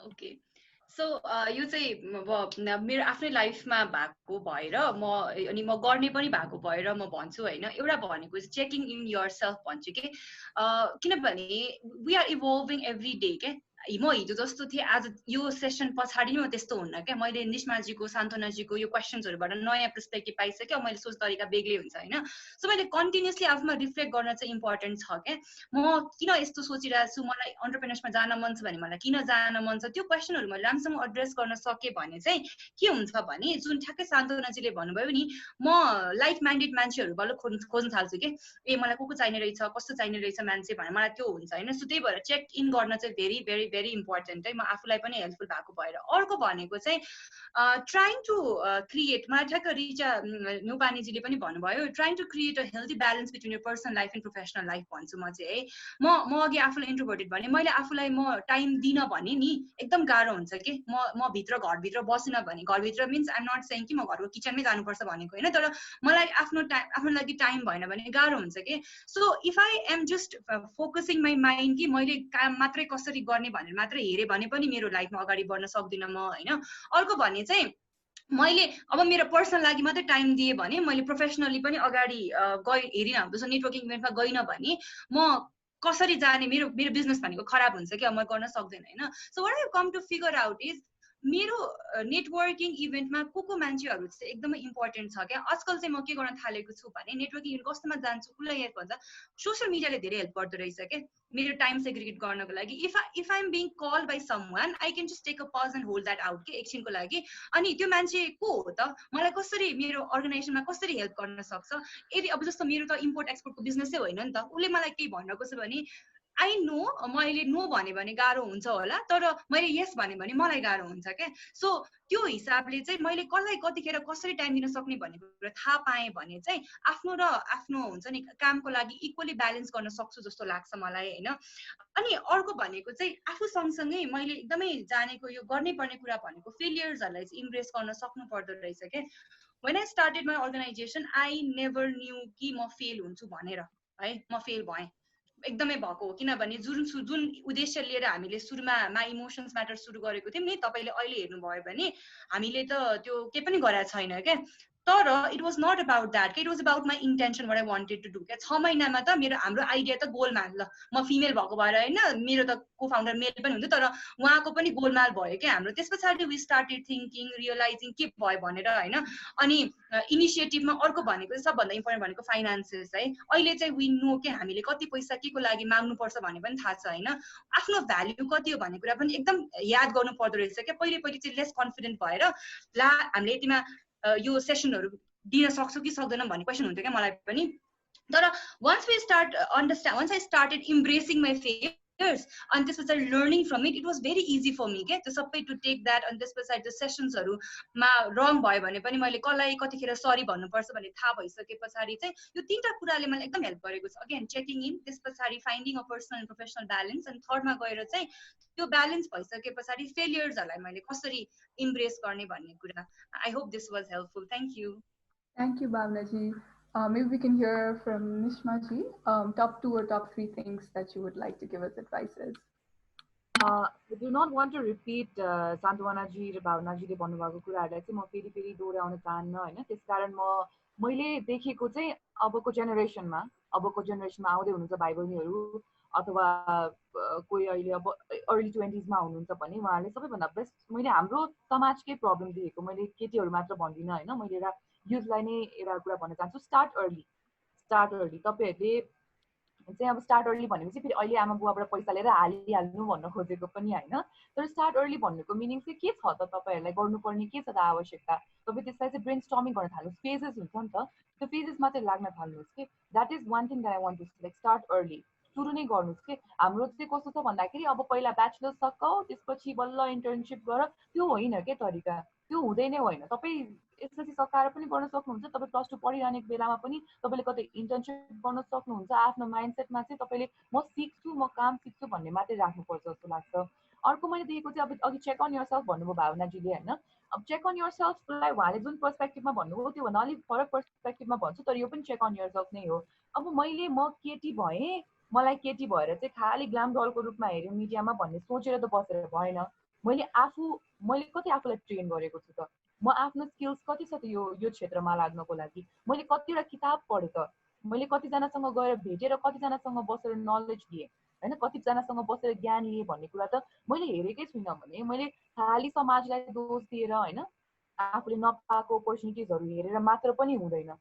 Okay. So यो चाहिँ मेरो आफ्नै लाइफमा भएको भएर म गर्ने पनि भएको भएर म भन्छु हैन. एउटा भनेको चाहिँ चेकिङ इन योरसेल्फ भन्छु के, किनभने we are evolving every day के. म हिजो जस्तो थिएँ आज यो सेसन पछाडि नै म त्यस्तो हुन्न क्या. मैले निस्माजीको सान्तनाजीको यो क्वेसन्सहरुबाट नयाँ पर्सपेक्टिभ पाइसकेँ. मैले सोच तरिका बेग्लै हुन्छ हैन. सो मैले कन्टिन्युअसली आफूमा रिफ्लेक्ट गर्न चाहिँ इम्पोर्टेन्ट छ क्या. म किन यस्तो सोचिरहेको छु, मलाई एन्टरप्रेन्योरशिपमा जान मन छ भने मलाई किन जान मन छ, त्यो क्वेसनहरु मैले राम्रोसँग एड्रेस गर्न सके भने चाहिँ के हुन्छ भने जुन ठ्याक्कै सान्तनाजीले भन्नुभयो नि, म लाइक माइन्डेड मान्छेहरुबाट खोज्न थाल्छु के. मलाई को चाहिने रहेछ, कस्तो चाहिने रहेछ मान्छे भनेर मलाई त्यो हुन्छ हैन. सो त्यही भएर चेक इन गर्न चाहिँ भेरी भेरी भेरी इम्पोर्टेन्ट है, म आफूलाई पनि हेल्पफुल भएको भएर। अर्को भनेको चाहिँ ट्राइङ टु क्रिएट, मलाई ठ्याक्क रिचा न्युपानीजीले पनि भन्नुभयो, trying to create a healthy balance between your personal life and professional life भन्छु म चाहिँ है। म अघि आफूलाई इन्ट्रोभर्टेड भने, मैले आफूलाई म टाइम दिन भने नि एकदम गाह्रो हुन्छ कि म घरभित्र बसिन भने, घरभित्र मिन्स आइम नट सेइङ कि म घरको किचनमै जानुपर्छ भनेको होइन, तर मलाई आफ्नो लागि टाइम भएन भने गाह्रो हुन्छ कि। So if I am just focusing my mind कि मैले काम मात्रै कसरी गर्ने भनेर मात्रै हेरेँ भने पनि मेरो लाइफमा अगाडि बढ्न सक्दिनँ म होइन। अर्को भने चाहिँ मैले अब मेरो पर्सनल लागि मात्रै टाइम दिएँ भने, मैले प्रोफेसनली पनि अगाडि हेरिनँ, जस्तो नेटवर्किङ इभेन्टमा गइनँ भने म कसरी जाने, मेरो बिजनेस भनेको खराब हुन्छ कि, म गर्न सक्दैन होइन। So what I come to figure out is मेरो नेटवर्किङ इभेन्टमा को मान्छेहरू चाहिँ एकदमै इम्पोर्टेन्ट छ क्या। आजकल चाहिँ म के गर्न थालेको छु भने, नेटवर्किङ इभेन्ट कस्तोमा जान्छु, कसलाई हेल्प भन्छ, सोसियल मिडियाले धेरै हेल्प गर्दो रहेछ क्या मेरो टाइम सेग्रिगेट गर्नको लागि। If I am being call by someone, I can just take a pause and hold that out के एकछिनको लागि। अनि त्यो मान्छे को हो त, मलाई कसरी मेरो अर्गनाइजेसनमा कसरी हेल्प गर्न सक्छ। यदि अब जस्तो मेरो त इम्पोर्ट एक्सपोर्टको बिजनेसै होइन नि त, उसले मलाई केही भनेको छ भने आई नो मैले नो भने गाह्रो हुन्छ होला, तर मैले यस भने मलाई गाह्रो हुन्छ क्या। सो त्यो हिसाबले चाहिँ मैले कसलाई कतिखेर कसरी टाइम दिन सक्ने भन्ने कुरा थाहा पाएँ भने चाहिँ आफ्नो हुन्छ नि कामको लागि इक्वली ब्यालेन्स गर्न सक्छु जस्तो लाग्छ मलाई होइन। अनि अर्को भनेको चाहिँ आफू सँगसँगै मैले एकदमै जानेको यो गर्नै पर्ने कुरा भनेको फेलियर्सहरूलाई चाहिँ इम्प्रेस गर्न सक्नु पर्दो रहेछ क्या। when I started my organization, I never knew कि म फेल हुन्छु भनेर है। म फेल भएँ, एकदमै भएको हो, किनभने जुन उद्देश्य लिएर हामीले सुरुमा माई इमोसन्स म्याटर सुरु गरेको थियौँ नि, तपाईँले अहिले हेर्नुभयो भने हामीले त त्यो के पनि गरेको छैन क्या। तर it was not about that, it was about my intention what I wanted to do क्या। 6 महिनामा त हाम्रो आइडिया त गोलमाल, ल म फिमेल भएको भएर होइन, मेरो त को फाउन्डर मेल पनि हुन्थ्यो, तर उहाँको पनि गोलमाल भयो क्या हाम्रो। त्यस पछाडि वी स्टार्टेड थिङ्किङ, रियलाइजिङ के भयो भनेर होइन। अनि इनिसिएटिभमा अर्को भनेको सबभन्दा इम्पोर्टेन्ट भनेको फाइनेन्सेस है। अहिले चाहिँ वी नो कि हामीले कति पैसा के को लागि माग्नुपर्छ भन्ने पनि थाहा छ होइन। आफ्नो भ्याल्यु कति हो भन्ने कुरा पनि एकदम याद गर्नु पर्दो रहेछ क्या। पहिले चाहिँ लेस कन्फिडेन्ट भएर ला हामीले यतिमा यो सेसनहरू दिन सक्छौँ कि सक्दैनौँ भन्ने क्वेसन हुन्थ्यो क्या मलाई पनि। तर once I started embracing my failures and this was learning from it was very easy for me के त्यो सबै to take that and this was the sessionsहरुमा wrong भयो भने पनि मैले कसलाई कतिखेर सरी भन्नुपर्छ भन्ने थाहा भइसके पछाडी चाहिँ यो तीनटा कुराले मलाई एकदम हेल्प गरेको छ। अगेन चेकिङ इन, त्यस पछाडी finding a personal and professional balance, अनि थर्डमा गएर चाहिँ त्यो ब्यालेन्स भइसके पछाडी फेलियर्सहरुलाई मैले कसरी इम्ब्रेस गर्ने भन्ने कुरा। I hope this was helpful. Thank you. Thank you, Bhavna ji. Maybe we can hear from Nishma ji. Top 2 or top 3 things that you would like to give us advices. I do not want to repeat Santwana ji र Bhavna ji ले भन्नुभएको कुराहरुलाई चाहिँ म फेरि दोहोर्याउन चाहन्न हैन। त्यसकारण मैले देखेको चाहिँ अबको जेनेरेसनमा आउँदै हुनुहुन्छ भाइ बहिनीहरु अथवा कोही अहिले अब अर्ली 20s मा हुनुहुन्छ भने उहाँले सबैभन्दा बेस्ट मैले हाम्रो समाजकै प्रब्लम देखेको, मैले केटीहरु मात्र भन्दिन हैन, मैले एउटा युथलाई नै एउटा कुरा भन्न चाहन्छु। Start early. तपाईहरुले चाहिँ अब स्टार्ट अर्ली भनेपछि फेरि अहिले आमा बुवाबाट पैसा लिएर हालिहाल्नु भन्न खोजेको पनि हैन। तर स्टार्ट अर्ली भन्नुको मिनिङ चाहिँ के छ त, तपाईहरुलाई गर्नुपर्ने के छ त आवश्यकता, तपाई त्यसलाई चाहिँ ब्रेनस्टर्मिङ गर्न थाल्नुस्। फेजेस हुन्छ नि त, त्यो फेजेसमा चाहिँ लाग्न थाल्नुस् के। That is one thing that I want to say, like start early. सुरु नै गर्नुस् के। हाम्रो चाहिँ कस्तो छ भन्दाखेरि अब पहिला ब्याचलर सकाऊ त्यसपछि बल्ल इन्टर्नशिप गर, त्यो होइन के तरिका, त्यो हुँदै नै होइन। तपाई एसएलसी सकाएर पनि गर्न सक्नुहुन्छ, तपाई प्लस 2 पढिरहने बेलामा पनि तपाईले कतै इन्टर्नशिप गर्न सक्नुहुन्छ। आफ्नो माइन्डसेटमा चाहिँ तपाईले म सिक्छु, म काम सिक्छु भन्ने मात्रै राख्नुपर्छ जस्तो लाग्छ। अर्को मैले देखेको चाहिँ अब अघि चेक अन योरसेल्फ भन्नुभयो भावनाजीले हैन। अब चेक अन योरसेल्फलाई उहाँले जुन पर्सपेक्टिभमा भन्नुभयो त्यो भन्दा अलिक फरक पर्सपेक्टिभमा भन्छु, तर यो पनि चेक अन योरसेल्फ नै हो। अब म केटी भएँ, मलाई केटी भएर चाहिँ खाली ग्ल्याम डलको रूपमा हेर्यो मिडियामा भन्ने सोचेर त बसेर भएन। मैले कति आफूलाई ट्रेन गरेको छु त, म आफ्नो स्किल्स कति छ त यो क्षेत्रमा लाग्नको लागि। मैले कतिवटा किताब पढेँ त, मैले कतिजनासँग गएर भेटेर कतिजनासँग बसेर नलेज लिएँ हैन, कतिजनासँग बसेर ज्ञान लिएँ भन्ने कुरा त मैले हेरेकै छुइनँ भने मैले खाली समाजलाई दोष दिएर हैन, आफूले नपाएको अपर्च्युनिटिजहरु हेरेर मात्र पनि हुँदैन।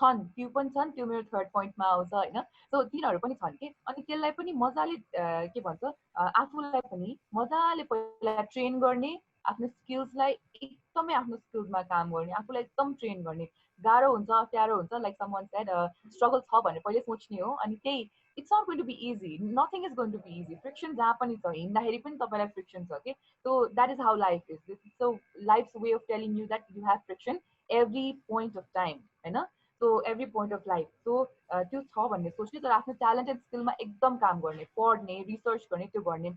त्यो पनि छन्, त्यो मेरो थर्ड पोइन्टमा आउँछ हैन। सो तिनीहरु पनि छन् के। अनि त्यसलाई पनि मजाले के भन्छ आफूलाई पनि मजाले पहिला ट्रेन गर्ने, आफ्नो स्किल्सलाई एकदमै आफ्नो स्किल्समा काम गर्ने, आफूलाई एकदम ट्रेन गर्ने। गाह्रो हुन्छ, अप्ठ्यारो हुन्छ, लाइक समवन सेड स्ट्रगल छ भने पहिले सोच्ने हो, अनि त्यही it's not going to be easy. Nothing is going to be easy. Friction जहाँ पनि छ, हिँड्दाखेरि पनि तपाईँलाई friction छ के. So that is how life is. So life's way of telling you that you have friction every point of time, हैन. So every point of life. So त्यो छ भन्ने सोच्ने, तर आफ्नो ट्यालेन्ट एन्ड स्किलमा एकदम काम गर्ने, पढ्ने, रिसर्च गर्ने, त्यो गर्ने.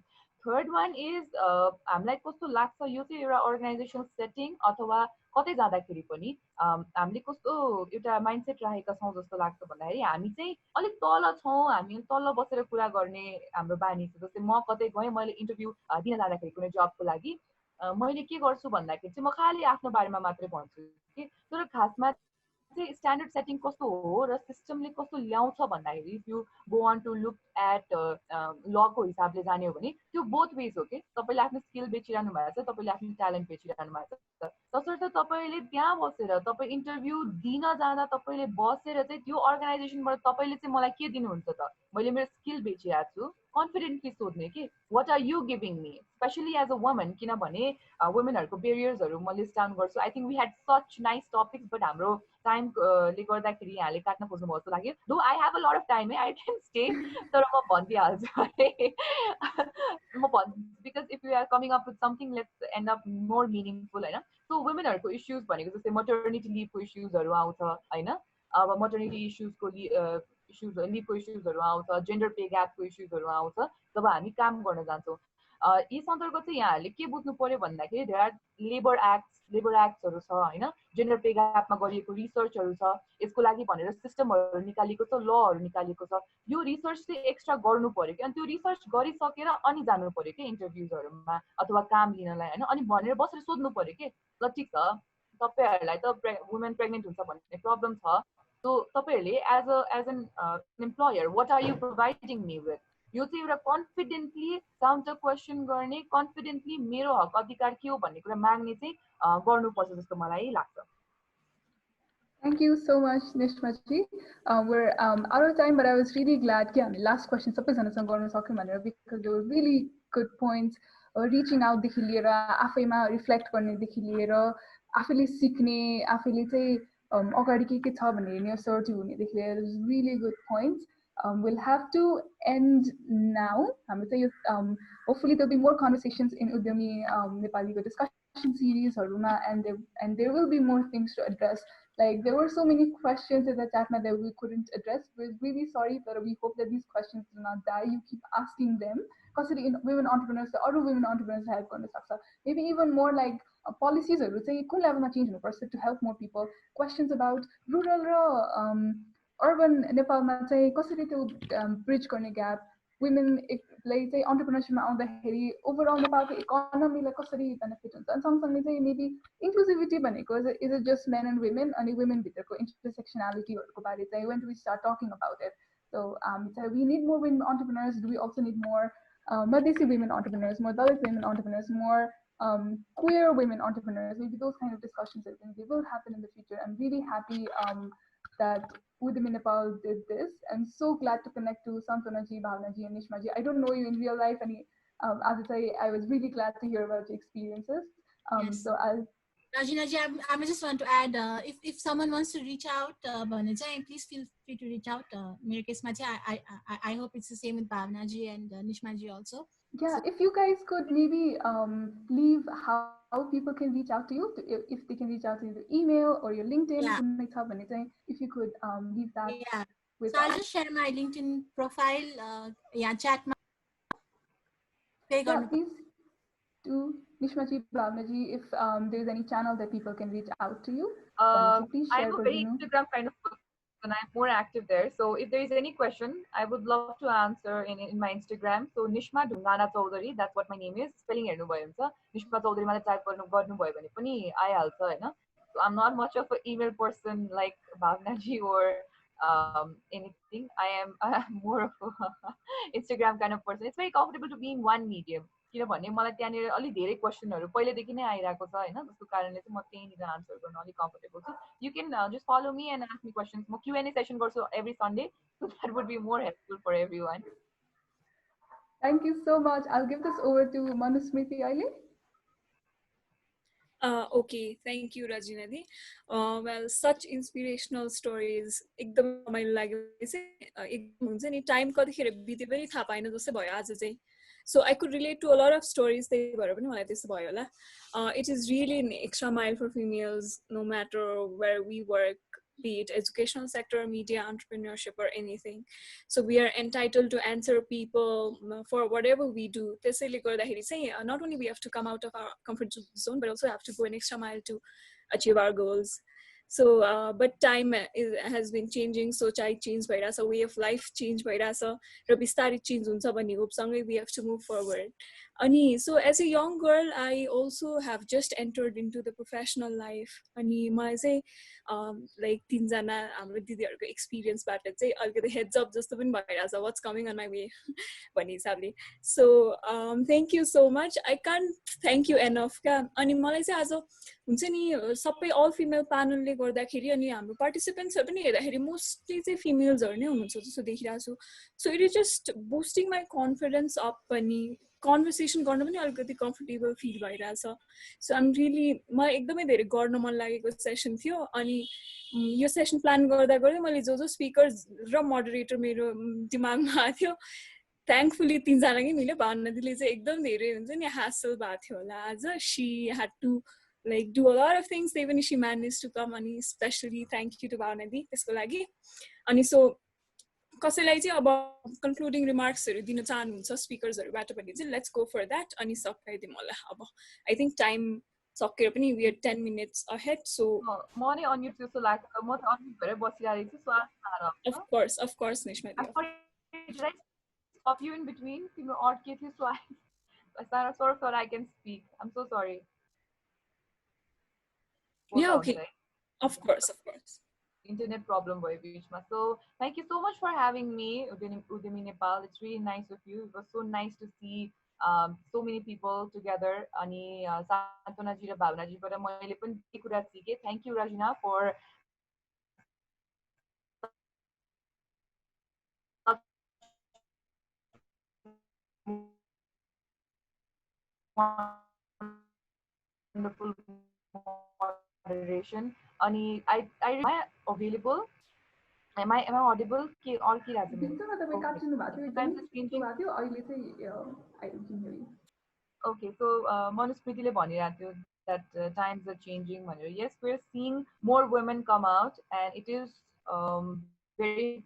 थर्ड वान इज हामीलाई कस्तो लाग्छ यो चाहिँ एउटा अर्गनाइजेसनल सेटिङ अथवा कतै जाँदाखेरि पनि हामीले कस्तो एउटा माइन्डसेट राखेका छौँ जस्तो लाग्छ भन्दाखेरि हामी चाहिँ अलिक तल छौँ, हामी तल बसेर कुरा गर्ने हाम्रो बानी छ. जस्तै म कतै गएँ, मैले इन्टरभ्यू दिन जाँदाखेरि कुनै जबको लागि मैले के गर्छु भन्दाखेरि चाहिँ म खालि आफ्नो बारेमा मात्रै भन्छु कि, तर खासमा चाहिँ स्ट्यान्डर्ड सेटिङ कस्तो हो र सिस्टमले कस्तो ल्याउँछ भन्दाखेरि if you go on to look at लको हिसाबले जाने हो भने त्यो बोथ वेज हो कि. तपाईँले आफ्नो स्किल बेचिरहनु भएको छ, तपाईँले आफ्नो ट्यालेन्ट बेचिरहनु भएको छ. तसर्थ तपाईँले त्यहाँ बसेर तपाईँ इन्टरभ्यू दिन जाँदा तपाईँले बसेर चाहिँ त्यो अर्गनाइजेसनबाट तपाईँले चाहिँ मलाई के दिनुहुन्छ त, मैले मेरो स्किल बेचिरहेको छु, कन्फिडेन्टली सोध्ने कि what are you giving me, specially as a woman. किनभने वुमेनहरूको बेरियर्सहरू म लिस्ट डाउन गर्छु. I think we had such nice topics, but हाम्रो टाइमले गर्दाखेरि यहाँले काट्न खोज्नु भएको जस्तो लाग्यो. Though I have a lot of time, I can stay, तर म भनिदिइहाल्छु म because if you are coming up with something let's end up more meaningful, होइन. सो वुमेनहरूको इस्युज भनेको जस्तै मटर्निटी लिभको इस्युजहरू आउँछ, होइन. अब मटर्निटी लिभको इस्युजहरू आउँछ, जेन्डर पे ग्यापको इस्युजहरू आउँछ जब हामी काम गर्न जान्छौँ. यस अन्तर्गत चाहिँ यहाँहरूले के बुझ्नु पर्यो भन्दाखेरि देयर आर लेबर एक्ट्सहरू छ, होइन. जेन्डर पे ग्यापमा गरिएको रिसर्चहरू छ, यसको लागि भनेर सिस्टमहरू निकालिएको छ, लहरू निकालिएको छ. यो रिसर्च चाहिँ एक्स्ट्रा गर्नु पर्यो कि, अनि त्यो रिसर्च गरिसकेर अनि जानु पर्यो कि इन्टरभ्युजहरूमा अथवा काम लिनलाई, होइन. अनि भनेर बसेर सोध्नु पर्यो कि ल ठिक छ तपाईँहरूलाई त वुमेन प्रेग्नेन्ट हुन्छ भन्ने प्रब्लम छ, सो तपाईँहरूले as an employer what are you providing me with. यो चाहिँ एउटा कन्फिडेन्टली काउन्टर क्वेसन गर्ने, कन्फिडेन्टली मेरो हक अधिकार के हो भन्ने कुरा माग्ने चाहिँ गर्नुपर्छ जस्तो मलाई लाग्छ. Thank you so much, Nishmaji. We're out of time, but I was really glad कि हामी last question सबैजनासँग गर्न सक्यौँ भनेर, because there were really good points. Reaching out देखि लिएर आफैमा रिफ्लेक्ट गर्नेदेखि लिएर आफैले सिक्ने, आफैले चाहिँ अगाडि के छ भनेर असर्टिभ हुनेदेखि लिएर really good points. We'll have to end now. हामी चाहिँ hopefully there'll be more conversations in Udyami Nepali discussion series हरूमा, and there will be more things to address. Like there were so many questions in the chat that we couldn't address. We're really sorry, but we hope that these questions do not die. You keep asking them. Because in women entrepreneurs, the other women entrepreneurs help गर्न सक्छ. Maybe even more like policies हरू चाहिँ कुन levelमा change हुनुपर्छ to help more people. Questions about rural र urban नेपालमा चाहिँ कसरी त्यो bridge गर्ने gap. Women like चाहिँ entrepreneurshipमा आउँदाखेरि ओभरअल नेपालको इकोनोमीलाई कसरी बेनिफिट हुन्छ. अनि सँगसँगै चाहिँ मेबी इन्क्लुसिभिटी भनेको is it just men and women, अनि वुमेन भित्रको इन्टरसेक्सनालिटीहरूको बारे चाहिँ when do we start talking about it. So we need more women entrepreneurs. Do we also need more Madhesi women entrepreneurs, more Dalit women entrepreneurs, more queer women entrepreneurs? Maybe those kind of discussions I think they will happen in the future. I'm really happy that Udyami Nepal did this. I'm so glad to connect to Santanaji, Bhavnaji, and Nishmaji. I don't know you in real life, and as I was really glad to hear about your experiences. Yes. So Rajinaji, I just want to add, if someone wants to reach out, please feel free to reach out. I hope it's the same with Bhavnaji and Nishmaji also. Yeah, so, if you guys could maybe leave how people can reach out to you, if they can reach out to you through email or your LinkedIn, yeah. If you could leave that. Yeah. With so I'll just share my LinkedIn profile. Chat. Yeah, please do. Nishmaji, Bhavnaji, if there's any channel that people can reach out to you, please share. I'm a very Instagram kind of person, and I'm more active there. So if there is any question, I would love to answer in my Instagram. So Nishma Dhungana Chaudhary, that's what my name is. Spelling Nishma Chaudhary mala type garnu bhayo bhane pani ayihalcha हैन. So I'm not much of an email person like Bhavnaji or anything. I'm more of a Instagram kind of person. It's very comfortable to be in one medium. किनभने मलाई त्यहाँनिर अलि धेरै क्वेशनहरु पहिलेदेखि नै आइराको छ हैन, जस्तो कारणले चाहिँ म त्यहीँनिर आन्सर गर्न अलि कम्फर्टेबल छु. You can just follow me and ask me questions. म Q&A session गर्छु every Sunday, so that would be more helpful for everyone. Thank you so much. I'll give this over to Manusmriti Aile. Okay, thank you, Rajinadi. Well, such inspirational stories. एकदम रमाइलो लाग्यो एकदम हुन्छ नि टाइम कतिखेर बित्यो पनि थाहा पाएन जस्तै भयो आज चाहिँ. So I could relate to a lot of stories. त्यही भएर पनि मलाई त्यस्तो भयो होला. It is really an extra mile for females, no matter where we work, be it educational sector, media, entrepreneurship, or anything. So we are entitled to answer people for whatever we do. त्यसैले गर्दाखेरि चाहिँ not only we have to come out of our comfort zone, but also have to go an extra mile to achieve our goals. So but time has been changing, so chai change bhairachha, way of life change bhairachha ra bistari change huncha bhanne hope sangai we have to move forward. Ani so as a young girl I also have just entered into the professional life. Ani मलाई चाहिँ like तीन जना हाम्रो दिदीहरुको एक्सपिरियन्स बाट चाहिँ अलिकति हेड्स अप जस्तो पनि भइराछ what's coming on my way भन्ने हिसाबले. So thank you so much. I can't thank you enough का. अनि मलाई चाहिँ आज हुन्छ नि सबै अल फिमेल प्यानलले गर्दाखेरि अनि हाम्रो पार्टिसिपेन्ट्सहरु पनि हेर्दाखेरि मोस्टली चाहिँ फिमेल्सहरु नै हुनुहुन्छ जस्तो देखिरहेको छु. So it is just boosting my confidence up अनि कन्भर्सेसन गर्न पनि अलिकति कम्फर्टेबल फिल भइरहेछ. सो आइम रियली मलाई एकदमै धेरै गर्न मन लागेको सेसन थियो. अनि यो सेसन प्लान गर्दा गर्दै मैले जो स्पिकर्स र मोडरेटर मेरो दिमागमा आएको थियो थ्याङ्कफुली तीनजनाकै मिल्यो. भावना दिदीले चाहिँ एकदम धेरै हुन्छ नि ह्यासल भएको थियो होला आज. She had to like do a lot of things, even if she managed to come. Ani especially thank you to Bhavna di त्यसको लागि. अनि so कसैलाई चाहिँ अब कन्क्लुडिङ रिमार्क्सहरु दिन चाहनुहुन्छ स्पिकर्सहरुबाट भने चाहिँ लेट्स गो फर दैट. अनि सकाइदिम होला. अब आई थिंक टाइम सकेर पनि we are 10 minutes ahead. So म नि अनम्युट जस्तो लाग्छ. म त अनम्युट भएर बसिरहेको छु. So of course Nishma di. Did I stop you in between? तिम्रो अड्के थियो. So I sort of thought I can speak. I'm so sorry. Yeah, okay. Of course. Internet problem भयो बीचमा. So thank you so much for having me, Udemy Nepal. It's really nice of you. It was so nice to see so many people together. अनि सान्तना जी र भावना जी बाट मैले पनि के कुरा सिके. Thank you Rajina for wonderful moderation. Ani I am I available? Am I audible? के और के राख्छ दिन्छ न तपाई काट्नु भएको थियो एकदम भएको थियो. अहिले चाहिँ I don't hear you. Okay, so Manusmritiले भनिरहेको थियो that times are changing भनेर. Yes, we're seeing more women come out, and it is very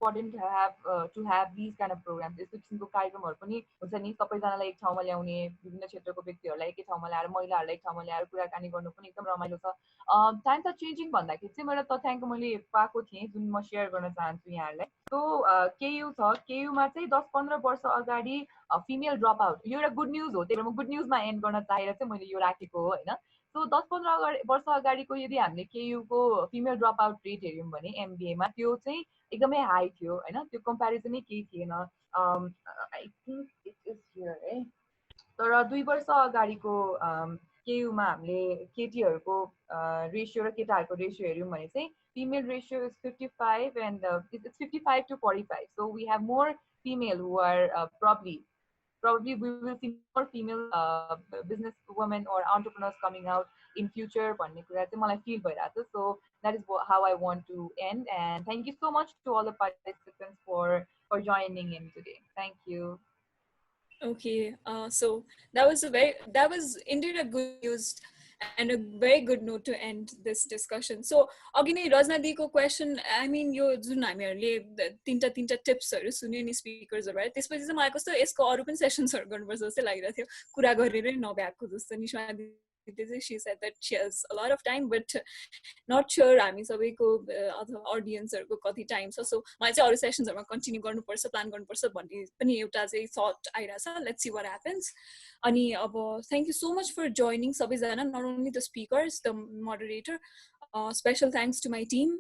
important to have these kind of programs. यस्तो किसिमको कार्यक्रमहरु पनि हुन्छ नि. सबैजनालाई एक ठाउँमा ल्याउने, विभिन्न क्षेत्रको व्यक्तिहरुलाई एक ठाउँमा ल्याएर महिलाहरुलाई एक ठाउँमा ल्याएर कुराकानी गर्नु पनि एकदम रमाइलो छ. टाइम्स आर चेन्जिङ भन्दाखेरि चाहिँ मैले तथ्याङ्क मैले पाएको थिएँ जुन म शेयर गर्न चाहन्छु यहाँहरुलाई. सो केयु छ. केयुमा चाहिँ 10-15 वर्ष अगाडि फिमेल ड्रप आउट यो एउटा गुड न्यूज हो. त्यही भएर म गुड न्यूजमा एन्ड गर्न चाहेर चाहिँ मैले यो राखेको हो हैन. सो 10-15 वर्ष अगाडिको यदि हामीले केयुको फिमेल ड्रप आउट रेट हेर्यौं भने एमबीएमा त्यो चाहिँ एकदमै हाई थियो हैन. त्यो कम्प्यारिजनै केही थिएन. I think it is here है. तर 2 वर्ष अगाडिको केयुमा हामीले केटीहरुको रेशियो र केटाहरुको रेशियो हेर्यौं भने चाहिँ female ratio is 55 and it's 55 to 45. So we have more female who are probably we will see more female business women or entrepreneurs coming out in future भन्ने कुरा चाहिँ मलाई feel भइराछ. So that is how I want to end, and thank you so much to all the participants for joining in today. Thank you. Okay, so that was indeed a good news and a very good note to end this discussion. So again Rajna ko question, I mean यो जुन हामीहरुले तीनटा टिप्सहरु सुन्यो नि स्पिकर्सहरुबाट त्यसपछि चाहिँ मलाई कस्तो यसको अरु पनि सेसन्सहरु गर्नुपर्छ जस्तो लागिरहेको थियो. कुरा गरेरै नभ्याएको जस्तो. Nisha she said that she has a lot of time but not sure हामी सबैको अथवा ऑडियन्सहरुको कति टाइम छ. सो मलाई चाहिँ अरु सेसन्सहरुमा कन्टिन्यू गर्नुपर्छ प्लान गर्नुपर्छ भन्ने पनि एउटा चाहिँ थट आइराछ. Let's see what happens. अनि अब thank you so much for joining सबैजना, not only the speakers, the moderator. Special thanks to my team,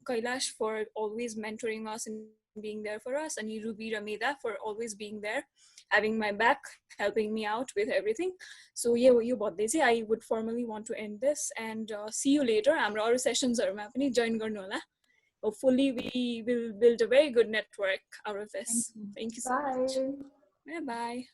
Kailash for always mentoring us and being there for us, and Ruby Rameda for always being there, having my back, helping me out with everything. So I would formally want to end this and see you later. Hamro aru sessions haruma pani join garnu hola. Hopefully we will build a very good network out of this. Thank you so much. Bye bye.